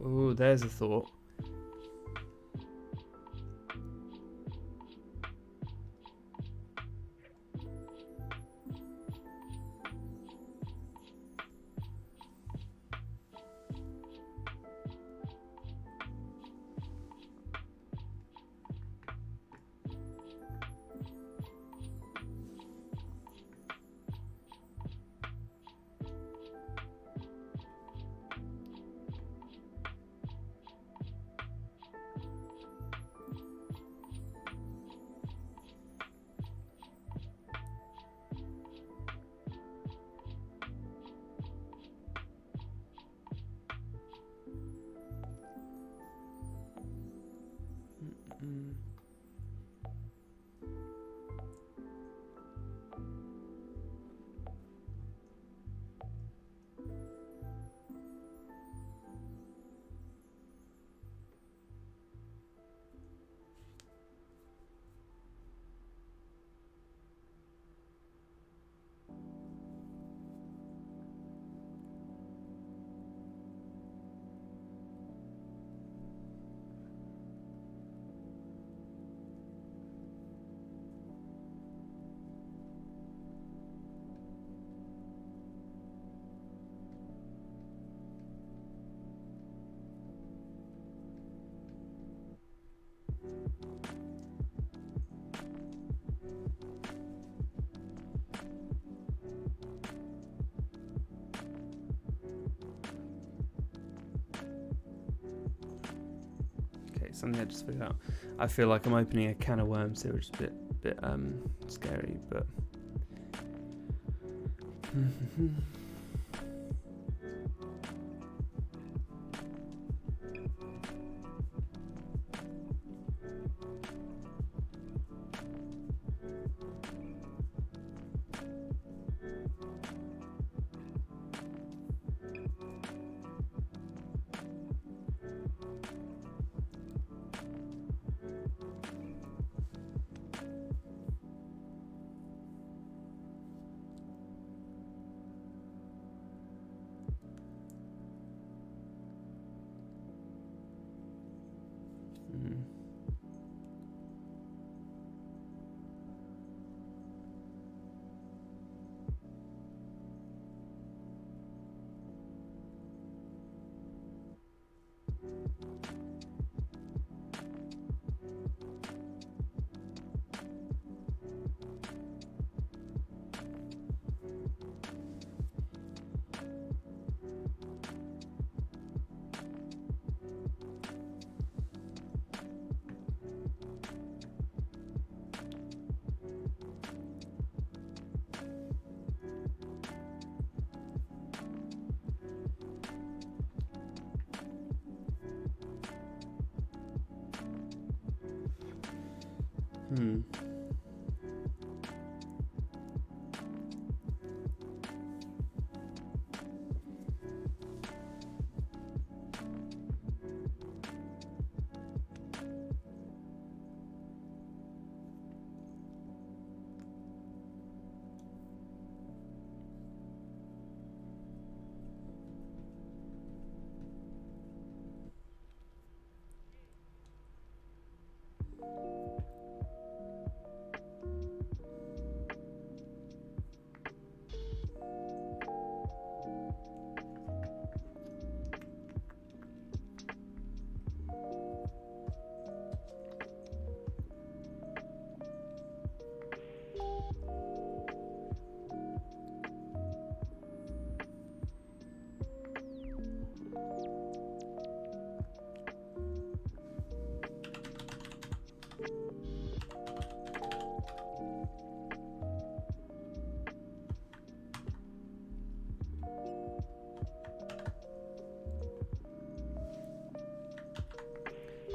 Oh, there's a thought. Okay, something I just figured out. I feel like I'm opening a can of worms here, which is a bit scary, but.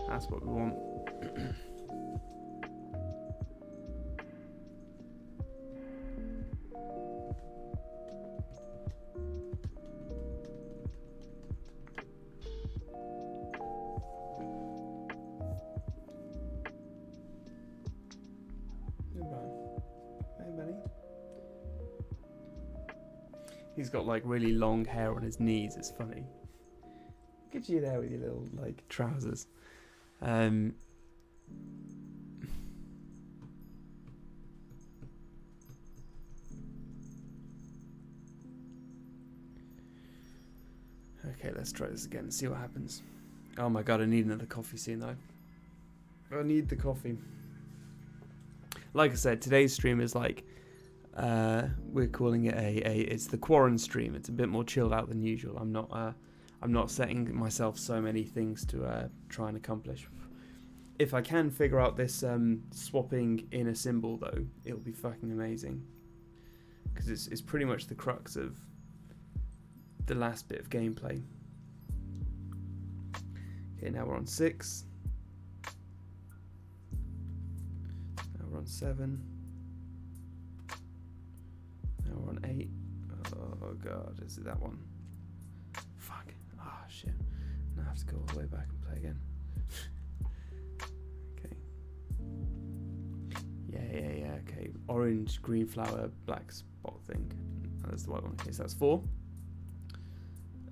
That's what we want. Hey, buddy. He's got like really long hair on his knees. It's funny. Look at you there with your little like trousers. Okay, let's try this again and see what happens. Oh my god, I need another coffee soon though. I need the coffee. Like I said, today's stream is like we're calling it it's the quarantine stream. It's a bit more chilled out than usual. I'm not setting myself so many things to try and accomplish. If I can figure out this swapping in a symbol though, it'll be fucking amazing. Because it's pretty much the crux of the last bit of gameplay. Okay, now we're on 6. Now we're on 7. Now we're on 8. Oh god, is it that one? Fuck. Oh shit. Now I have to go all the way back and play again. Okay. Yeah. Okay. Orange, green flower, black spot thing. Oh, that's the white one. Okay, so that's 4.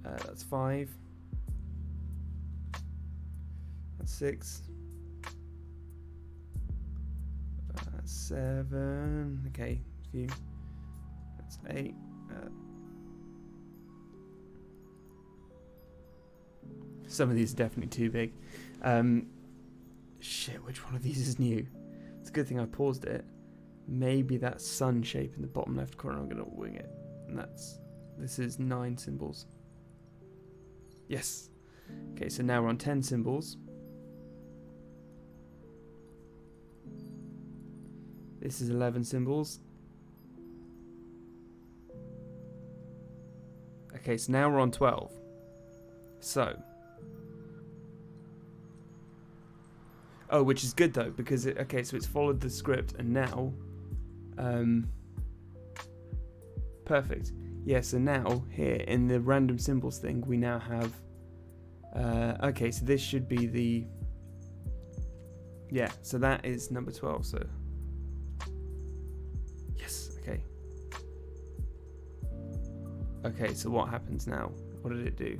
That's 5. That's 6. That's 7. Okay, few. That's 8. Some of these are definitely too big. Shit, which one of these is new? It's a good thing I paused it. Maybe that sun shape in the bottom left corner. I'm gonna wing it. And this is 9 symbols. Yes. Okay, so now we're on 10 symbols. This is 11 symbols. Okay, so now we're on 12. So. Oh, which is good though, because okay, so it's followed the script, and now, perfect. Yeah, so now here in the random symbols thing, we now have. Okay, so this should be the. Yeah, so that is number 12. So. Yes. Okay. Okay, so what happens now? What did it do?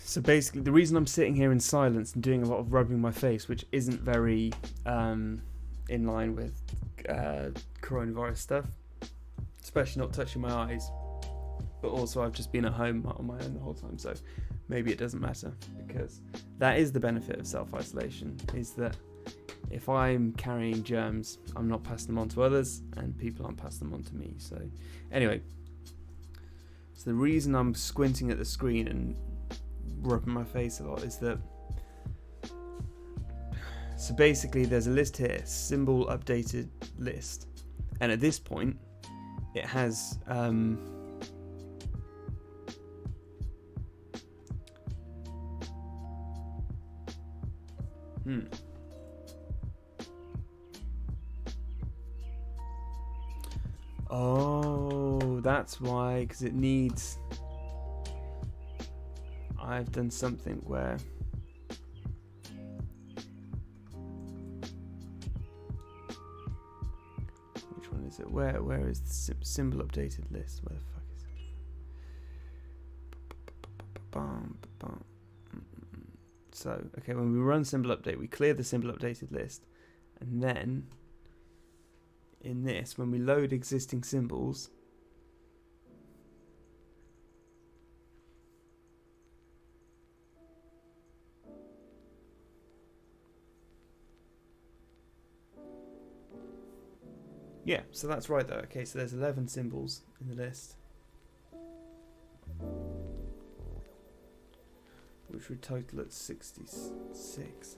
So basically, the reason I'm sitting here in silence and doing a lot of rubbing my face, which isn't very in line with coronavirus stuff, especially not touching my eyes, but also I've just been at home on my own the whole time, so maybe it doesn't matter, because that is the benefit of self-isolation, is that if I'm carrying germs, I'm not passing them on to others, and people aren't passing them on to me. So anyway, so the reason I'm squinting at the screen and rubbing my face a lot is that, so basically there's a list here, symbol updated list, and at this point it has Oh, that's why, because it needs, I've done something where which one is it? Where is the symbol updated list? Where the fuck is it? So, okay, when we run symbol update, we clear the symbol updated list, and then in this, when we load existing symbols, yeah, so that's right though. Okay, so there's 11 symbols in the list, which would total at 66.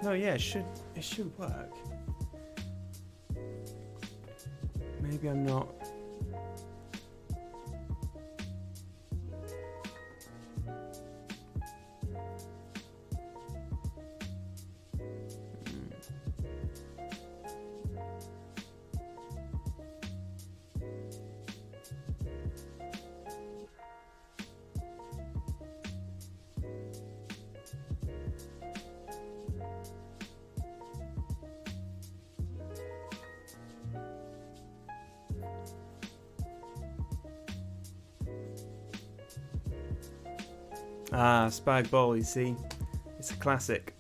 No, yeah, it should work. Maybe I'm not. Spag bowl, you see. It's a classic.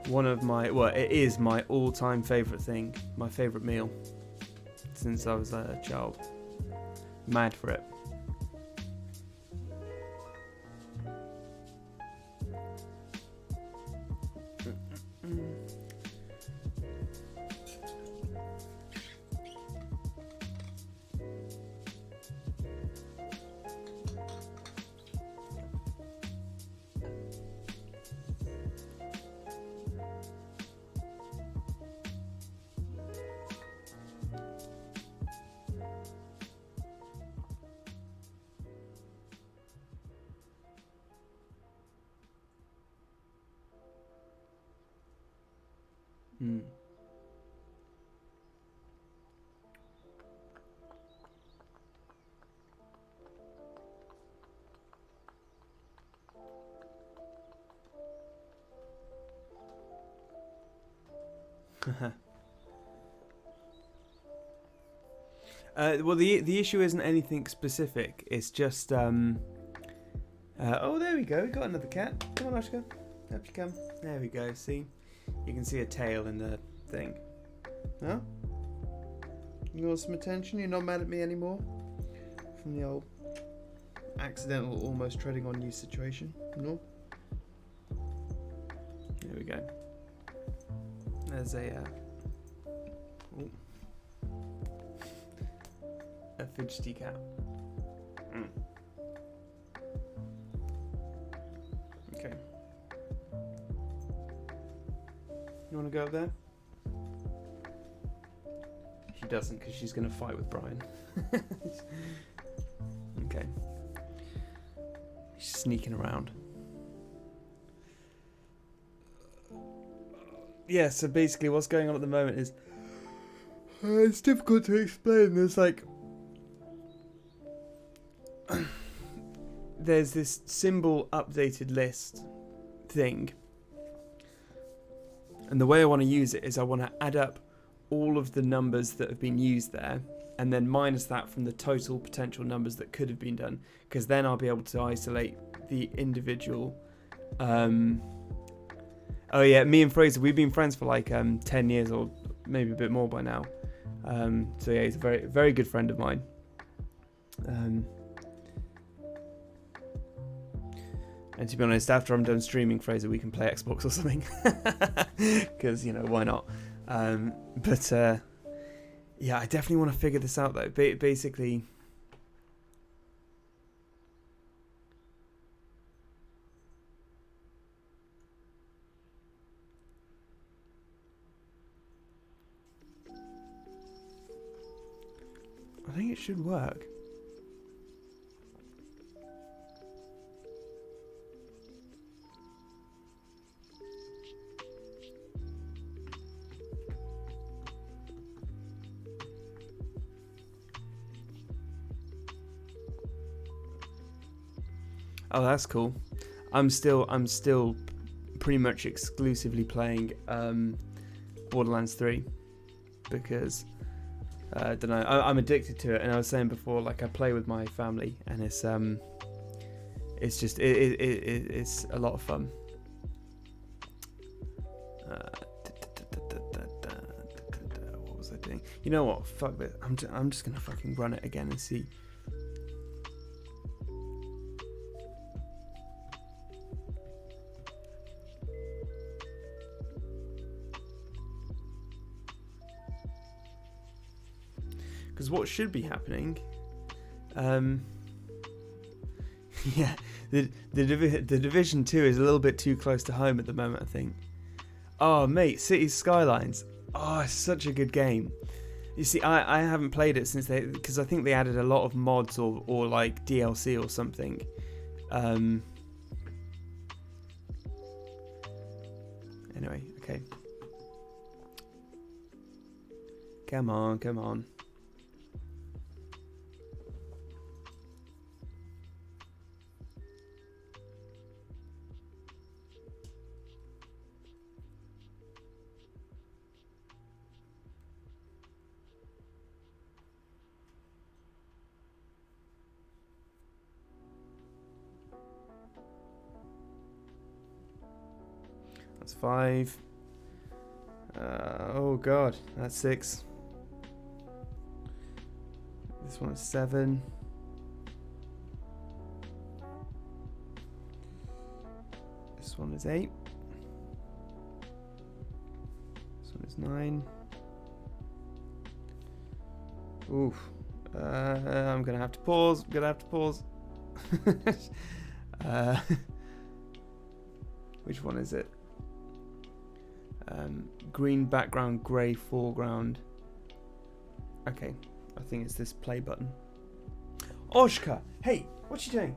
One of my, well, it is my all-time favourite thing. My favourite meal. Since I was a child. Mad for it. Mm. Well, the issue isn't anything specific. It's just oh, there we go. We got another cat. Come on, Oscar. Up you come. There we go. See, you can see a tail in the thing. Huh? You want some attention? You're not mad at me anymore from the old accidental, almost treading on you situation. No. There we go. There's a fidgety cat. Mm. Okay. You want to go up there? She doesn't, because she's going to fight with Brian. Okay. She's sneaking around. Yeah, so basically what's going on at the moment is it's difficult to explain. There's like there's this symbol updated list thing, and the way I want to use it is I want to add up all of the numbers that have been used there and then minus that from the total potential numbers that could have been done, because then I'll be able to isolate the individual. Oh yeah, me and Fraser, we've been friends for like 10 years or maybe a bit more by now. So yeah, he's a very, very good friend of mine. And to be honest, after I'm done streaming Fraser, we can play Xbox or something. Because, you know, why not? But yeah, I definitely want to figure this out though. Basically... I think it should work. Oh, that's cool. I'm still pretty much exclusively playing Borderlands 3 because I don't know. I'm addicted to it, and I was saying before, like I play with my family, and it's just it's a lot of fun. What was I doing? You know what? Fuck it. I'm just gonna fucking run it again and see. Because what should be happening, yeah, The Division 2 is a little bit too close to home at the moment, I think. Oh, mate, Cities Skylines. Oh, it's such a good game. You see, I haven't played it since because I think they added a lot of mods or like DLC or something. Anyway, okay. Come on. That's 5. Oh god, that's 6. This one is 7. This one is 8. This one is 9. Oof. I'm gonna have to pause. Which one is it? Green background, grey foreground. Okay, I think it's this play button. Oshka, hey, what you doing?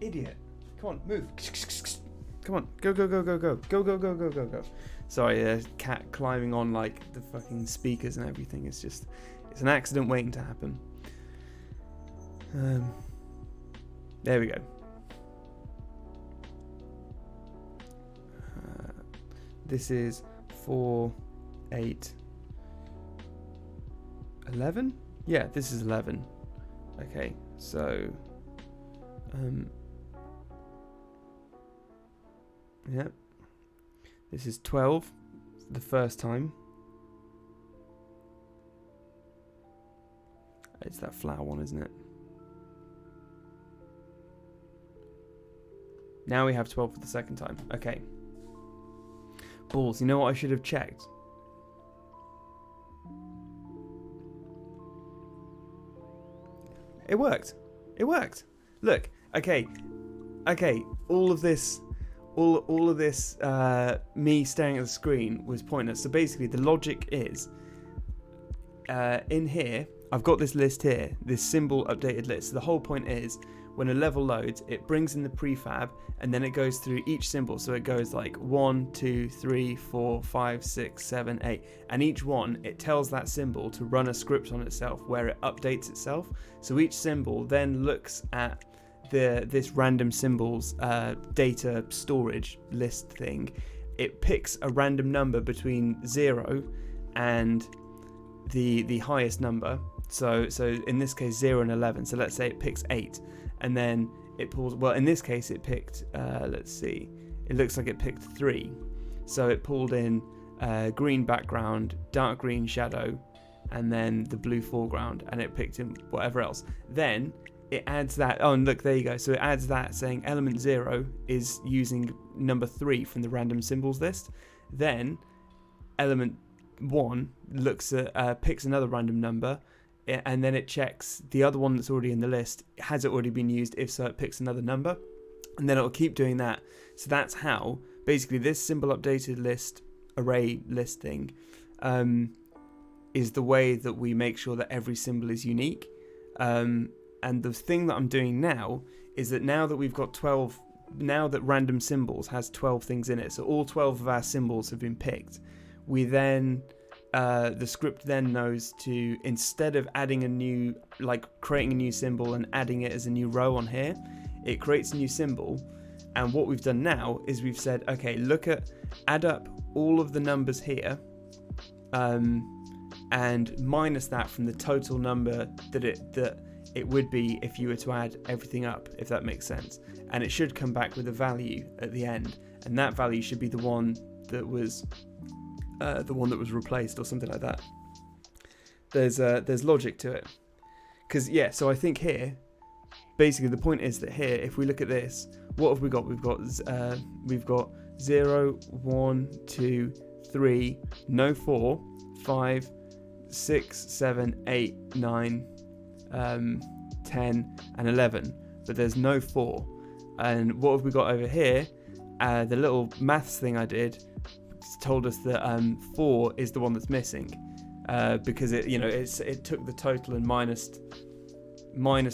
Idiot. Come on, move. Come on, go. Sorry, cat climbing on like the fucking speakers and everything. It's an accident waiting to happen. There we go. This is 4, 8, 11? Yeah, this is 11. Okay, so yeah. This is 12, the first time. It's that flower one, isn't it? Now we have 12 for the second time. Okay. Balls, you know what I should have checked? It worked. Look, okay. All of this, me staring at the screen was pointless. So basically, the logic is, in here, I've got this list here, this symbol updated list. So the whole point is, when a level loads, it brings in the prefab, and then it goes through each symbol. So it goes like 1, 2, 3, 4, 5, 6, 7, 8. And each one, it tells that symbol to run a script on itself where it updates itself. So each symbol then looks at this random symbols data storage list thing. It picks a random number between 0 and the highest number. So in this case 0 and 11. So let's say it picks 8. And then it pulls, well, in this case it picked, let's see, it looks like it picked 3. So it pulled in green background, dark green shadow, and then the blue foreground, and it picked in whatever else. Then it adds that, oh, and look, there you go. So it adds that saying element 0 is using number 3 from the random symbols list. Then element 1 looks at, picks another random number, and then it checks the other one that's already in the list. Has it already been used? If so, it picks another number, and then it'll keep doing that. So that's how basically this symbol updated list array list thing is the way that we make sure that every symbol is unique. And the thing that I'm doing now is that now that we've got 12, now that random symbols has 12 things in it, so all 12 of our symbols have been picked, we then the script then knows to, instead of adding a new, like creating a new symbol and adding it as a new row on here, it creates a new symbol. And what we've done now is we've said, okay, add up all of the numbers here, and minus that from the total number that it would be if you were to add everything up, if that makes sense. And it should come back with a value at the end, and that value should be the one that was replaced or something like that. There's logic to it, because so I think here, basically the point is that here, if we look at this, what have we got? We've got 0, 1, 2, 3, no 4, 5, 6, 7, 8, 9, 10, and 11, but there's no 4. And what have we got over here? The little maths thing I did told us that 4 is the one that's missing, because it took the total and minus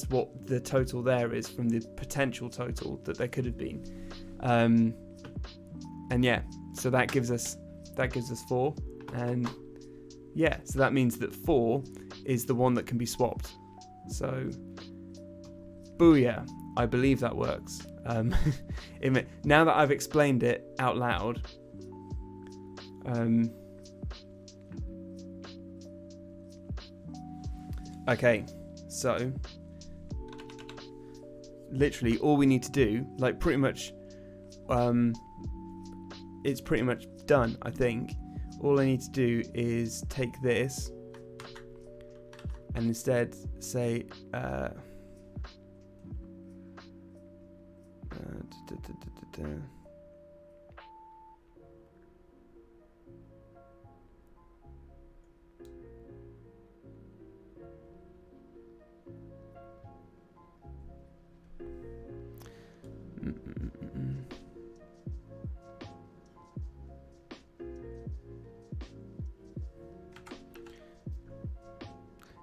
what the total there is from the potential total that there could have been, and yeah, so that gives us 4, and yeah, so that means that 4 is the one that can be swapped. So booyah, I believe that works. Now that I've explained it out loud, okay, so literally all we need to do, like pretty much, it's pretty much done, I think. All I need to do is take this and instead say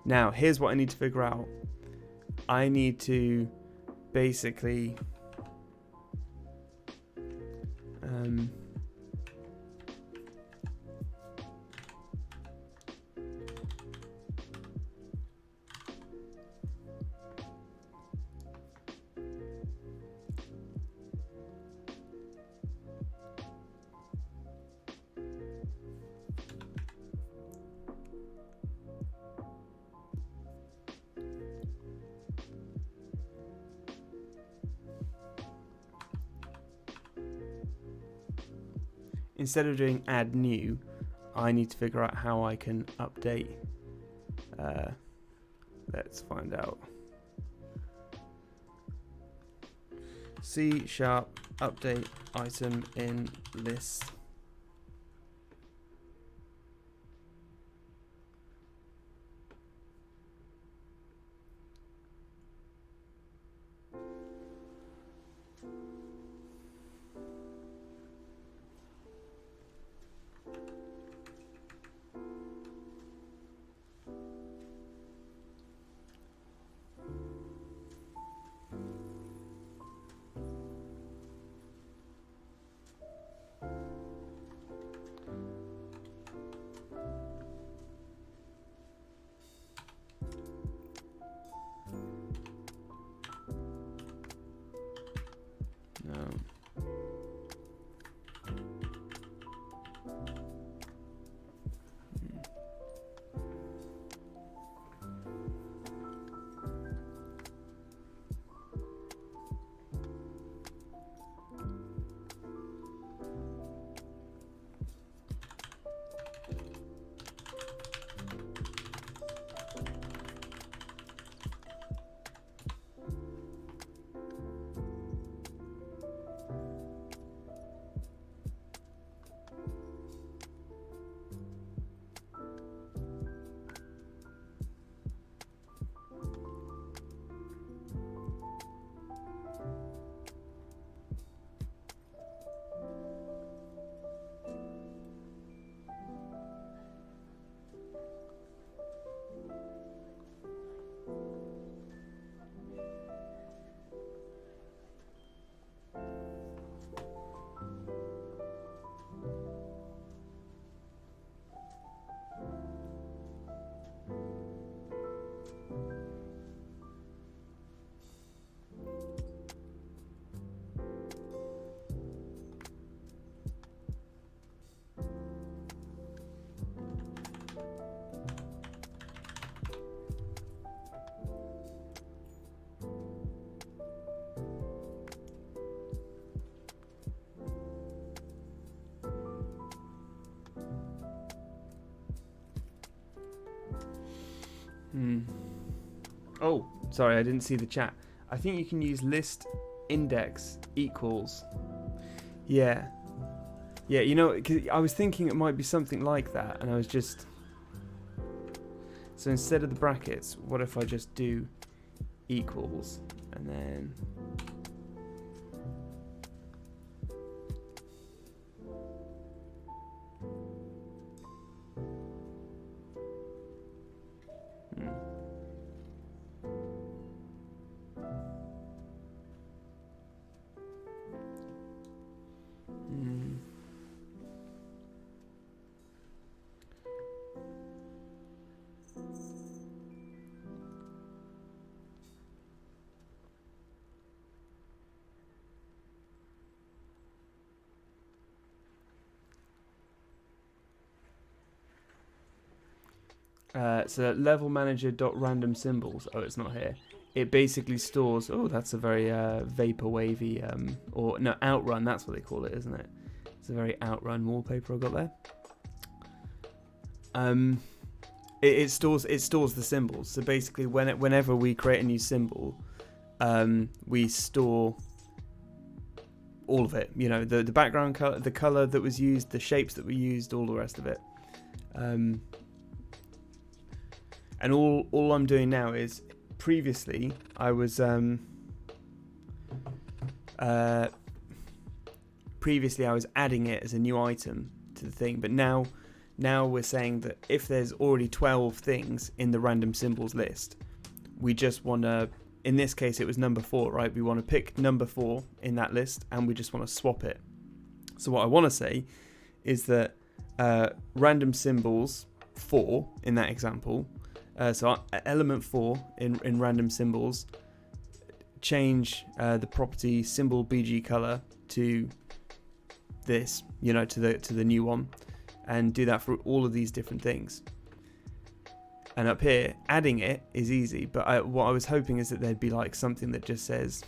Now, here's what I need to figure out. I need to basically instead of doing add new, I need to figure out how I can update. Let's find out. C# update item in list. Oh, sorry, I didn't see the chat. I think you can use list index equals. Yeah. Yeah, you know, 'cause I was thinking it might be something like that, and I was just... So instead of the brackets, what if I just do equals, and then... So level manager.random symbols. Oh, it's not here. It basically stores. Oh, that's a very vapor wavy or no, outrun. That's what they call it, isn't it? It's a very outrun wallpaper I got there. It stores the symbols. So basically, whenever we create a new symbol, we store all of it. You know, the background color, the color that was used, the shapes that we used, all the rest of it. And all I'm doing now is, previously I was adding it as a new item to the thing, but now we're saying that if there's already 12 things in the random symbols list, we just want to, in this case it was number 4, right? We want to pick number 4 in that list and we just want to swap it. So what I want to say is that random symbols 4 in that example, so element 4 in random symbols, change the property symbol BG color to this, you know, to the new one, and do that for all of these different things. And up here, adding it is easy, but what I was hoping is that there'd be like something that just says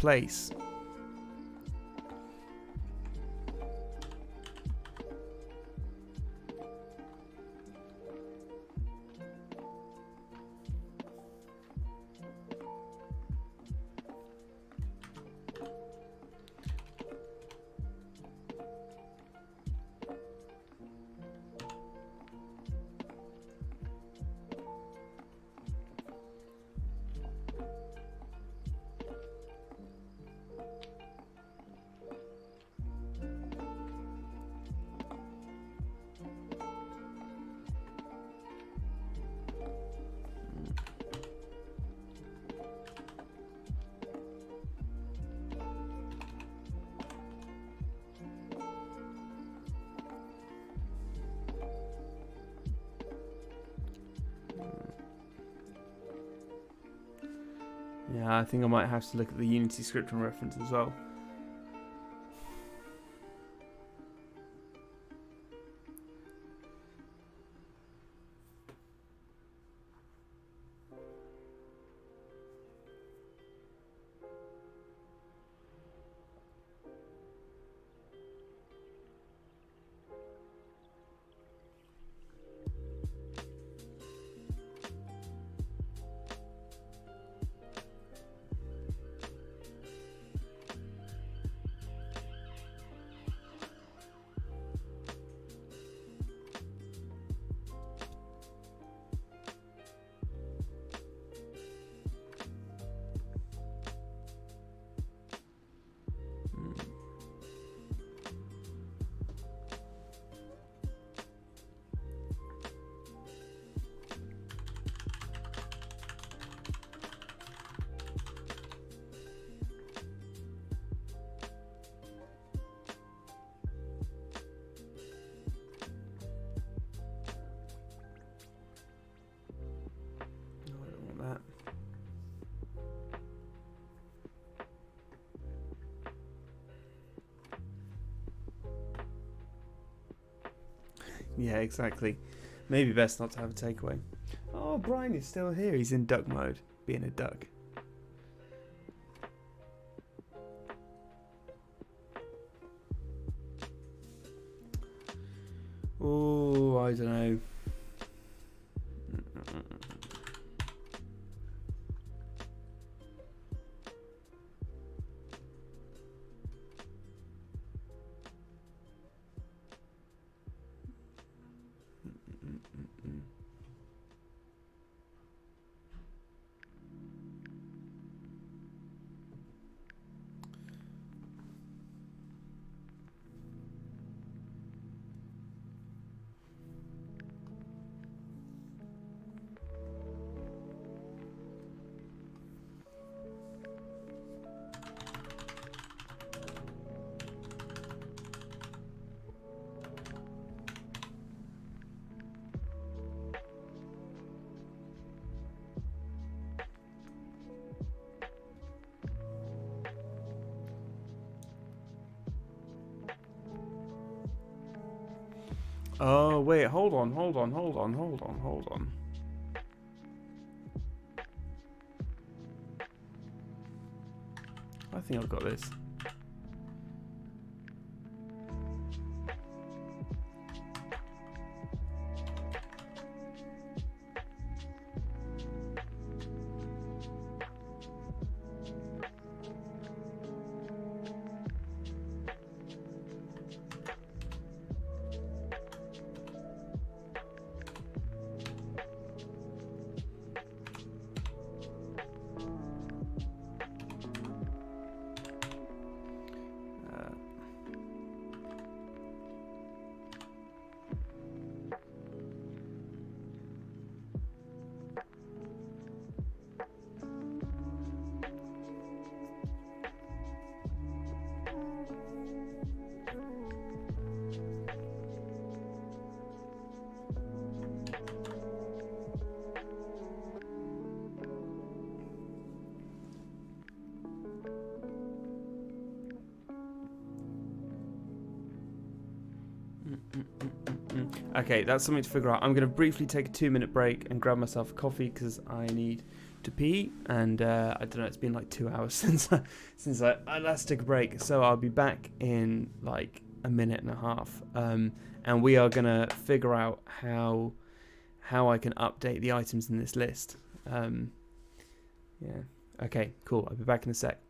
replace. Yeah, I think I might have to look at the Unity scripting reference as well. Yeah, exactly. Maybe best not to have a takeaway. Oh, Brian is still here. He's in duck mode, being a duck. Oh, I don't know. Oh, wait, hold on. I think I've got this. Okay, that's something to figure out. I'm going to briefly take a 2-minute break and grab myself a coffee because I need to pee, and I don't know, it's been like 2 hours since I last took a break, so I'll be back in like a minute and a half, and we are going to figure out how I can update the items in this list. Yeah, okay, cool, I'll be back in a sec.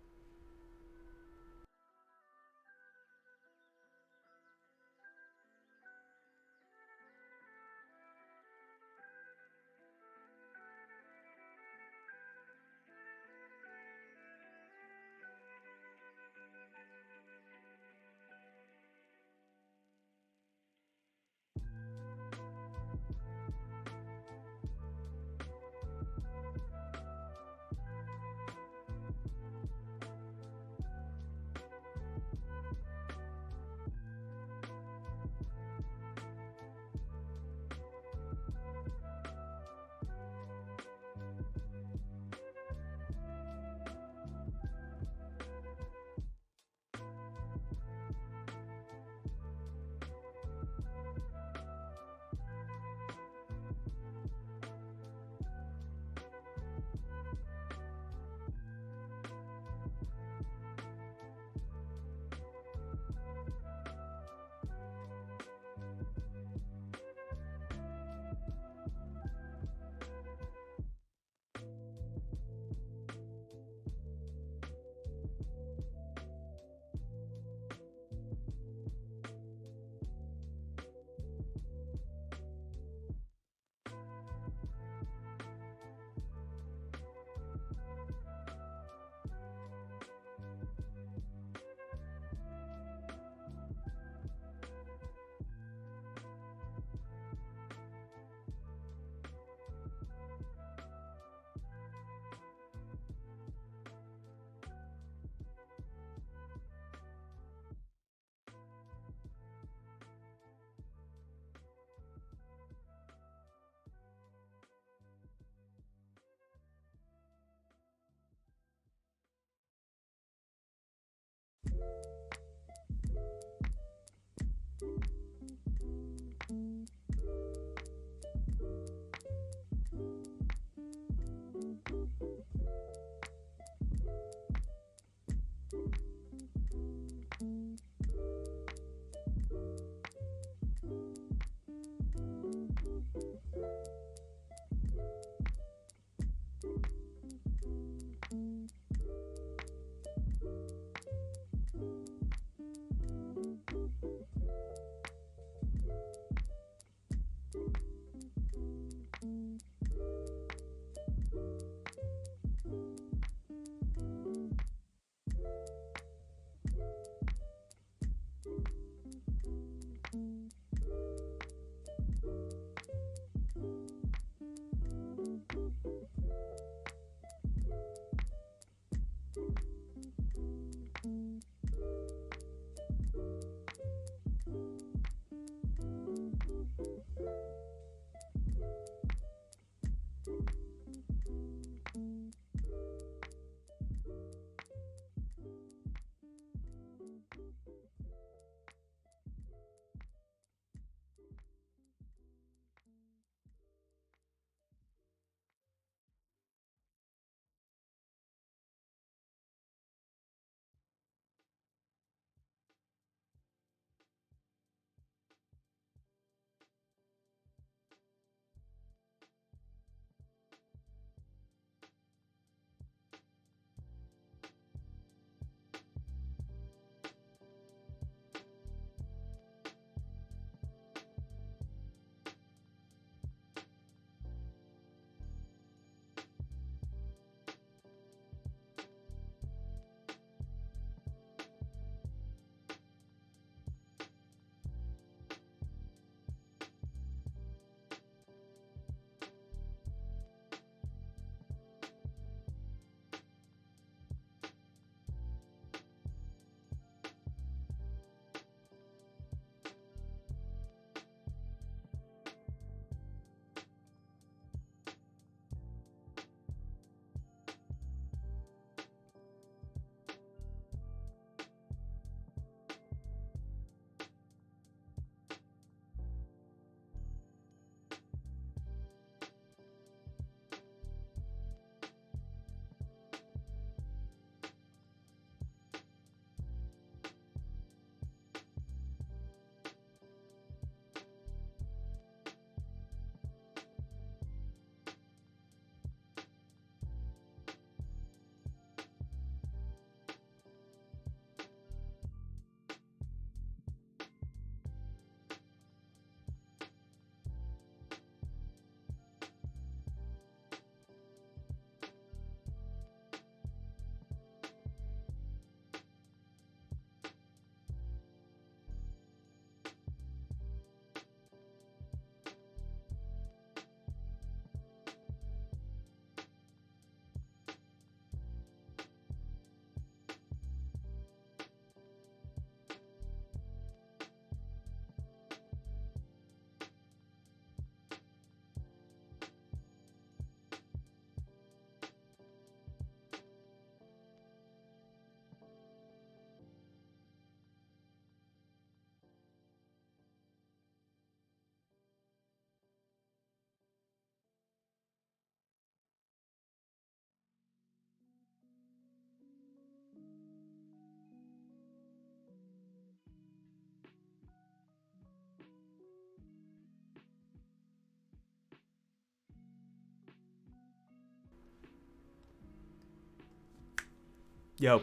Yo,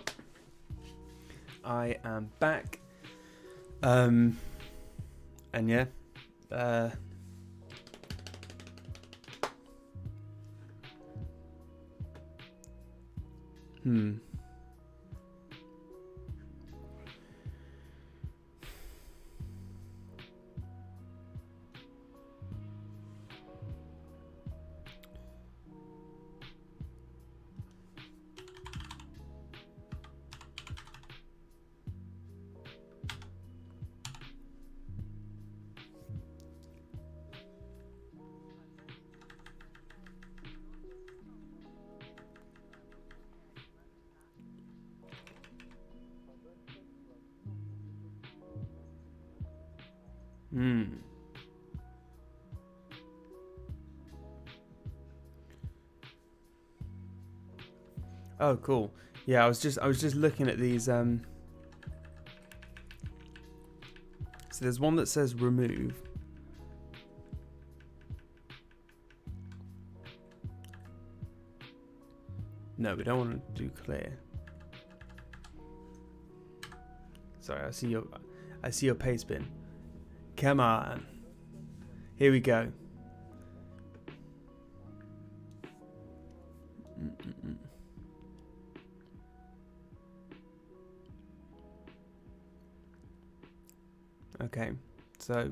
I am back. And yeah, Oh, cool. Yeah, I was just looking at these. So there's one that says remove. No, we don't want to do clear. Sorry, I see your paste bin. Come on. Here we go. Okay, so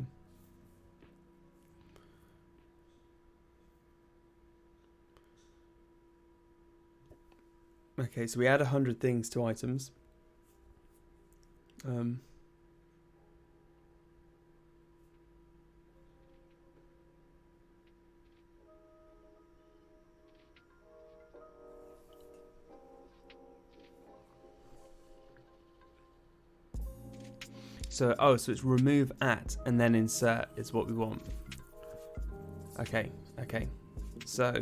we add 100 things to items. So it's remove at and then insert is what we want. Okay. So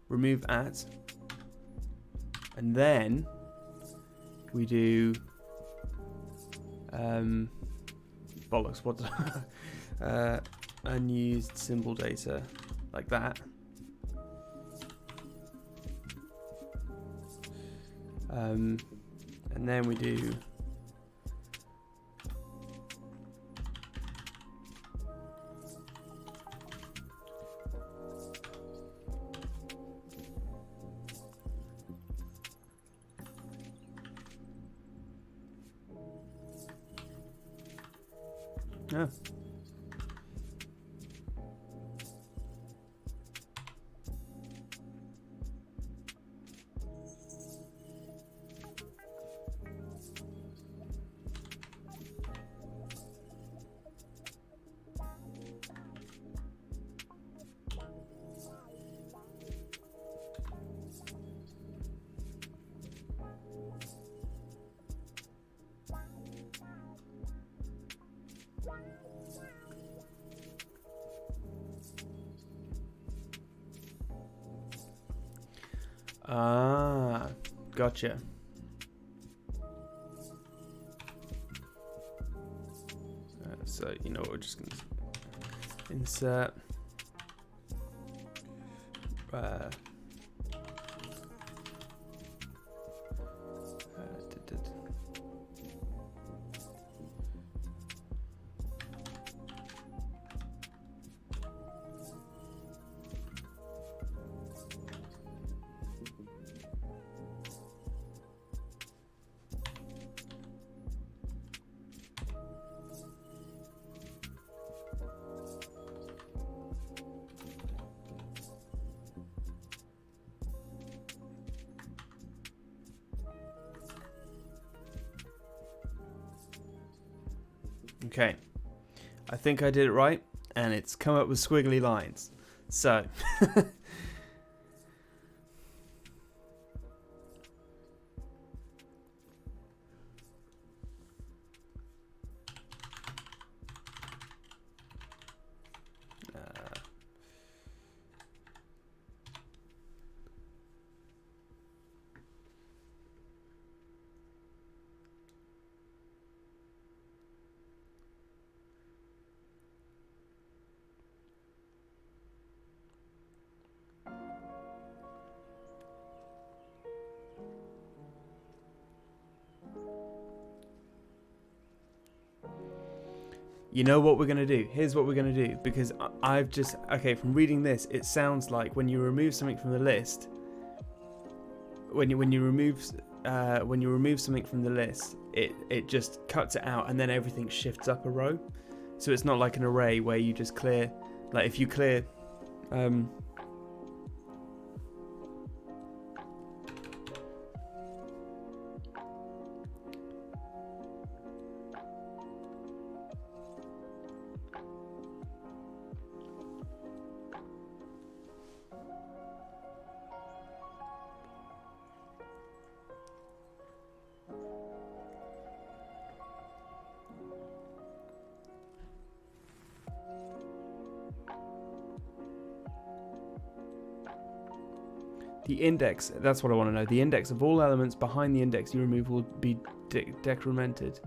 remove at, and then we do bollocks. What? Unused symbol data, like that. And then we do yeah. Ah, gotcha. So you know what, we're just gonna insert okay. I think I did it right, and it's come up with squiggly lines. So You know what we're going to do? Here's what we're going to do, because I've just... Okay, from reading this, it sounds like when you remove something from the list... When you remove something from the list, it just cuts it out, and then everything shifts up a row. So it's not like an array where you just clear... Like, if you clear... The index, that's what I want to know. The index of all elements behind the index you remove will be decremented.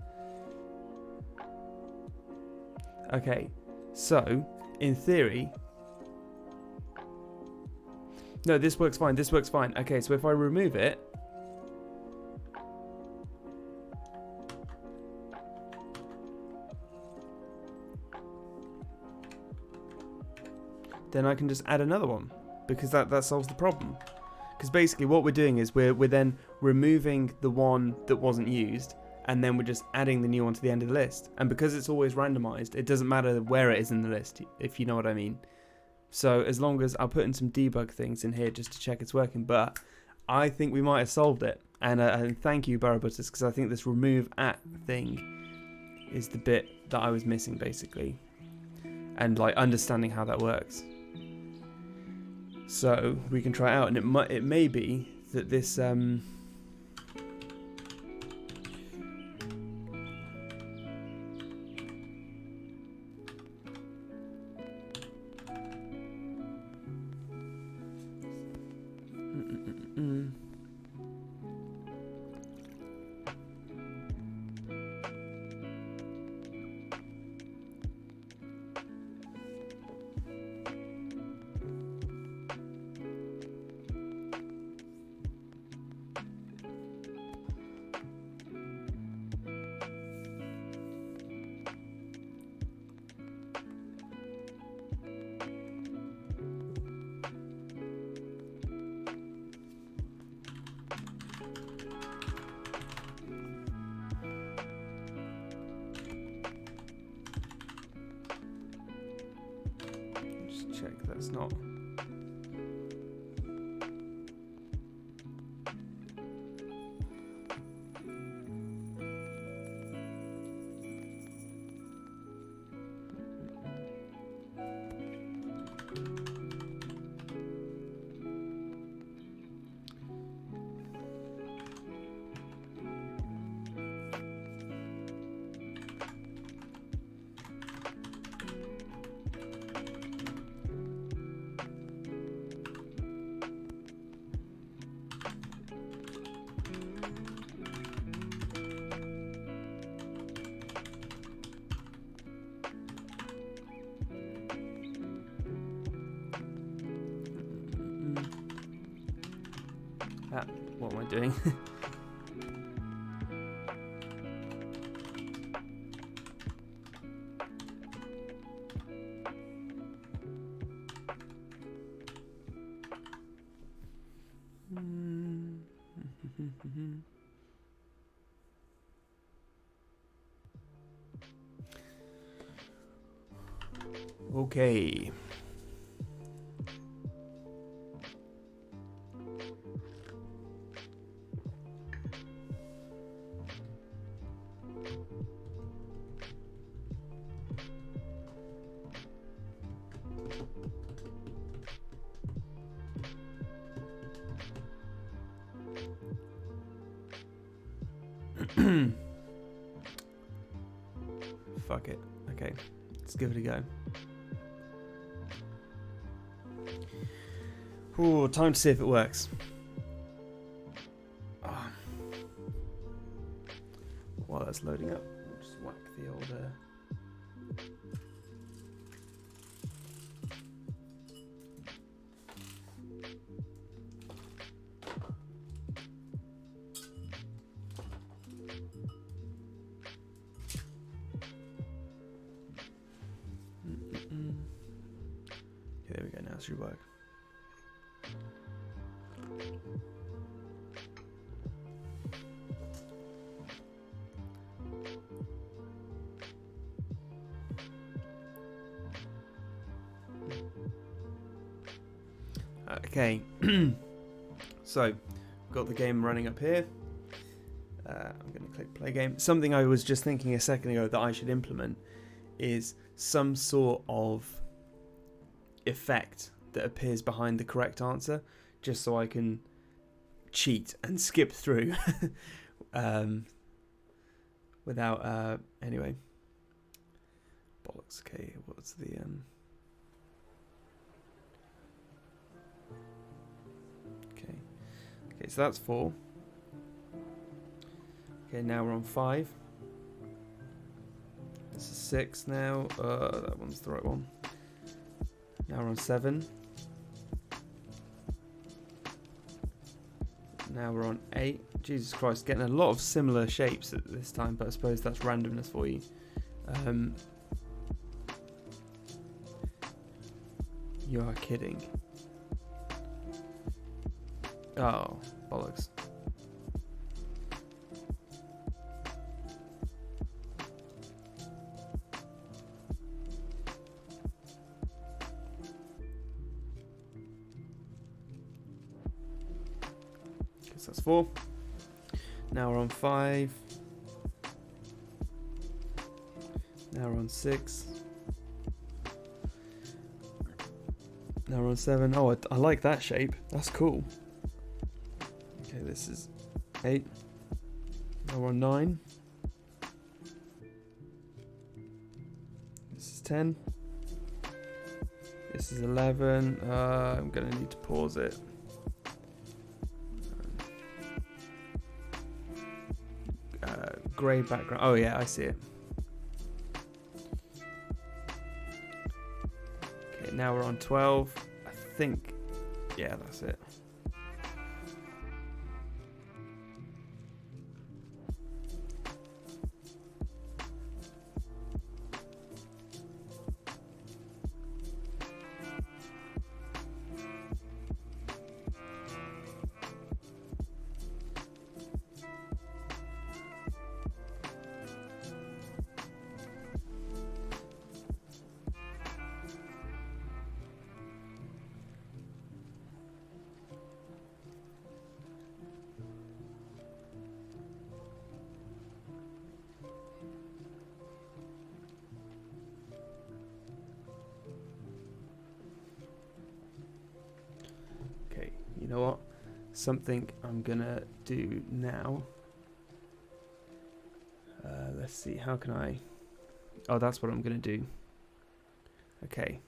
Okay, so, in theory... No, this works fine, this works fine. Okay, so if I remove it... then I can just add another one, because that solves the problem. Because basically what we're doing is we're then removing the one that wasn't used, and then we're just adding the new one to the end of the list. And because it's always randomized, it doesn't matter where it is in the list, if you know what I mean. So as long as I'll put in some debug things in here just to check it's working, but I think we might have solved it. And thank you, Barrowbutters, because I think this remove at thing is the bit that I was missing, basically. And like understanding how that works. So we can try it out, and it may be that this check that's not. What am I doing? Okay. Fuck it. Okay, let's give it a go. Ooh, time to see if it works. Oh. While that's loading up, we'll just whack the old... Okay, there we go. Now it should work. Okay, so got the game running up here. I'm going to click play game. Something I was just thinking a second ago that I should implement is some sort of effect that appears behind the correct answer, just so I can cheat and skip through without anyway. Bollocks. Okay, what's the Okay, so that's 4. Okay, now we're on 5. This is 6 now. That one's the right one. Now we're on 7. Now we're on 8. Jesus Christ, getting a lot of similar shapes at this time, but I suppose that's randomness for you. You are kidding. Oh, bollocks. Guess that's 4. Now we're on 5. Now we're on 6. Now we're on 7. Oh, I like that shape. That's cool. Okay, this is 8. Now we're on 9. This is 10. This is 11. I'm going to need to pause it. Grey background. Oh yeah, I see it. Okay, now we're on 12. I think, yeah, that's it. You know what? Something I'm gonna do now. Let's see, how can I... Oh, that's what I'm gonna do. Okay.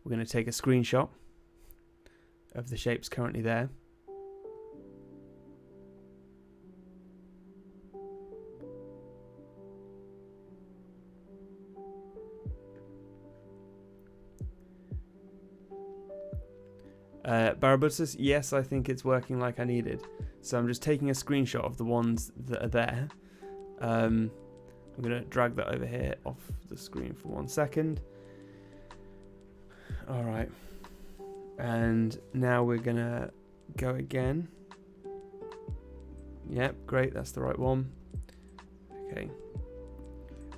We're gonna take a screenshot of the shapes currently there. Barabutus, yes, I think it's working like I needed. So I'm just taking a screenshot of the ones that are there. I'm going to drag that over here off the screen for 1 second. Alright. And now we're going to go again. Yep, great, that's the right one. Okay.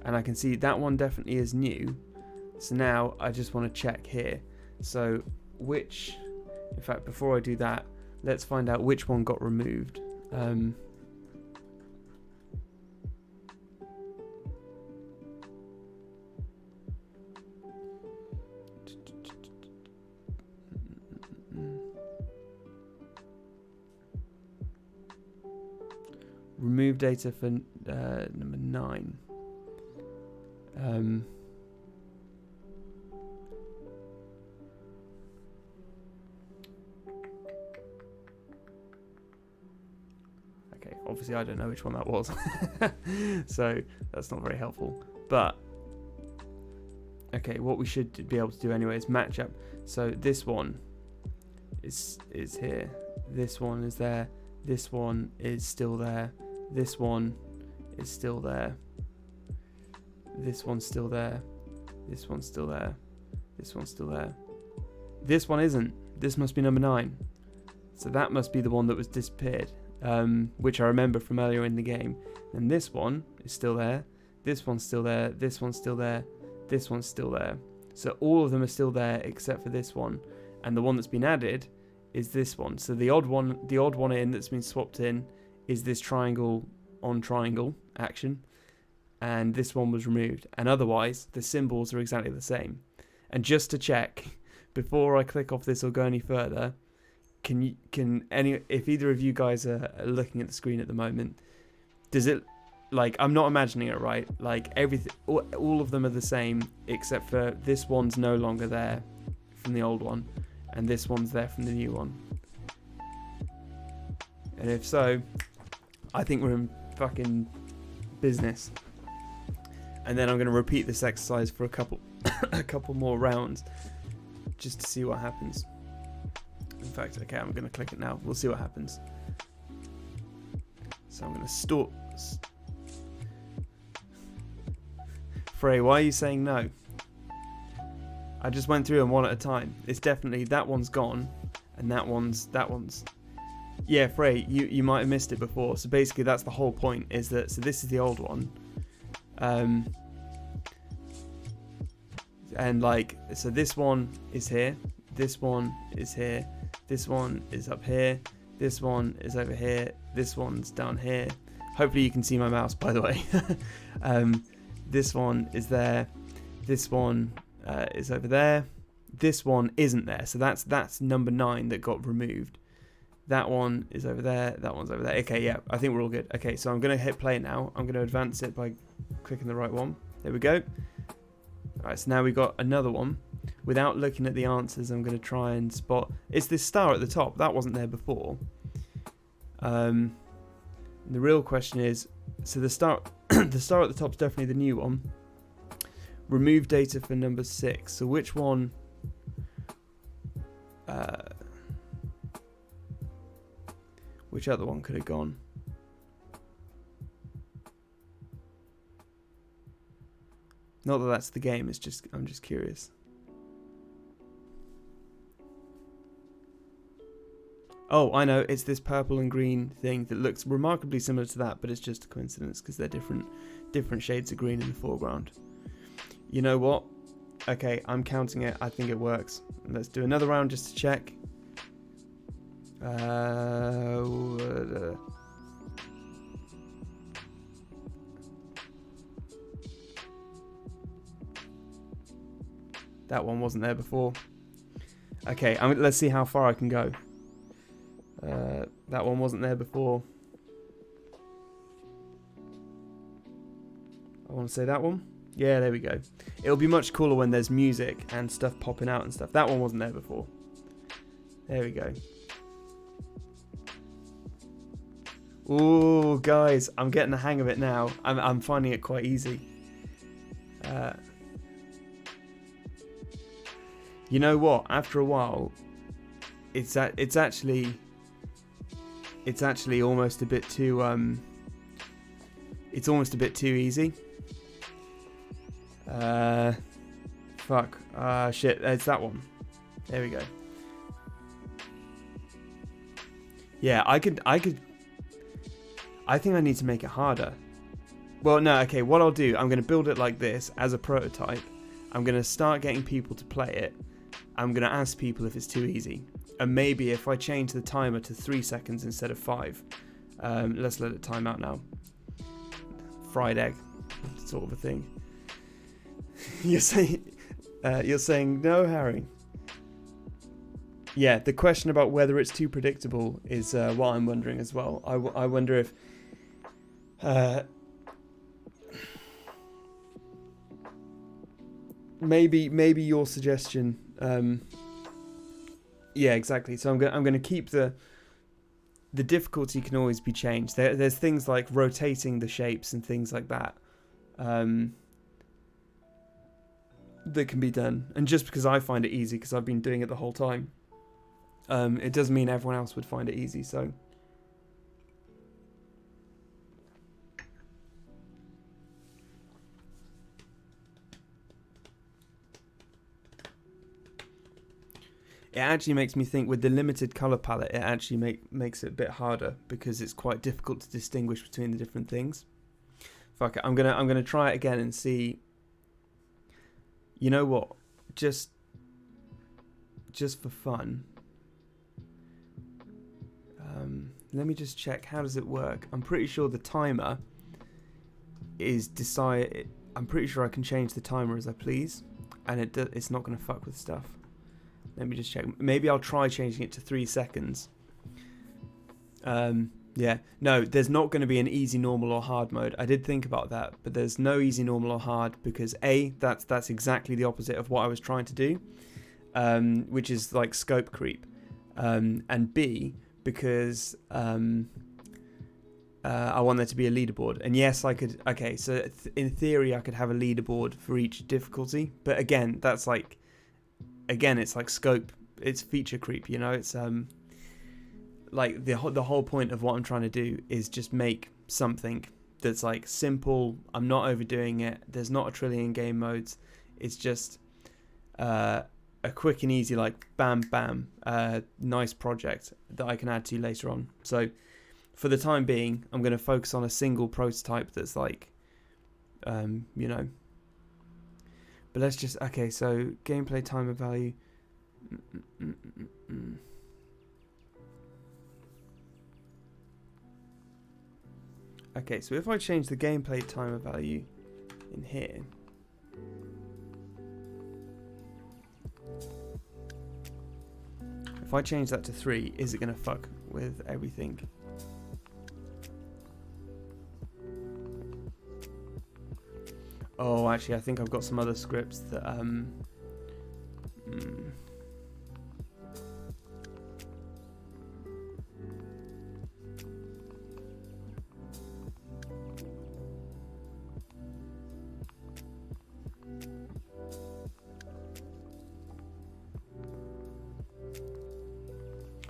And I can see that one definitely is new. So now I just want to check here. So which... In fact, before I do that, let's find out which one got removed. Remove data for number 9. Obviously I don't know which one that was. So that's not very helpful. But okay, what we should be able to do anyway is match up. So this one is here. This one is there. This one is still there. This one is still there. This one's still there. This one's still there. This one's still there. This one isn't. This must be number 9. So that must be the one that was disappeared, which I remember from earlier in the game. And this one is still there. This one's still there. This one's still there. This one's still there. So all of them are still there except for this one. And the one that's been added is this one. So the odd one in that's been swapped in is this triangle on triangle action. And this one was removed. And otherwise, the symbols are exactly the same. And just to check, before I click off this or go any further, if either of you guys are looking at the screen at the moment, does it, like, I'm not imagining it, right? Like, everything, all of them are the same, except for this one's no longer there from the old one, and this one's there from the new one. And if so, I think we're in fucking business. And then I'm going to repeat this exercise for a couple more rounds, just to see what happens. In fact, okay, I'm going to click it now. We'll see what happens. So I'm going to store. Frey, why are you saying no? I just went through them one at a time. It's definitely that one's gone, and that one's. Yeah, Frey, you might have missed it before. So basically, that's the whole point. Is that so? This is the old one. And like, so this one is here, this one is here, this one is up here, this one is over here, this one's down here. Hopefully you can see my mouse, by the way. This one is there, this one is over there, this one isn't there, so that's number 9 that got removed. That one is over there, that one's over there. Okay, yeah, I think we're all good. Okay, so I'm going to hit play now. I'm going to advance it by clicking the right one. There we go. Alright, so now we've got another one. Without looking at the answers, I'm going to try and spot... It's this star at the top. That wasn't there before. The real question is... So the star the star at the top is definitely the new one. Remove data for number 6. So which one... which other one could have gone? Not that that's the game, it's just, I'm just curious. Oh, I know, it's this purple and green thing that looks remarkably similar to that, but it's just a coincidence because they're different shades of green in the foreground. You know what? Okay, I'm counting it. I think it works. Let's do another round just to check. That one wasn't there before. Okay, let's see how far I can go. That one wasn't there before. I want to say that one. Yeah, there we go. It'll be much cooler when there's music and stuff popping out and stuff. That one wasn't there before. There we go. Ooh, guys, I'm getting the hang of it now. I'm finding it quite easy. You know what? After a while, it's actually almost a bit too it's almost a bit too easy. Fuck. Shit. It's that one. There we go. Yeah, I think I need to make it harder. Well, no. Okay. What I'll do, I'm going to build it like this as a prototype. I'm going to start getting people to play it. I'm going to ask people if it's too easy. And maybe if I change the timer to 3 seconds instead of 5. Let's let it time out now. Fried egg, sort of a thing. You're saying no, Harry? Yeah, the question about whether it's too predictable is what I'm wondering as well. I wonder if... maybe your suggestion... yeah, exactly. So I'm going to keep the difficulty can always be changed. There's things like rotating the shapes and things like that that can be done. And just because I find it easy, because I've been doing it the whole time, it doesn't mean everyone else would find it easy. So it actually makes me think with the limited color palette, it actually makes it a bit harder because it's quite difficult to distinguish between the different things. Fuck it, I'm gonna try it again and see. You know what? Just for fun. Let me just check. How does it work? I'm pretty sure the timer is I'm pretty sure I can change the timer as I please, and it's not going to fuck with stuff. Let me just check. Maybe I'll try changing it to 3 seconds. Yeah. No, there's not going to be an easy, normal, or hard mode. I did think about that, but there's no easy, normal, or hard because A, that's exactly the opposite of what I was trying to do, which is like scope creep, and B, because I want there to be a leaderboard. And yes, I could. Okay, so in theory, I could have a leaderboard for each difficulty. But again, it's like scope. It's feature creep. You know, it's like the whole point of what I'm trying to do is just make something that's like simple. I'm not overdoing it. There's not a trillion game modes. It's just a quick and easy, like bam, bam, nice project that I can add to later on. So for the time being, I'm going to focus on a single prototype that's like, you know. But let's just, okay, so gameplay timer value. Okay, so if I change the gameplay timer value in here. If I change that to 3, is it going to fuck with everything? Oh, actually, I think I've got some other scripts that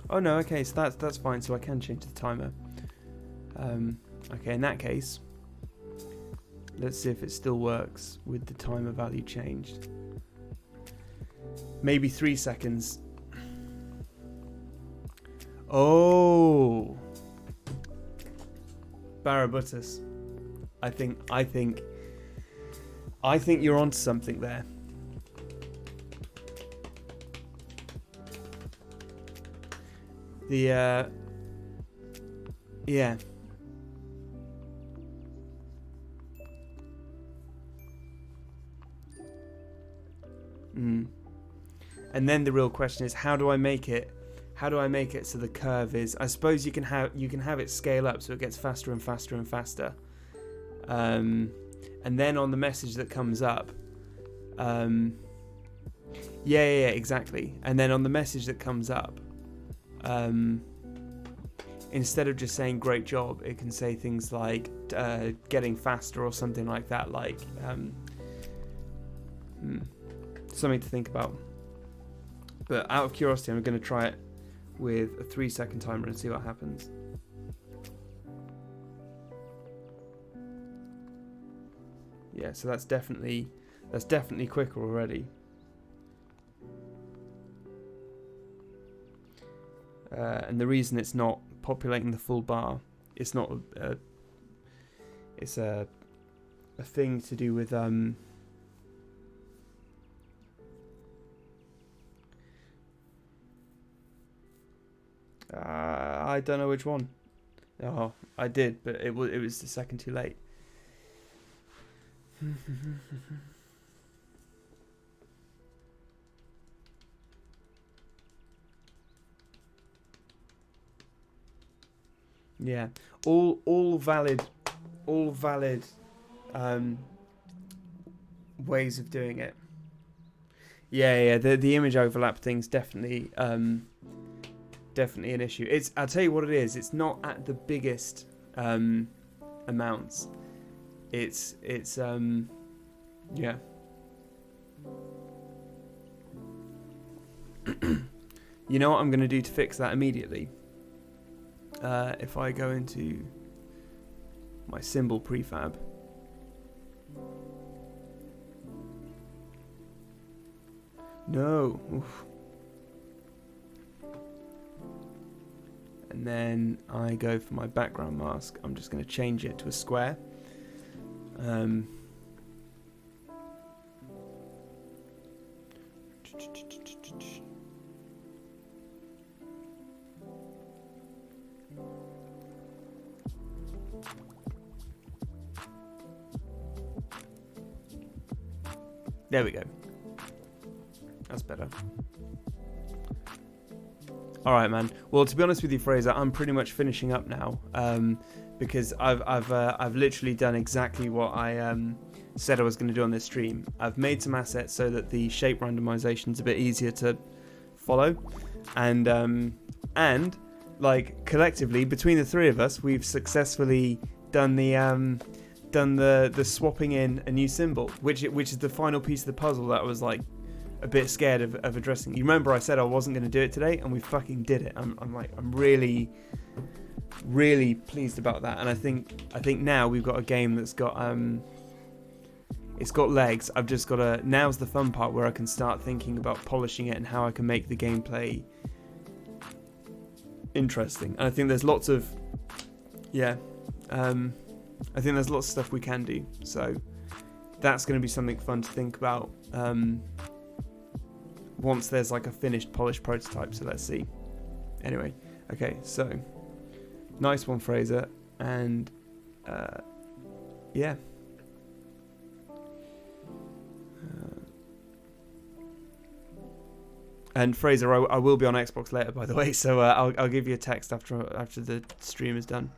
Oh no, okay, so that's fine. So I can change the timer. Okay, in that case, let's see if it still works with the timer value changed. Maybe 3 seconds. Oh, Barabutus. I think you're onto something there. The yeah. And then the real question is, how do I make it so the curve is, I suppose you can have it scale up so it gets faster and faster and faster. And then on the message that comes up, yeah, exactly. And then on the message that comes up, instead of just saying great job, it can say things like getting faster or something like that, like something to think about. But out of curiosity, I'm going to try it with a 3-second timer and see what happens. Yeah, so that's definitely quicker already. And the reason it's not populating the full bar, it's not it's a thing to do with I don't know which one. Oh, I did, but it was a second too late. Yeah, all valid ways of doing it. Yeah. The image overlap thing's definitely an issue. I'll tell you what it is. It's not at the biggest amounts. It's yeah. You know what I'm going to do to fix that immediately? If I go into my symbol prefab, no. Oof. and then I go for my background mask. I'm just going to change it to a square. There we go. That's better. All right, man. Well, to be honest with you, Fraser, I'm pretty much finishing up now, because I've literally done exactly what I said I was going to do on this stream. I've made some assets so that the shape randomization is a bit easier to follow, and like collectively between the three of us, we've successfully done the swapping in a new symbol, which is the final piece of the puzzle that I was like a bit scared of addressing. You remember I said I wasn't going to do it today, and we fucking did it. I'm really pleased about that, and I think now we've got a game that's got it's got legs. I've just got to, now's the fun part where I can start thinking about polishing it and how I can make the gameplay interesting. And I think there's lots of I think there's lots of stuff we can do, so that's going to be something fun to think about once there's like a finished polished prototype. So let's see. Anyway, okay, so nice one, Fraser, and yeah. And Fraser, I will be on Xbox later, by the way, so I'll give you a text after the stream is done.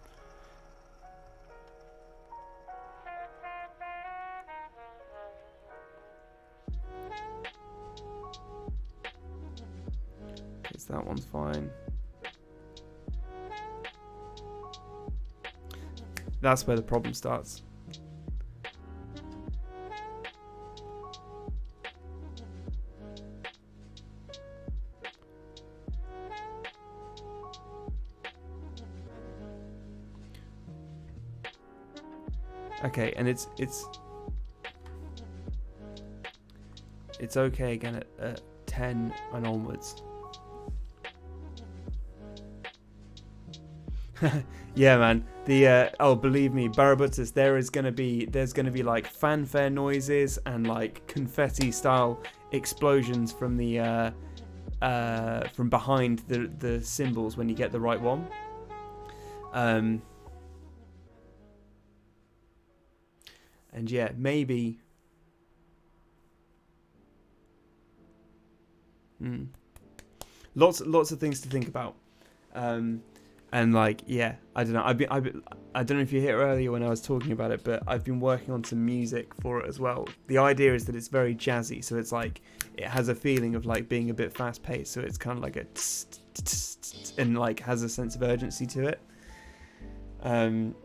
That one's fine. That's where the problem starts. Okay, and it's okay again at 10 and onwards. Yeah, man. Believe me, Barabutas, there's gonna be like fanfare noises and like confetti style explosions from the from behind the symbols when you get the right one. And yeah, maybe. Lots of things to think about. And like, yeah, I don't know. I don't know if you hear earlier when I was talking about it, but I've been working on some music for it as well. The idea is that it's very jazzy, so it's like it has a feeling of like being a bit fast paced. So it's kind of like a and like has a sense of urgency to it. And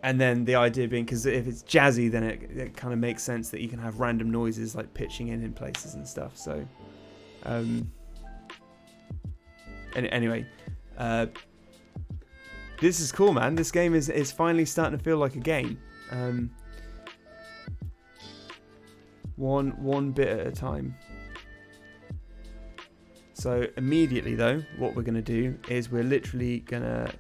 then the idea being, because if it's jazzy, then it kind of makes sense that you can have random noises like pitching in places and stuff. So, anyway. This is cool, man. This game is finally starting to feel like a game. One bit at a time. So immediately though, what we're gonna do is we're literally gonna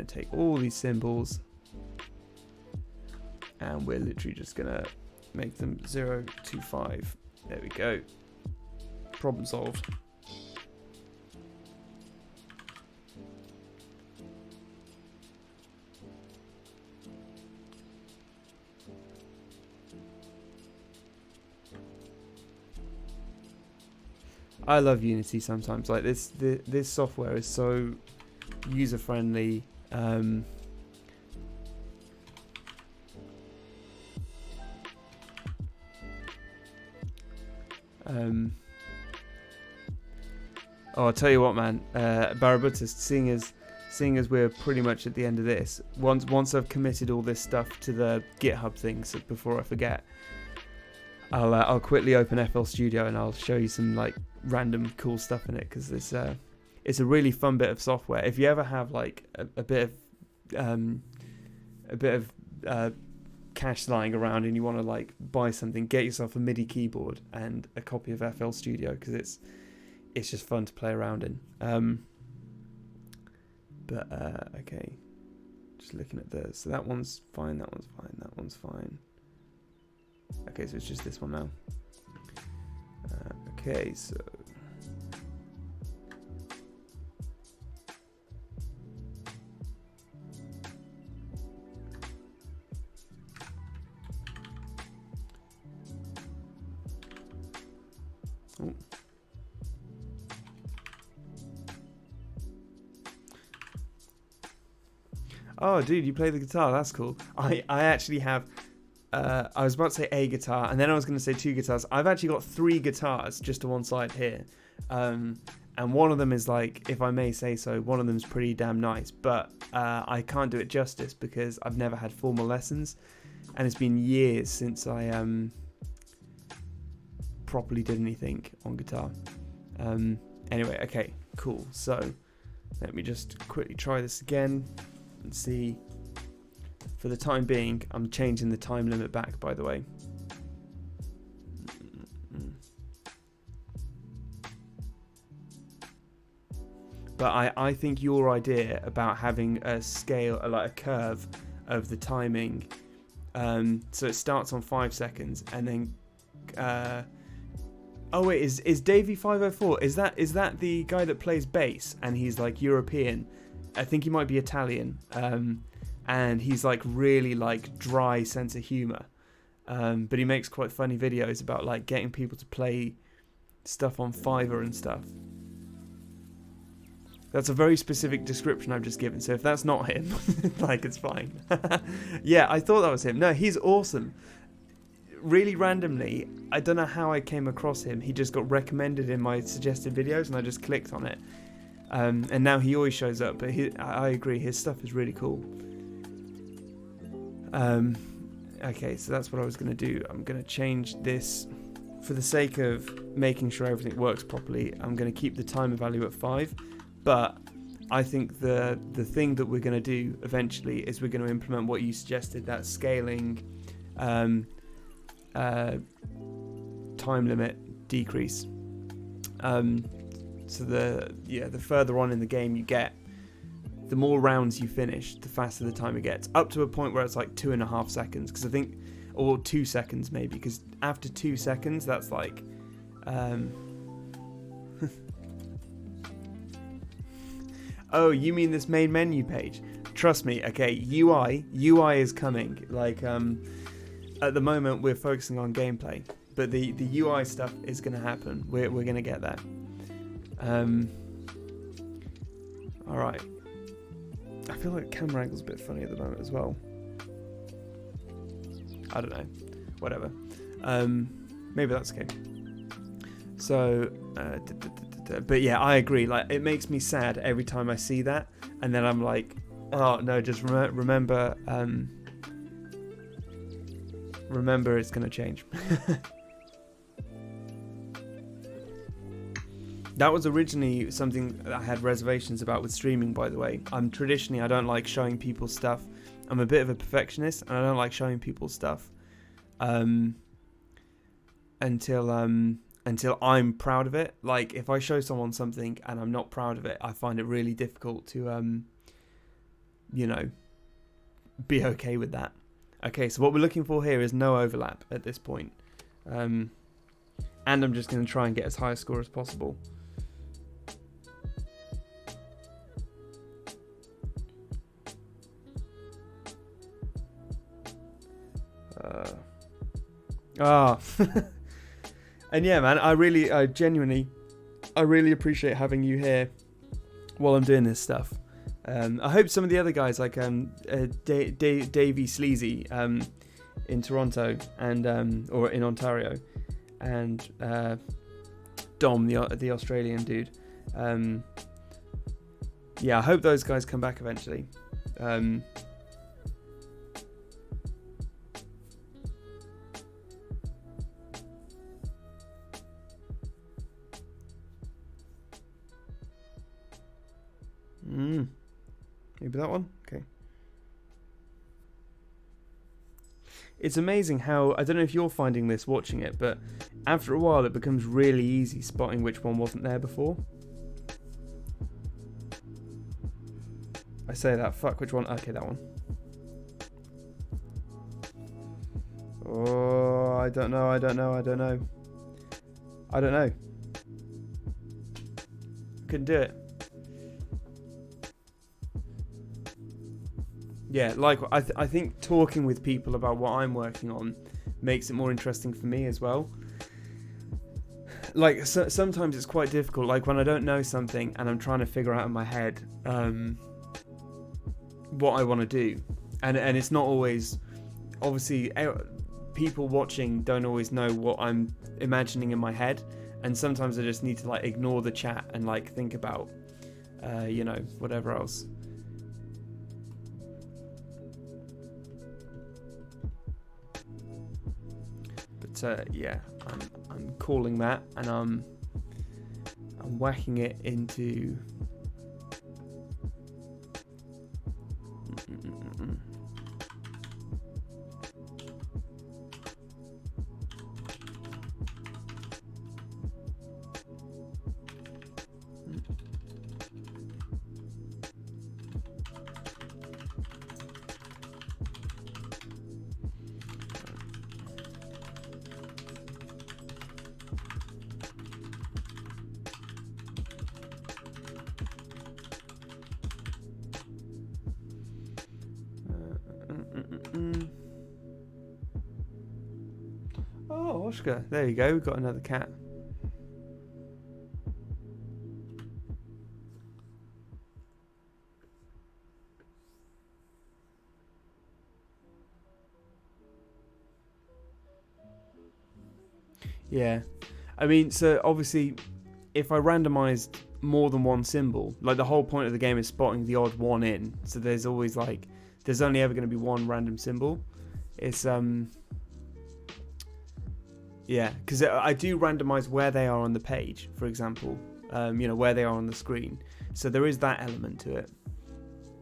take all these symbols and we're literally just gonna make them 0 to 5. There we go. Problem solved. I love Unity sometimes. Like this software is so user friendly. I'll tell you what, man. Barabutas, seeing as we're pretty much at the end of this, once I've committed all this stuff to the GitHub thing, so before I forget, I'll quickly open FL Studio and I'll show you some like random cool stuff in it, because it's a really fun bit of software. If you ever have like a bit of cash lying around and you want to like buy something, get yourself a MIDI keyboard and a copy of FL Studio, because it's just fun to play around in. Okay, just looking at this. So that one's fine. That one's fine. That one's fine. Okay, so it's just this one now. Okay, so. Oh, dude, you play the guitar. That's cool. I actually have. I was about to say a guitar, and then I was going to say 2 guitars. I've actually got 3 guitars just to one side here. And one of them is like, if I may say so, one of them is pretty damn nice. But I can't do it justice because I've never had formal lessons. And it's been years since I properly did anything on guitar. Anyway, okay, cool. So let me just quickly try this again and see. For the time being, I'm changing the time limit back, by the way. But I think your idea about having a scale, like a curve of the timing, so it starts on 5 seconds and then oh wait, is Davey 504, is that the guy that plays bass and he's like European? I think he might be Italian. And he's like really like dry sense of humor, but he makes quite funny videos about like getting people to play stuff on Fiverr and stuff. That's a very specific description I've just given, so if that's not him, like, it's fine. Yeah, I thought that was him. No, he's awesome. Really randomly, I don't know how I came across him. He just got recommended in my suggested videos and I just clicked on it, and now he always shows up. But I agree, his stuff is really cool. Okay, so that's what I was going to do. I'm going to change this for the sake of making sure everything works properly. I'm going to keep the timer value at 5, but I think the thing that we're going to do eventually is we're going to implement what you suggested, that scaling time limit decrease. So the further on in the game you get, the more rounds you finish, the faster the timer gets, up to a point where it's like 2.5 seconds, because I think, or 2 seconds maybe, because after 2 seconds that's like oh, you mean this main menu page? Trust me, okay, UI is coming. Like at the moment we're focusing on gameplay, but the UI stuff is going to happen. We're going to get that. All right. I feel like camera angle's a bit funny at the moment as well. I don't know. Whatever. Maybe that's okay. So, but yeah, I agree. Like, it makes me sad every time I see that, and then I'm like, oh no, just remember, remember it's gonna change. That was originally something that I had reservations about with streaming, by the way. I don't like showing people stuff. I'm a bit of a perfectionist, and I don't like showing people stuff until I'm proud of it. Like, if I show someone something and I'm not proud of it, I find it really difficult to, be okay with that. Okay, so what we're looking for here is no overlap at this point. And I'm just going to try and get as high a score as possible. And yeah, man, I genuinely appreciate having you here while I'm doing this stuff. I hope some of the other guys, like Davey Sleazy in Toronto and or in Ontario, and Dom, the Australian dude. Yeah, I hope those guys come back eventually. Maybe that one? Okay. it's amazing how, I don't know if you're finding this watching it, but after a while it becomes really easy spotting which one wasn't there before. I say that, fuck, which one? Okay, that one. Oh, I don't know. Couldn't do it. Yeah, like I think talking with people about what I'm working on makes it more interesting for me as well. Like sometimes it's quite difficult, like when I don't know something and I'm trying to figure out in my head what I want to do, and it's not always, obviously people watching don't always know what I'm imagining in my head, and sometimes I just need to like ignore the chat and like think about whatever else. But yeah, I'm calling that, and I'm whacking it into Oh, Oscar, there you go, we've got another cat. Yeah, I mean, so obviously if I randomized more than one symbol, like the whole point of the game is spotting the odd one in, so there's always like, there's only ever going to be one random symbol. It's yeah, because I do randomize where they are on the page, for example, where they are on the screen, so there is that element to it.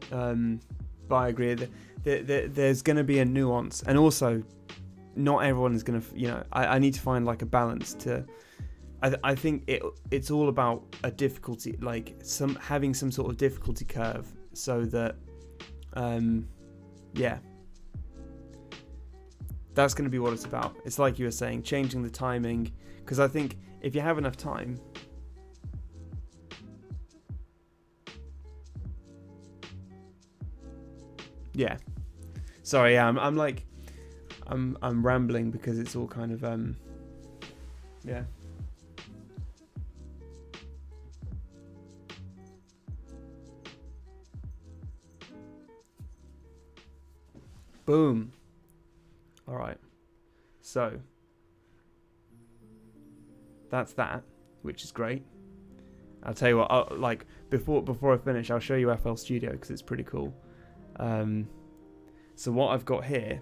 But I agree that there's going to be a nuance, and also not everyone is going to, I need to find like a balance to. I think it's all about a difficulty, like having some sort of difficulty curve, so that yeah, that's going to be what it's about. It's like you were saying, changing the timing, because I think if you have enough time, yeah. Sorry, I'm rambling because it's all kind of yeah. Boom. All right. So that's that, which is great. I'll tell you what. Like before I finish, I'll show you FL Studio because it's pretty cool. So what I've got here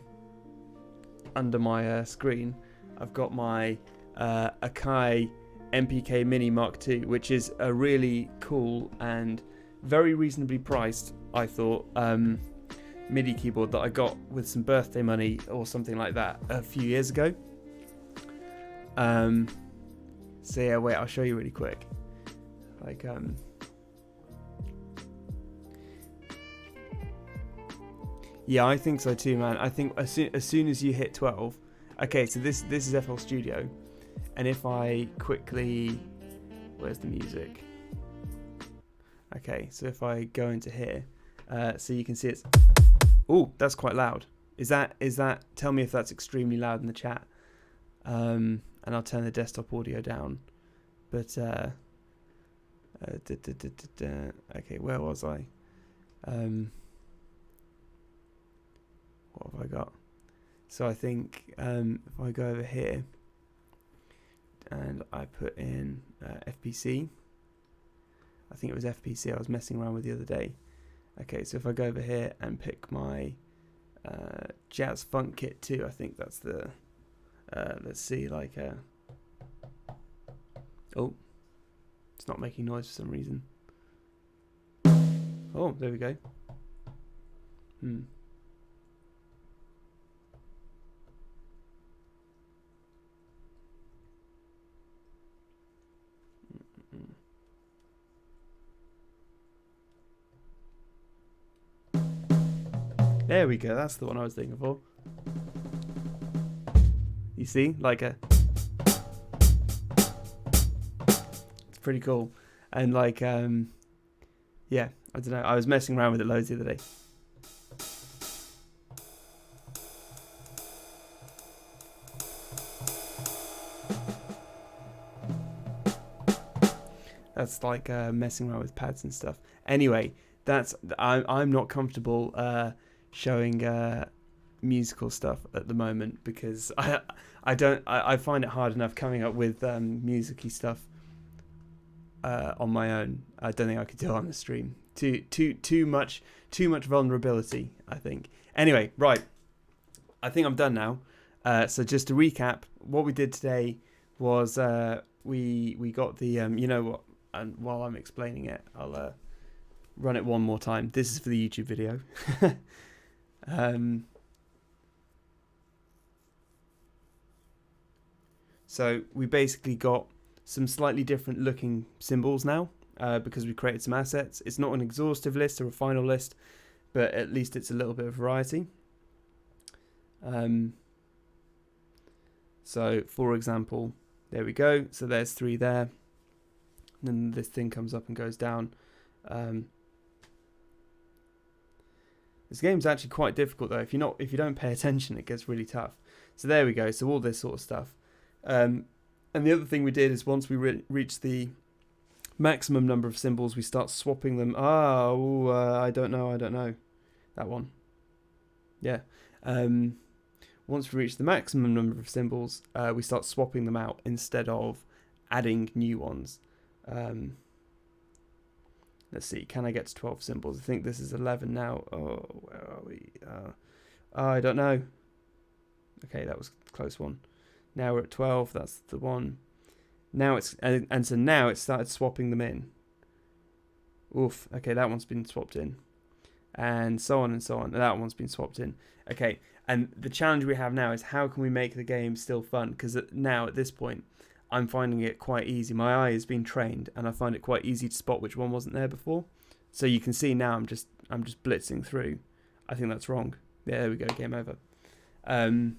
under my screen, I've got my Akai MPK Mini Mark II, which is a really cool and very reasonably priced, I thought, MIDI keyboard that I got with some birthday money or something like that a few years ago. So yeah, wait, I'll show you really quick. Like yeah, I think so too, man. I think as soon as you hit 12, okay, so this is FL Studio, and if I quickly, where's the music? Okay, so if I go into here, so you can see it's, oh, that's quite loud. Is that? Tell me if that's extremely loud in the chat, and I'll turn the desktop audio down. But okay, where was I? What have I got? So I think if I go over here and I put in FPC, I think it was FPC I was messing around with the other day. Okay, so if I go over here and pick my Jazz Funk Kit 2, I think that's the, let's see, like, oh, it's not making noise for some reason. Oh, there we go. There we go. That's the one I was thinking for. You see, like a. It's pretty cool, and like yeah, I don't know. I was messing around with it loads the other day. That's like messing around with pads and stuff. Anyway, I'm not comfortable showing musical stuff at the moment because I find it hard enough coming up with musicy stuff on my own. I don't think I could do it on the stream. Too much vulnerability, I think. Anyway, right. I think I'm done now. So just to recap, what we did today was we got the you know what. And while I'm explaining it, I'll run it one more time. This is for the YouTube video. So we basically got some slightly different looking symbols now because we created some assets. It's not an exhaustive list or a final list, but at least it's a little bit of variety. So, for example, there we go. So there's 3 there. And then this thing comes up and goes down. This game's actually quite difficult though. If you don't pay attention, it gets really tough. So there we go. So all this sort of stuff. And the other thing we did is once we reach the maximum number of symbols, we start swapping them. I don't know. That one. Yeah. Once we reach the maximum number of symbols, we start swapping them out instead of adding new ones. Let's see, can I get to 12 symbols? I think this is 11 now. Oh, where are we? I don't know. Okay, that was a close one. Now we're at 12, that's the one. Now it's, and so now it started swapping them in. Oof, okay, that one's been swapped in. And so on and so on. That one's been swapped in. Okay, and the challenge we have now is how can we make the game still fun? Because now at this point, I'm finding it quite easy. My eye has been trained, and I find it quite easy to spot which one wasn't there before. So you can see now I'm just blitzing through. I think that's wrong. Yeah, there we go. Game over. And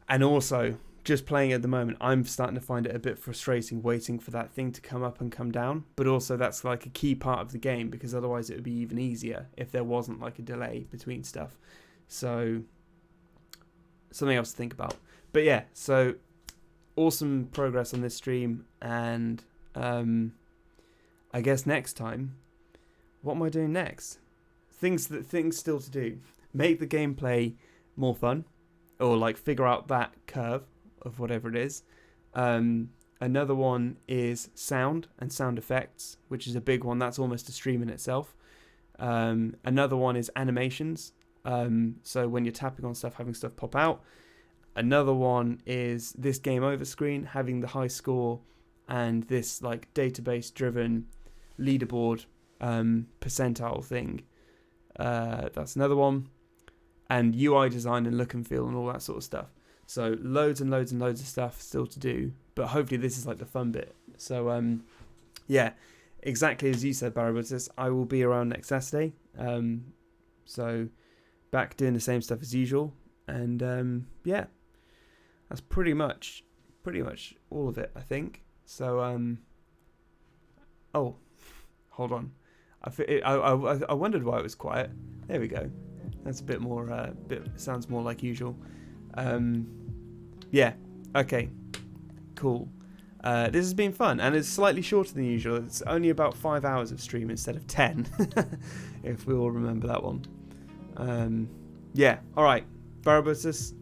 also, just playing at the moment, I'm starting to find it a bit frustrating waiting for that thing to come up and come down. But also, that's like a key part of the game because otherwise it would be even easier if there wasn't like a delay between stuff. So something else to think about. But yeah, so awesome progress on this stream, and I guess next time, what am I doing next? Things still to do. Make the gameplay more fun, or like figure out that curve of whatever it is. Another one is sound and sound effects, which is a big one. That's almost a stream in itself. Another one is animations. So when you're tapping on stuff, having stuff pop out. Another one is this game over screen, having the high score and this like database driven leaderboard percentile thing. That's another one. And UI design and look and feel and all that sort of stuff. So loads and loads and loads of stuff still to do. But hopefully this is like the fun bit. So yeah, exactly as you said, Barry, I will be around next Saturday. So back doing the same stuff as usual. And yeah. That's pretty much all of it, I think. So, oh, hold on. I wondered why it was quiet. There we go. That's a bit more. Sounds more like usual. Yeah. Okay. Cool. This has been fun, and it's slightly shorter than usual. It's only about 5 hours of stream instead of 10, if we all remember that one. Yeah. All right. Barabusis.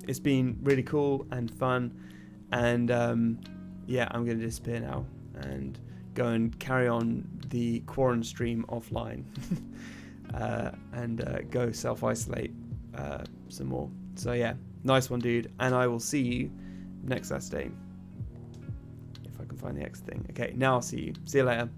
It's been really cool and fun, and yeah, I'm going to disappear now and go and carry on the quarantine stream offline and go self-isolate some more. So yeah, nice one, dude, and I will see you next Saturday if I can find the X thing. Okay, now I'll see you. See you later.